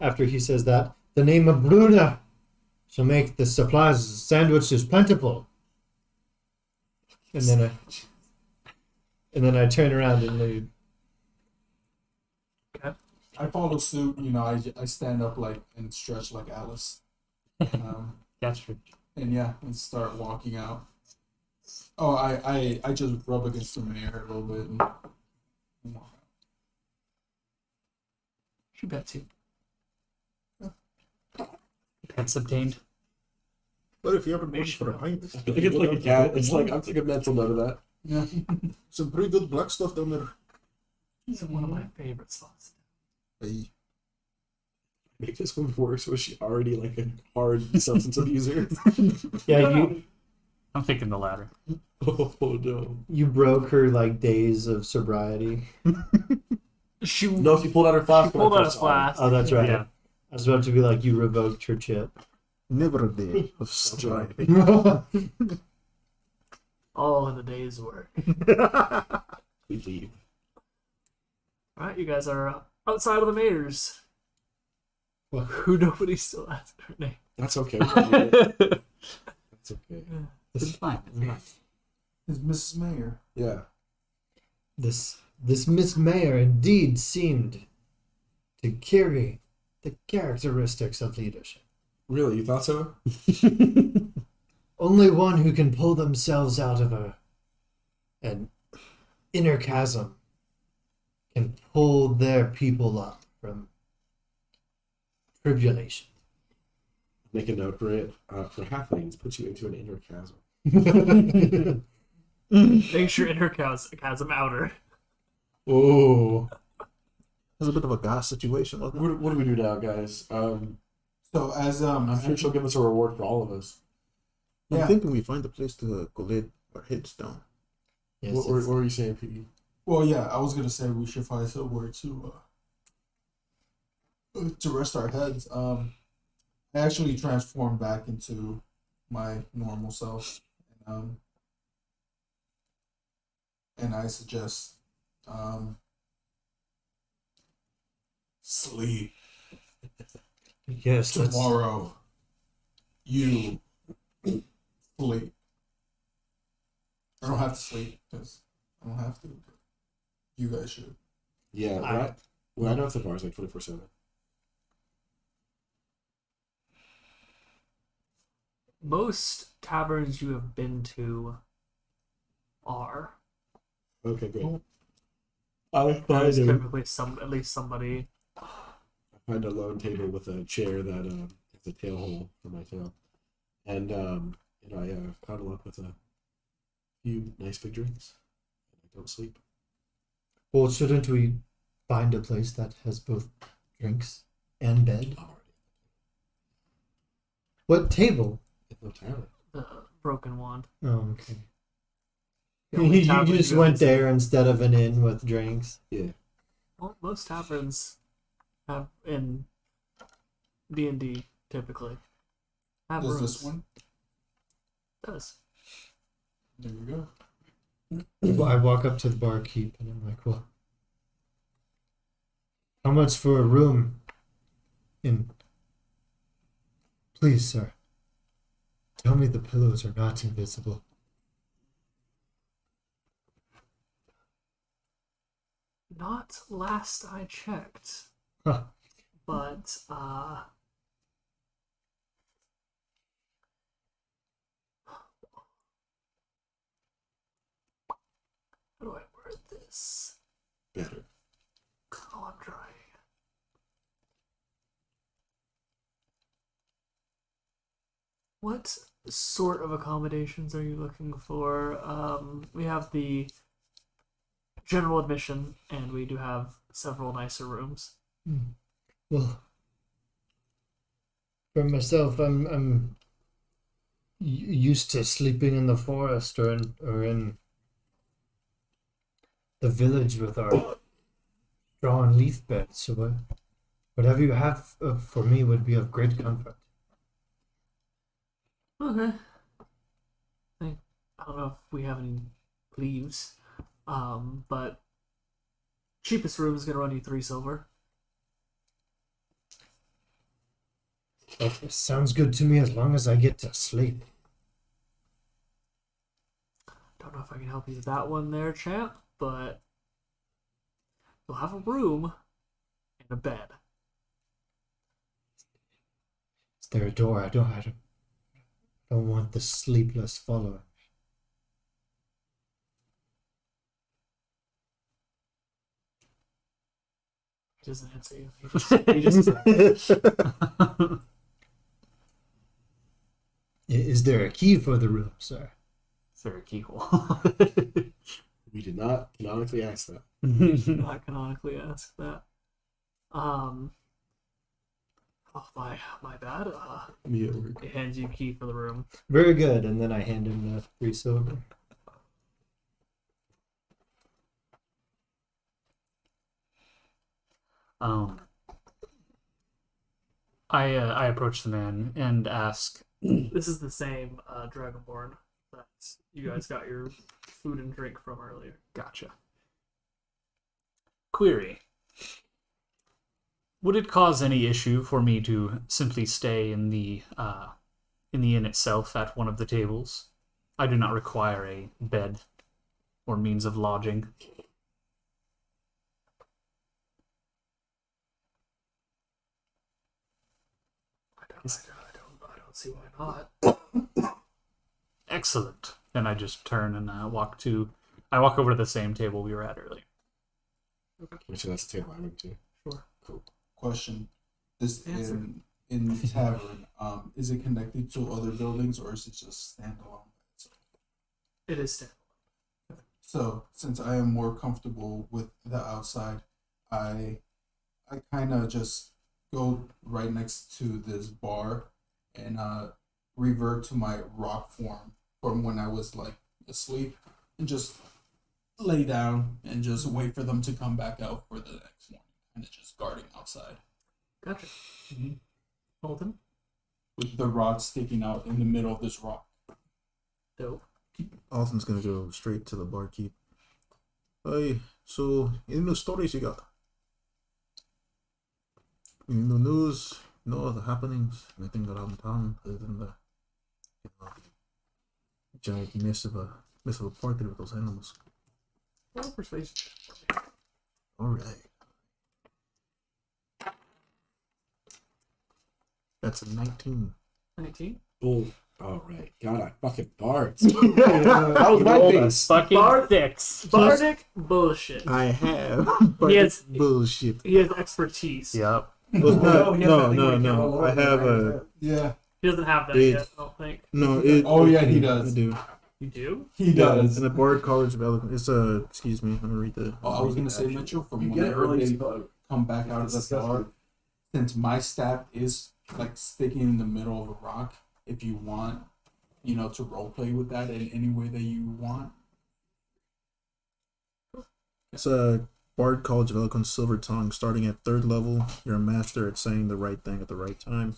After he says that, the name of Bruna shall make the supplies sandwiches plentiful. And then I turn around and leave. Okay. I follow suit. You know, I stand up like and stretch like Alice. That's true. And yeah, and start walking out. Oh, I just rub against the mirror a little bit and walk out. She bets you. Pets obtained. But if you ever go for a pint, I think it's like a cat. It's like, I'm taking a mental note of that. Yeah. some pretty good black stuff down there. It's one of my favorite slots. Hey, Make this one worse. Was she already like a hard substance abuser? Yeah, I'm thinking the latter. Oh no. you broke her like days of sobriety. She No, she pulled out her flask. when I pulled out a first saw her. flask. Oh, that's right. Yeah. I was about to be like, you revoked her chip. never a day of striving. All in a day's work. We leave. All right, you guys are outside of the mayor's. Well, Who nobody still asked her name. That's okay. That's okay. It's fine. It's fine. Is Mrs. Mayor? Yeah. this Miss Mayor indeed seemed to carry the characteristics of leadership. Really, you thought so? Only one who can pull themselves out of an inner chasm can pull their people up from tribulation. Make a note for it. For halflings, puts you into an inner chasm. Make sure inner chasm outer. Oh, It's a bit of a gas situation, wasn't it? What do we do now, guys? So as I'm sure she'll give us a reward for all of us. Yeah. I'm thinking we find a place to collate our heads down. yes, What were you saying, Piggy? Well, yeah, I was gonna say we should find somewhere to rest our heads. I actually transformed back into my normal self, and I suggest sleep yes. let's- tomorrow. You sleep. I don't have to sleep because I don't have to. But you guys should. Yeah, right. Well, I know if the bar's like 24/7. Most taverns you have been to are. Okay, good. There's typically at least somebody. I find a lone table with a chair that has a tail hole for my tail, and I cuddle up with a few nice big drinks. And I don't sleep. Well, shouldn't we find a place that has both drinks and bed? What table? It's no tavern. The broken wand. Oh, okay. The only You tavern just you went visit. there instead of an inn with drinks. Yeah. Well, most taverns have in D&D typically have Does rooms. this one? Does. There we go. Well, I walk up to the barkeep and I'm like, well, how much for a room in... Please, sir, tell me the pillows are not invisible. Not last I checked, Huh. but how do I word this? Better. Oh, I'm trying. What sort of accommodations are you looking for? We have the general admission, and we do have several nicer rooms. Well, for myself, I'm used to sleeping in the forest or in the village with our straw and leaf beds. So whatever you have for me would be of great comfort. Okay. I don't know if we have any leaves, but cheapest room is gonna run you 3 silver. That sounds good to me as long as I get to sleep. Don't know if I can help you with that one there, champ, but you'll have a room and a bed. Is there a door? I don't want the sleepless follower. He doesn't answer you. He just Is there a key for the room, sir? Is there a keyhole? We did not canonically ask that. not canonically ask that. Oh, my bad. Me at work. He hands you a key for the room. Very good. And then I hand him the 3 silver. I approach the man and ask, This is the same Dragonborn that you guys got your food and drink from earlier. "Gotcha. Query. Would it cause any issue for me to simply stay in the inn itself at one of the tables? I do not require a bed or means of lodging. I don't see why not. Excellent. Then I just turn and I walk over to the same table we were at earlier. Which that's the table I went to. Sure. Cool. Question: This Answer. in the tavern, is it connected to other buildings or is it just standalone? It is standalone. So since I am more comfortable with the outside, I kind of just go right next to this bar and revert to my rock form from when I was like asleep and just lay down and just wait for them to come back out for the next morning, kind of just guarding outside Gotcha. Holden? with the rod sticking out in the middle of this rock. Dope. Alton's gonna go straight to the barkeep. Hey, so any new stories you got? Any new news? No other happenings? Anything around town other than the, the giant mess of a party with those animals? Roll persuasion. All right. That's a 19. 19. Bull. All right. God, I fucking bards. That was my face. Fucking Bard- six. Bardic bullshit. I have. He has- bullshit. He has expertise. Yep. No. I have a Yeah. He doesn't have that It- yet, I don't think. no. It. Oh, yeah, he does. I do. You do? He Yeah, does. in the Bard College of Eloquence. It's a. Excuse me. Let me read the. Oh, I was gonna say, Mitchell, from whenever they come back out of the bar, since my staff is like sticking in the middle of a rock, if you want, to roleplay with that in any way that you want. It's a Bard College of Eloquence Silver Tongue. Starting at 3rd level, you're a master at saying the right thing at the right time.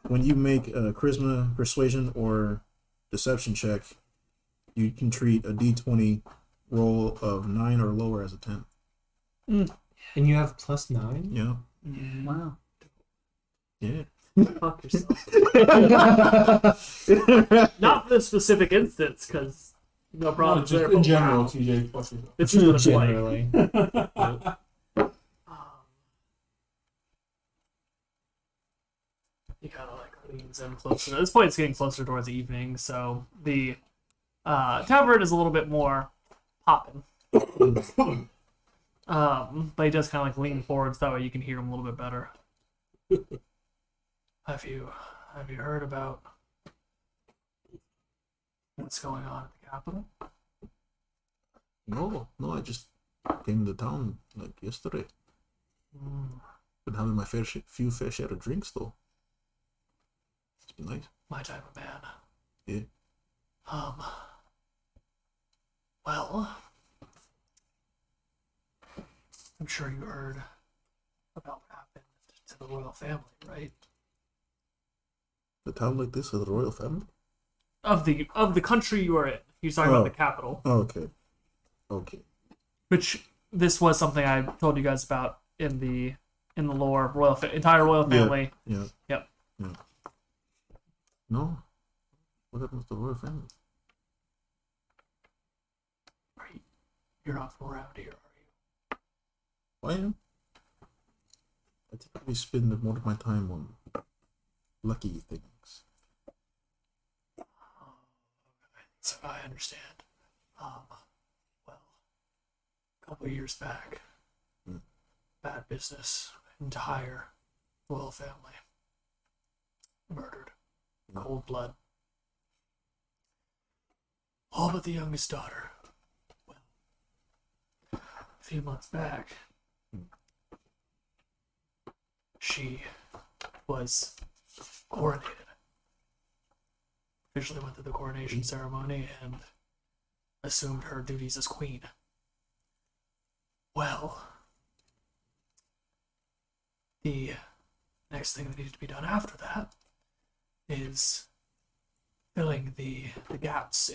When you make a charisma, persuasion, or deception check, you can treat a d20 roll of 9 or lower as a 10. And you have +9? Yeah. Wow. Yeah. Fuck yourself. Not for this specific instance, because no problem. Just in general, TJ. Fuck yourself. It's just what it's like. Generally. He kind of like leans in closer. At this point, it's getting closer towards evening, so the tavern is a little bit more popping. But he does kind of like lean forward, so that way you can hear him a little bit better. Have you heard about what's going on at the capital? No, I just came to town like yesterday. Been having my few fair share of drinks though. It's been nice. My type of man. Yeah. Well, I'm sure you heard about what happened to the royal family, right? A town like this with a royal family? Of the country you are in. He's talking about the capital. Oh, okay. Which this was something I told you guys about in the lore, entire royal family. Yeah. Yep. Yeah. No. What happened to the royal family? You're not from around here, are you? I am. I typically spend more of my time on lucky things. So I understand. Well, a couple of years back, bad business, entire royal family murdered, cold blood. All but the youngest daughter. Well, a few months back, she was coronated. Officially went through the coronation ceremony and assumed her duties as queen. Well, the next thing that needed to be done after that is filling the gaps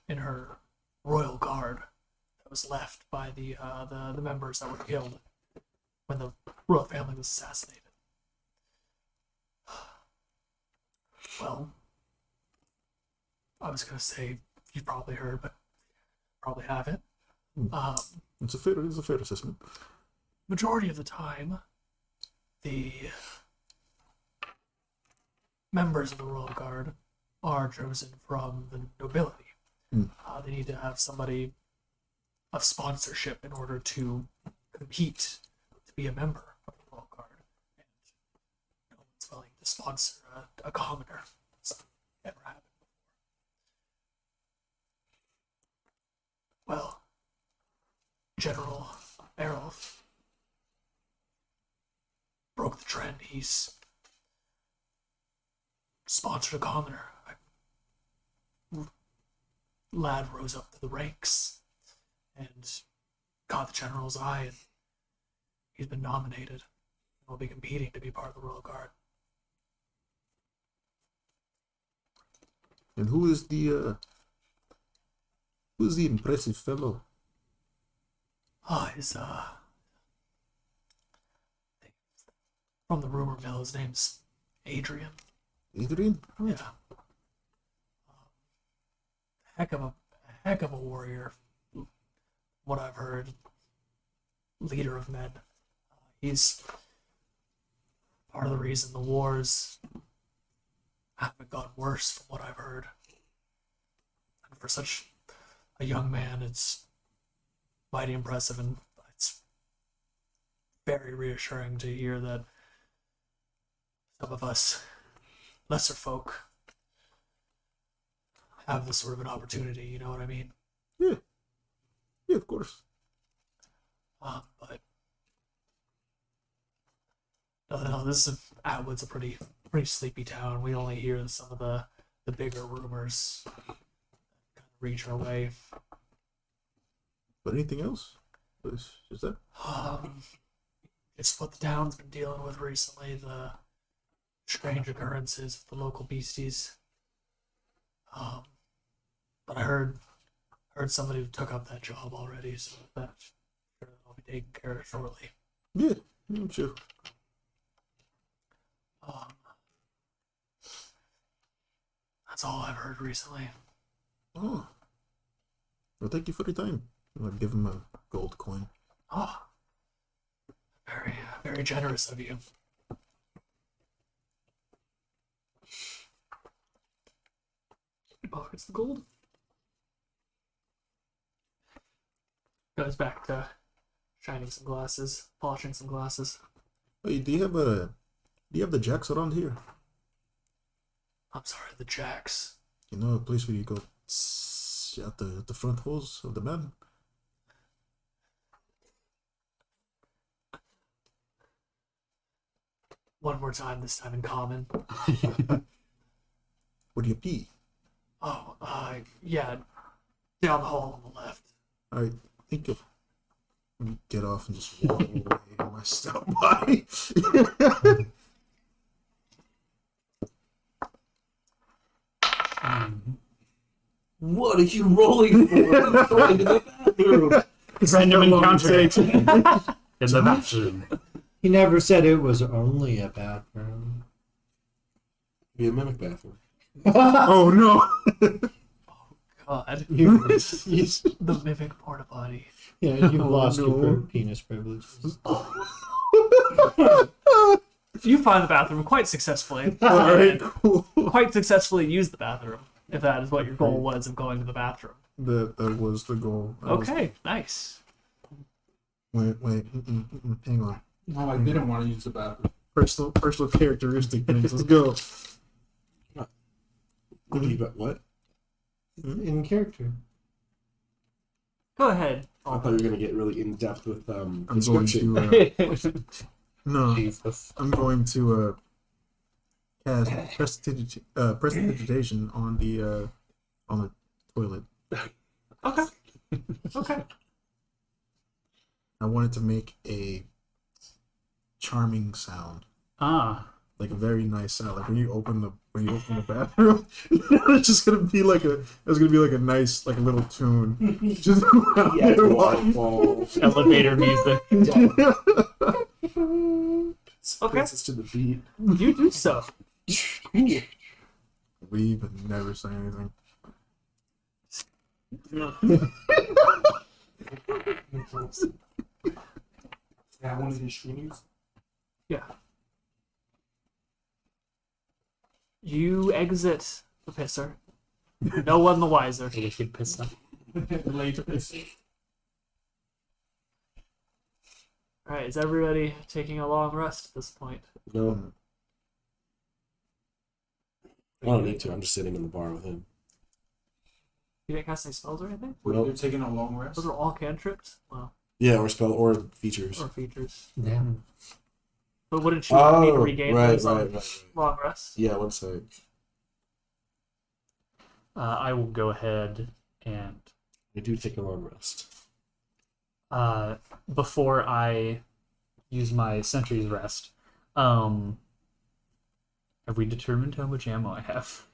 in her royal guard that was left by the members that were killed when the royal family was assassinated. Well, I was gonna say you've probably heard, but probably haven't. It's a fair assessment. Majority of the time, the members of the Royal Guard are chosen from the nobility. They need to have somebody of sponsorship in order to compete to be a member of the Royal Guard. And no one's willing to sponsor a commoner. It's never happened before. Well, General Errol broke the trend. He's sponsored a commoner. Lad rose up to the ranks and caught the general's eye, and he's been nominated and will be competing to be part of the Royal Guard. And who is the impressive fellow? His from the rumor mill, his name's Adrian. Adrian? Yeah. Heck of a warrior, what I've heard. Leader of men. He's part of the reason the wars haven't gotten worse, from what I've heard. And for such a young man, it's mighty impressive, and it's very reassuring to hear that some of us lesser folk have this sort of an opportunity, you know what I mean? Yeah. Yeah, of course. But no, Atwood's a pretty sleepy town. We only hear some of the bigger rumors that kind of reach our way. But anything else? Is that? It's what the town's been dealing with recently, the strange occurrences with the local beasties. But I heard somebody took up that job already, so that'll be taken care of shortly. Yeah, I'm sure. That's all I've heard recently. Oh. Well, thank you for your time. I'll give him a gold coin. Oh, very, very generous of you. Pockets the gold. Goes back to shining some glasses, polishing some glasses. Hey, do you have the jacks around here? I'm sorry, the jacks. You know, a place where you go at the front hose of the man? One more time, this time in common. Where do you pee? Oh, yeah, down the hall on the left. Alright, thank you. Let me get off and just walk away when I stop by. What are you rolling for? I'm going to the bathroom. Random encounter in the bathroom. He never said it was only a bathroom. Be a mimic bathroom. Oh no! God, He's, the mimic porta potty. yeah, you lost your penis privileges. You find the bathroom quite successfully. Alright, cool. Quite successfully use the bathroom, if that is what your goal was of going to the bathroom. That was the goal. Okay, nice. Wait, hang on. No, I didn't want to use the bathroom. Personal characteristic things. Let's go. What? In character. Go ahead. I thought you were going to get really in depth with I'm going description. to. No, Jesus. I'm going to cast prestidigitation on the toilet. Okay. Okay. I wanted to make a charming sound, Ah, like a very nice sound. Like when you open the bathroom, it's just gonna be like a nice like a little tune. Just Yeah, waterfall. Elevator music. Okay. Dances to the beat. You do so. leave and never say anything. Yeah, one of his streamers. Yeah. You exit the pisser. No one the wiser. Wicked piss off. Later. Alright, is everybody taking a long rest at this point? No. I don't need to. I'm just sitting in the bar with him. You didn't cast any spells or anything? Nope. They're taking a long rest. Those are all cantrips? Well, Yeah, or spell or features. or features. Yeah. But wouldn't you need to regain right, those on right. long rest? Yeah, one sec. I will go ahead and I do take a long rest. before I use my sentry's rest, have we determined how much ammo I have?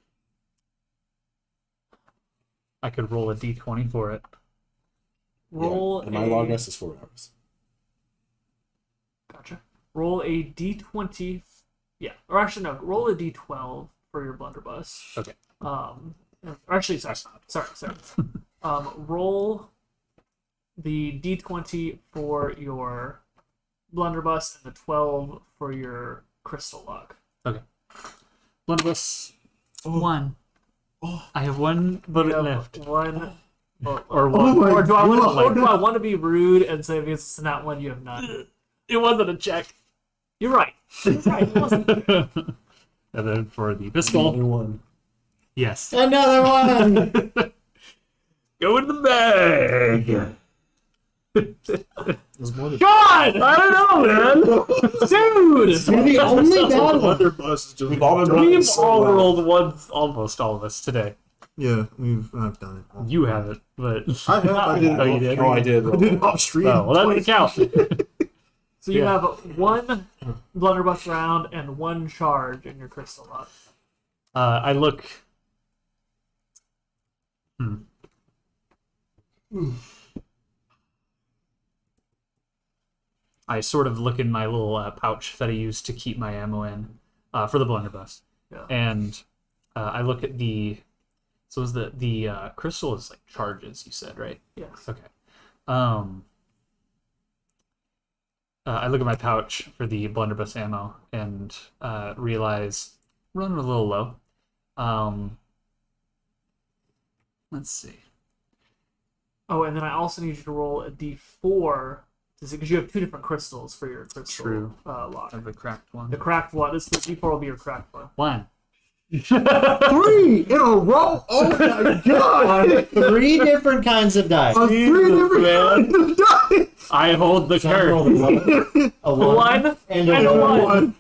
I could roll a d20 for it. Roll and my long rest is 4 hours. Gotcha. Roll a d20. Yeah. Or actually, no. Roll a d12 for your blunderbuss. Okay. Or actually, sorry. Roll the d20 for your blunderbuss and the 12 for your crystal lock. Blunderbuss. Oh. 1. Oh. I have 1 bullet You have left. one. Or 1. Or do I want to be rude and say because it's not one you have none? It wasn't a check. You're right. You're right. It wasn't. And then for the pistol. Another one. Yes. Another one. Go in the bag. There's more than God! I don't know, man! Dude! You're the only bad one. blunderbuss is just We've all been We've running so all well. rolled ones, almost all of us today. yeah, I've done it. You haven't, but I have. I did. Oh, you did? Oh, I did. I did it off stream. Oh, well, that doesn't count. So you Yeah. have one blunderbuss round and one charge in your crystal lock. I look. I sort of look in my little pouch that I use to keep my ammo in for the blunderbuss, Yeah. and I look at the. So is the crystal is like charges? You said, right? Yes. Okay. I look at my pouch for the blunderbuss ammo and realize we're running a little low. Let's see. Oh, and then I also need you to roll a d4 because you have two different crystals for your crystal True. lock. Of the cracked one. The cracked one. This the d4 will be your cracked one. 1. 3 in a row. Oh my god! 3 different kinds of dice. 3 different kinds of dice. I hold the curse. A One and and a a one. one.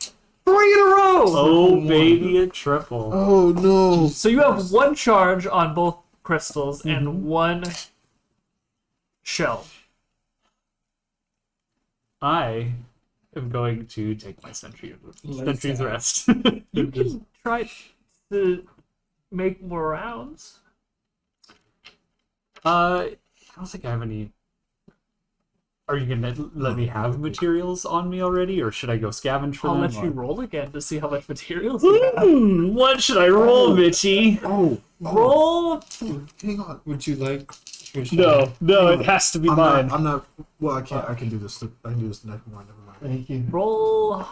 3 in a row. Oh, baby, a triple. Oh no! So you have one charge on both crystals and one shell. I am going to take my sentry's rest. You can try to make more rounds. I don't think I have any. Are you gonna let me have materials on me already, or should I go scavenge for I'll them? let you or- roll again to see how much materials you have. What should I roll, Mitchie? Oh, Roll. hang on. Would you like? No, it has to be mine. I'm not. Well, I can't. I can do this. I can do this next one. Never mind. Thank you. Roll.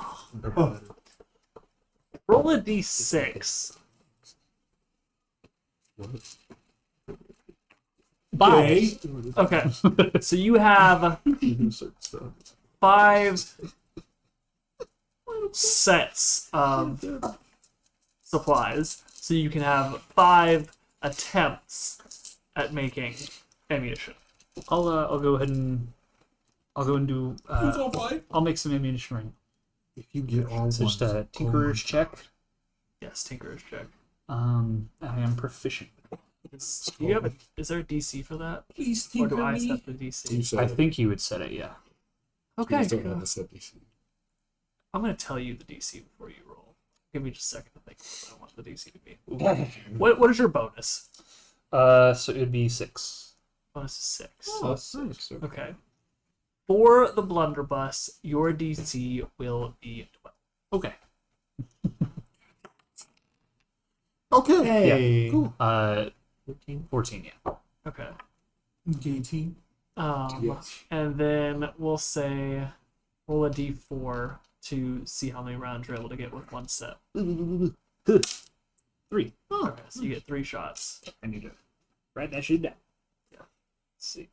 Roll a d6. 5. Okay. So you have 5 sets of supplies. So you can have 5 attempts at making ammunition. I'll go ahead and do. Who's on fire? I'll make some ammunition right now. If you get all So just a ones, tinkerer's check. Yes, Tinkerer's check. I am proficient. Do you have is there a DC for that? Please Or do tinker I me. set the You DC? said I think you would set it, yeah. Okay. You still have to set DC. I'm going to tell you the DC before you roll. Give me just a second to think what I want the DC to be. What is your bonus? So it'd be 6. Bonus is 6. Oh, that's nice. Okay. For the blunderbuss, your DC will be 12. Okay. Okay. Hey. Cool. 14, yeah. Okay. 18. Yes. And then we'll say roll a d4 to see how many rounds you're able to get with one set. 3. Oh, Okay, so you get 3 shots. I need to write that shit down. Yeah. Let's see.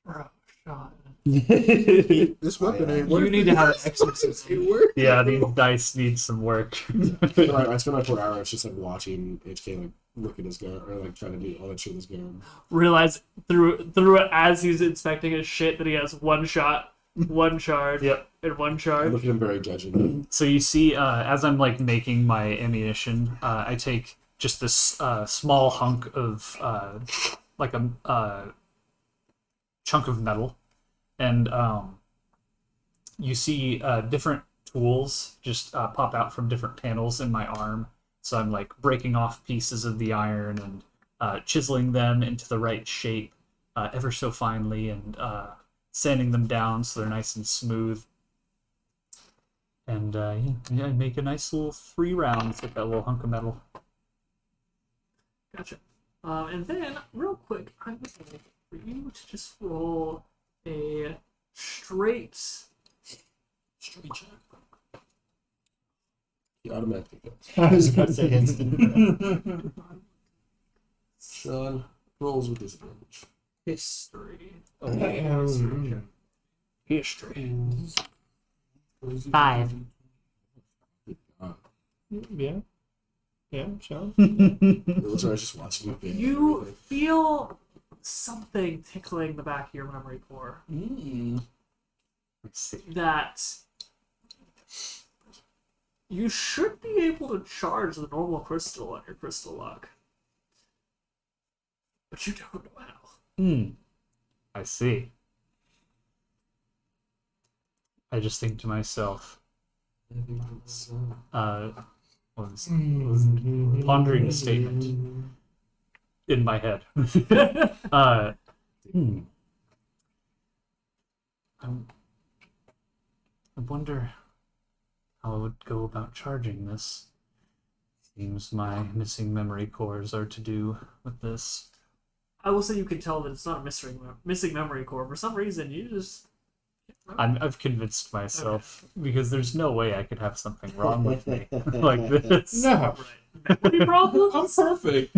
Bro, shot. this weapon ain't You working. need to have an exorcism. Yeah, these dice need some work. I spent my 4 hours just like watching HK like look at his gun or like trying to do all that shit with his gun. Realize through it as he's inspecting his shit that he has 1 shot, 1 charge, Yep. and 1 I charge. look at him very judging. So you see, as I'm like making my ammunition, I take just this small hunk of like a chunk of metal, and you see different tools just pop out from different panels in my arm. So I'm like breaking off pieces of the iron and chiseling them into the right shape, ever so finely, and sanding them down so they're nice and smooth. And yeah, I make a nice little 3 rounds with that little hunk of metal. Gotcha. And then, real quick, I'm going to for you to just roll a straight. Straight check. He automatically goes. I was about to say instant. Sean rolls with disadvantage. History. History. 5. Uh, Yeah. Yeah, sure. it looks like I was just watching my video. You feel something tickling the back of your memory core Let's see. that you should be able to charge the normal crystal on your crystal lock. But you don't know how. I see. I just think to myself, was pondering a statement in my head. I wonder how I would go about charging this. Seems my missing memory cores are to do with this. I will say you can tell that it's not a missing memory core. For some reason, you just. I've convinced myself because there's no way I could have something wrong with me like this. No. Right. Memory problem? I'm perfect.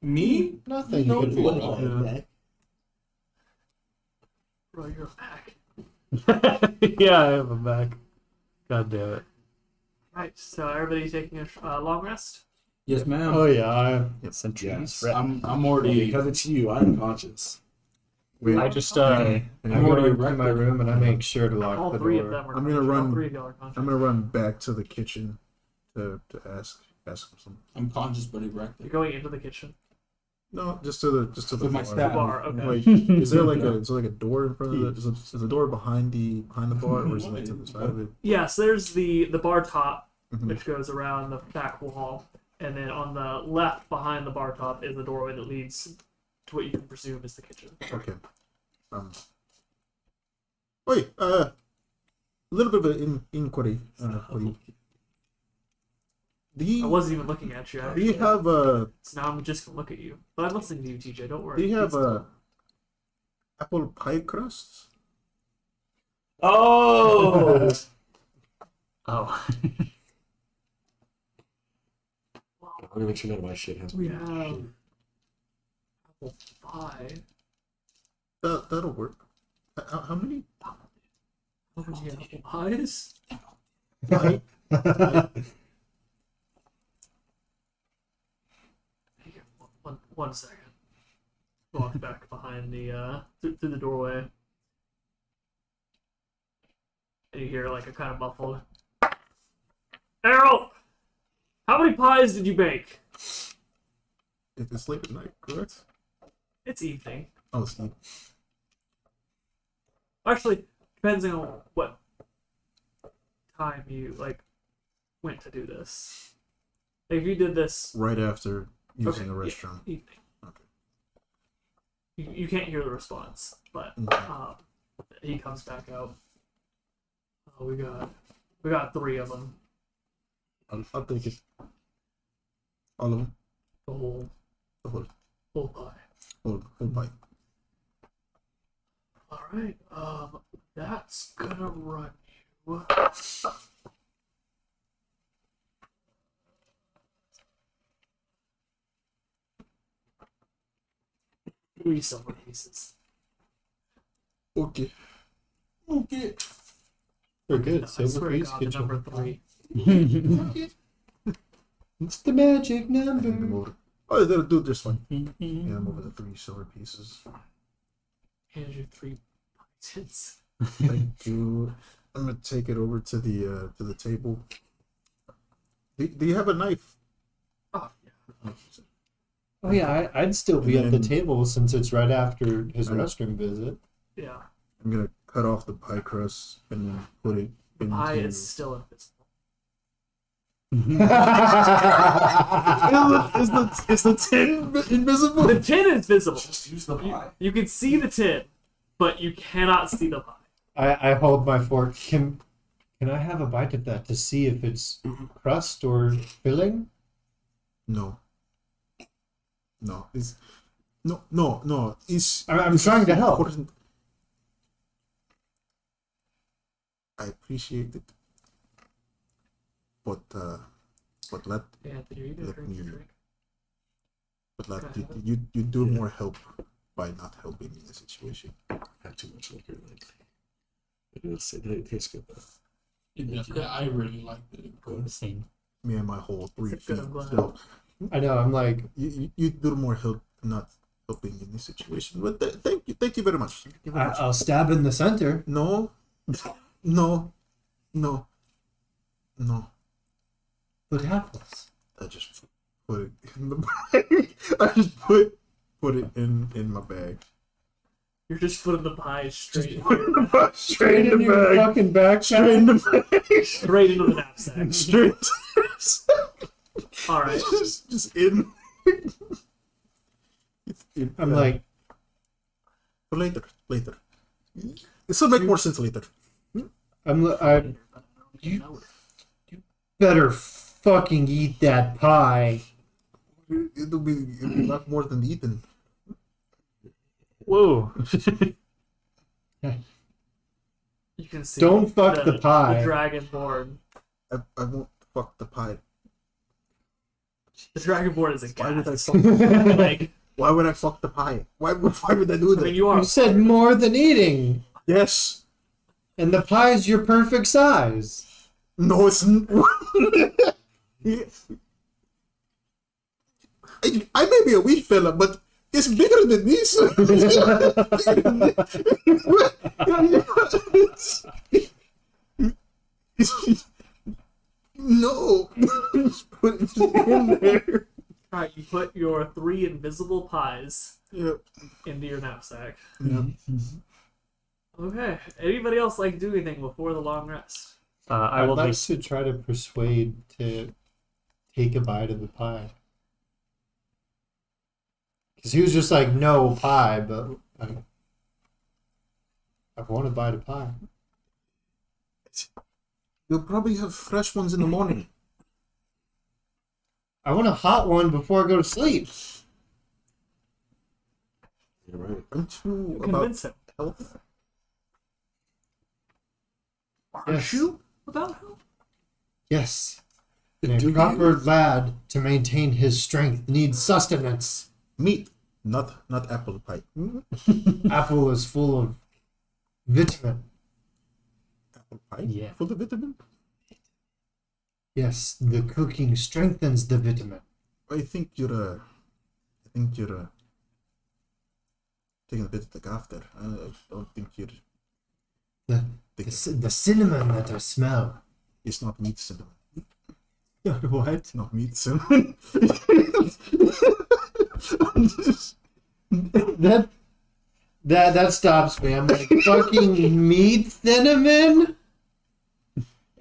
Me? Nothing. No, Good what? for Bro, you're back. Yeah, I have a back. God damn it. Right, so everybody taking a long rest? Yes, ma'am. Oh yeah. Yes. I'm already. Because it's you, I'm conscious. I just I'm already going to my room and I make sure to lock All the 3 of door. them are I'm gonna conscious. run- All 3 of y'all are conscious. I'm gonna run back to the kitchen to ask him something. I'm conscious but erect. You're going into the kitchen. No, just to the With my bar. staff. Bar, okay. Like, is there like a door in front of the? Is the door behind the bar, or is it like to the side of it? Yeah, so there's the bar top, Mhm. which goes around the back wall, and then on the left behind the bar top is the doorway that leads to what you can presume is the kitchen. Okay. Wait. A little bit of an inquiry for you. I wasn't even looking at you. Do Actually. you have So now I'm just gonna look at you. But I'm listening to you, TJ. Don't worry. Do you have Please apple pie crust? Oh! oh. I'm gonna make sure none of my shit has. We have apple pie. That'll work. How many? How many apple pies? Pie? Here, one second. Walk back behind the through the doorway, and you hear like a kind of muffled. Errol, how many pies did you bake? It's late at night, correct? It's evening. Oh, it's not. Actually, depends on what time you like went to do this? Like, if you did this Right after using the yeah, restroom. evening. Okay. You can't hear the response, but Mhm. he comes back out. Oh, we got 3 of them. I'll take it. All of them. The whole The whole pie. whole pie. All right. That's gonna run you. Three silver pieces. Okay. Okay. We're good. I Silver swear to piece, God, get the you. number 3. It's the magic I hand them number. over. Oh, that'll do this one. Hand them over the 3 silver pieces. Hand you 3 pieces. Thank you. I'm gonna take it over to the table. Do you have a knife? Oh yeah. Oh yeah, I'd still be at the And- table since it's right after his I know. restroom visit. Yeah. I'm gonna cut off the pie crust and then put it into. Pie is still invisible. Is the tin invisible? The tin is visible. Just use the pie. You can see the tin, but you cannot see the pie. I hold my fork. Can I have a bite of that to see if it's crust or filling? No. It's no. It's. I'm trying to help. important. I appreciate it, but let Anthony, are you gonna Let drink your me- drink? you, Okay. you do more help by not helping in the situation. I've had too much liquor lately. It tastes good though. Yeah, I really liked it. Same. Me and my whole 3 It's a feet. good, I'm glad. So I know. I'm like, you do more help not helping in this situation. But thank you very much. Thank you very much. I'll stab in the center. No. What happens? I just put it in the bag. I just put it in my bag. You're just putting the pie straight, Straight in the your bag. fucking backpack. Straight in the bag. straight into the knapsack. Straight. All right. just in. It's in. I'm like, for later. This will make more sense later. you better fucking eat that pie. It'll be a lot more than eaten. Whoa. You can see. Don't fuck the pie. The dragonborn. I won't fuck the pie. The dragonborn is a Why would I gas. fuck? Like, Why would I fuck the pie? Why would I do I that? mean, you are. You said more than eating, Yes. and the pie's your perfect size. No, it's. I may be a weak fella, but it's bigger than this. No. Just put it in there. All right, you put your 3 invisible pies Yep. into your knapsack. Yep. Okay. Anybody else like to do anything before the long rest? I I'd will like just. to try to persuade to take a bite of the pie. Because he was just like, no pie, but I want to bite a pie. You'll probably have fresh ones in the morning. I want a hot one before I go to sleep. You're right. Aren't you about Convince him. health? Yes. About help? Yes. And Do a you? proper lad to maintain his strength needs sustenance. Meat, not apple pie. Apple is full of vitamin. Apple pie? Yeah. Full of vitamin? Yes, the cooking strengthens the vitamin. I think you're taking a bit of the after. I don't think you're. The cinnamon that I smell. It's not meat cinnamon. What? It's not meat cinnamon. That stops me. I'm like, fucking meat cinnamon?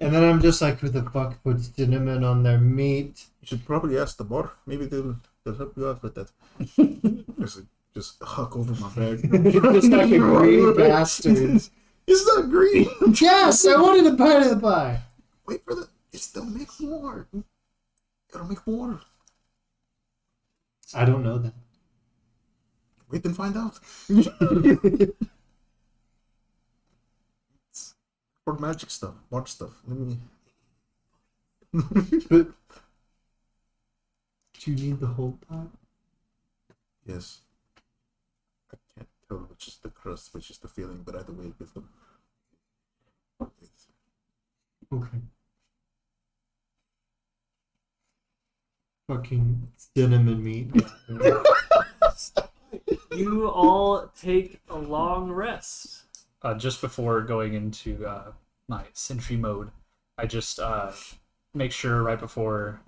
And then I'm just like, who the fuck puts cinnamon on their meat? You should probably ask the bar. Maybe they'll help you out with that. just huck over my bag. Just like a green bastard. It's not green. Yes, I wanted a bite of the pie. Wait for the. They'll make more. It'll make more. I don't know that. Wait and find out. For magic stuff, watch stuff. Let me. But do you need the whole pie? Yes. I can't tell which is the crust, which is the filling, but either way, give them. Okay. Fucking cinnamon meat. You all take a long rest. Just before going into my sentry mode, I just make sure right before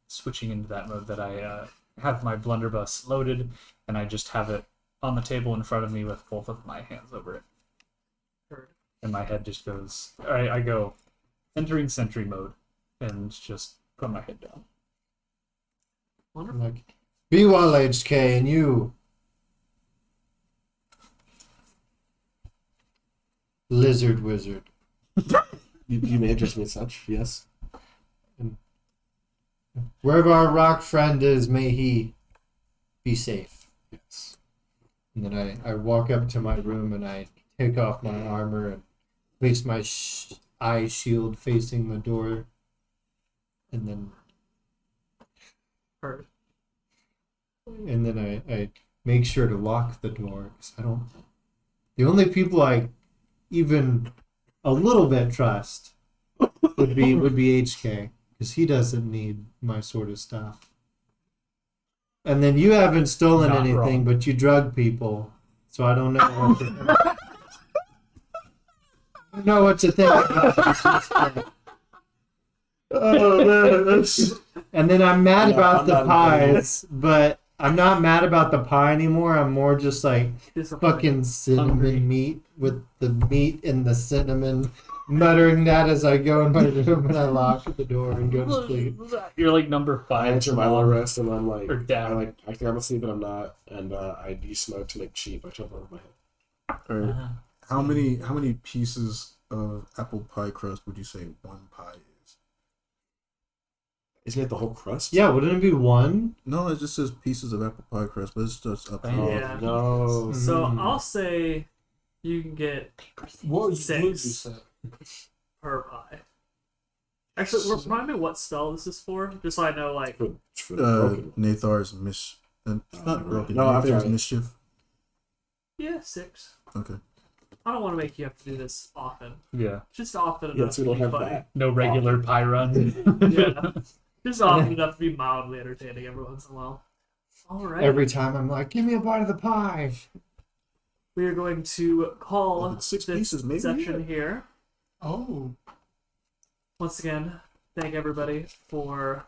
switching into that mode that I have my blunderbuss loaded, and I just have it on the table in front of me with both of my hands over it. Heard. And my head just goes, I go entering sentry mode and just put my head down. Wonderful. Like, be well, HK, and you. Lizard wizard. You may address me as such, yes. Wherever our rock friend is, may he be safe. Yes. And then I walk up to my room and I take off my armor and place my eye shield facing the door. And then Heard. I make sure to lock the door because I don't. The only people I even a little bit trust would be HK because he doesn't need my sort of stuff. And then you haven't stolen Not anything, wrong. but you drug people, so I don't know what to I don't know what to think about HK. Oh man, that's. And then I'm mad Yeah, about I'm the not pies, but I'm not mad about the pie anymore. I'm more just like Disappointed. fucking cinnamon Hungry. meat with the meat and the cinnamon, muttering that as I go in my room and I lock the door and go to sleep. You're like number I 5. enter my long rest and I'm like, Or down. I think I'm asleep, but I'm not. And I de-smoke to make cheap. I jump over my head. Alright. How many pieces of apple pie crust would you say one pie is? Isn't it the whole crust? Yeah, wouldn't it be one? No, it just says pieces of apple pie crust, but it's just up. Thank Oh, Yeah. no. So Mm. I'll say you can get What would you Six. say? per pie. Actually, remind me what spell this is for, just so I know. Like, For the broken one. Nathar's it's not Oh, broken. no, I'm Nathar's sorry. mischief. yeah, 6. Okay. I don't want to make you have to do this often. Yeah. Just often enough Yes, we to don't be have funny. that. No regular pie run. Yeah, just often enough to be mildly entertaining every once in a while. All right. Every time I'm like, give me a bite of the pie. We are going to call Well, it's 6 this pieces, maybe, section yeah. here. Oh, Once again, thank everybody for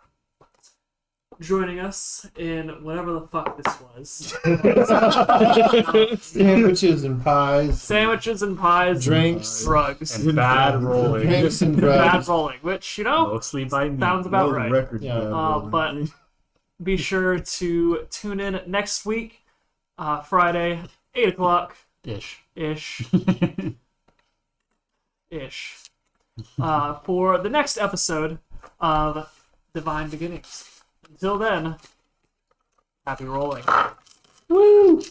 joining us in whatever the fuck this was. Sandwiches and pies. Sandwiches and pies, Drinks. drugs, And bad rolling. Drinks and bad drugs. rolling, which, you know, Mostly by me. sounds about right. Record Yeah. bad But rolling. be sure to tune in next week, Friday, 8 o'clock Ish. ish, for the next episode of Divine Beginnings. Until then, happy rolling. Woo!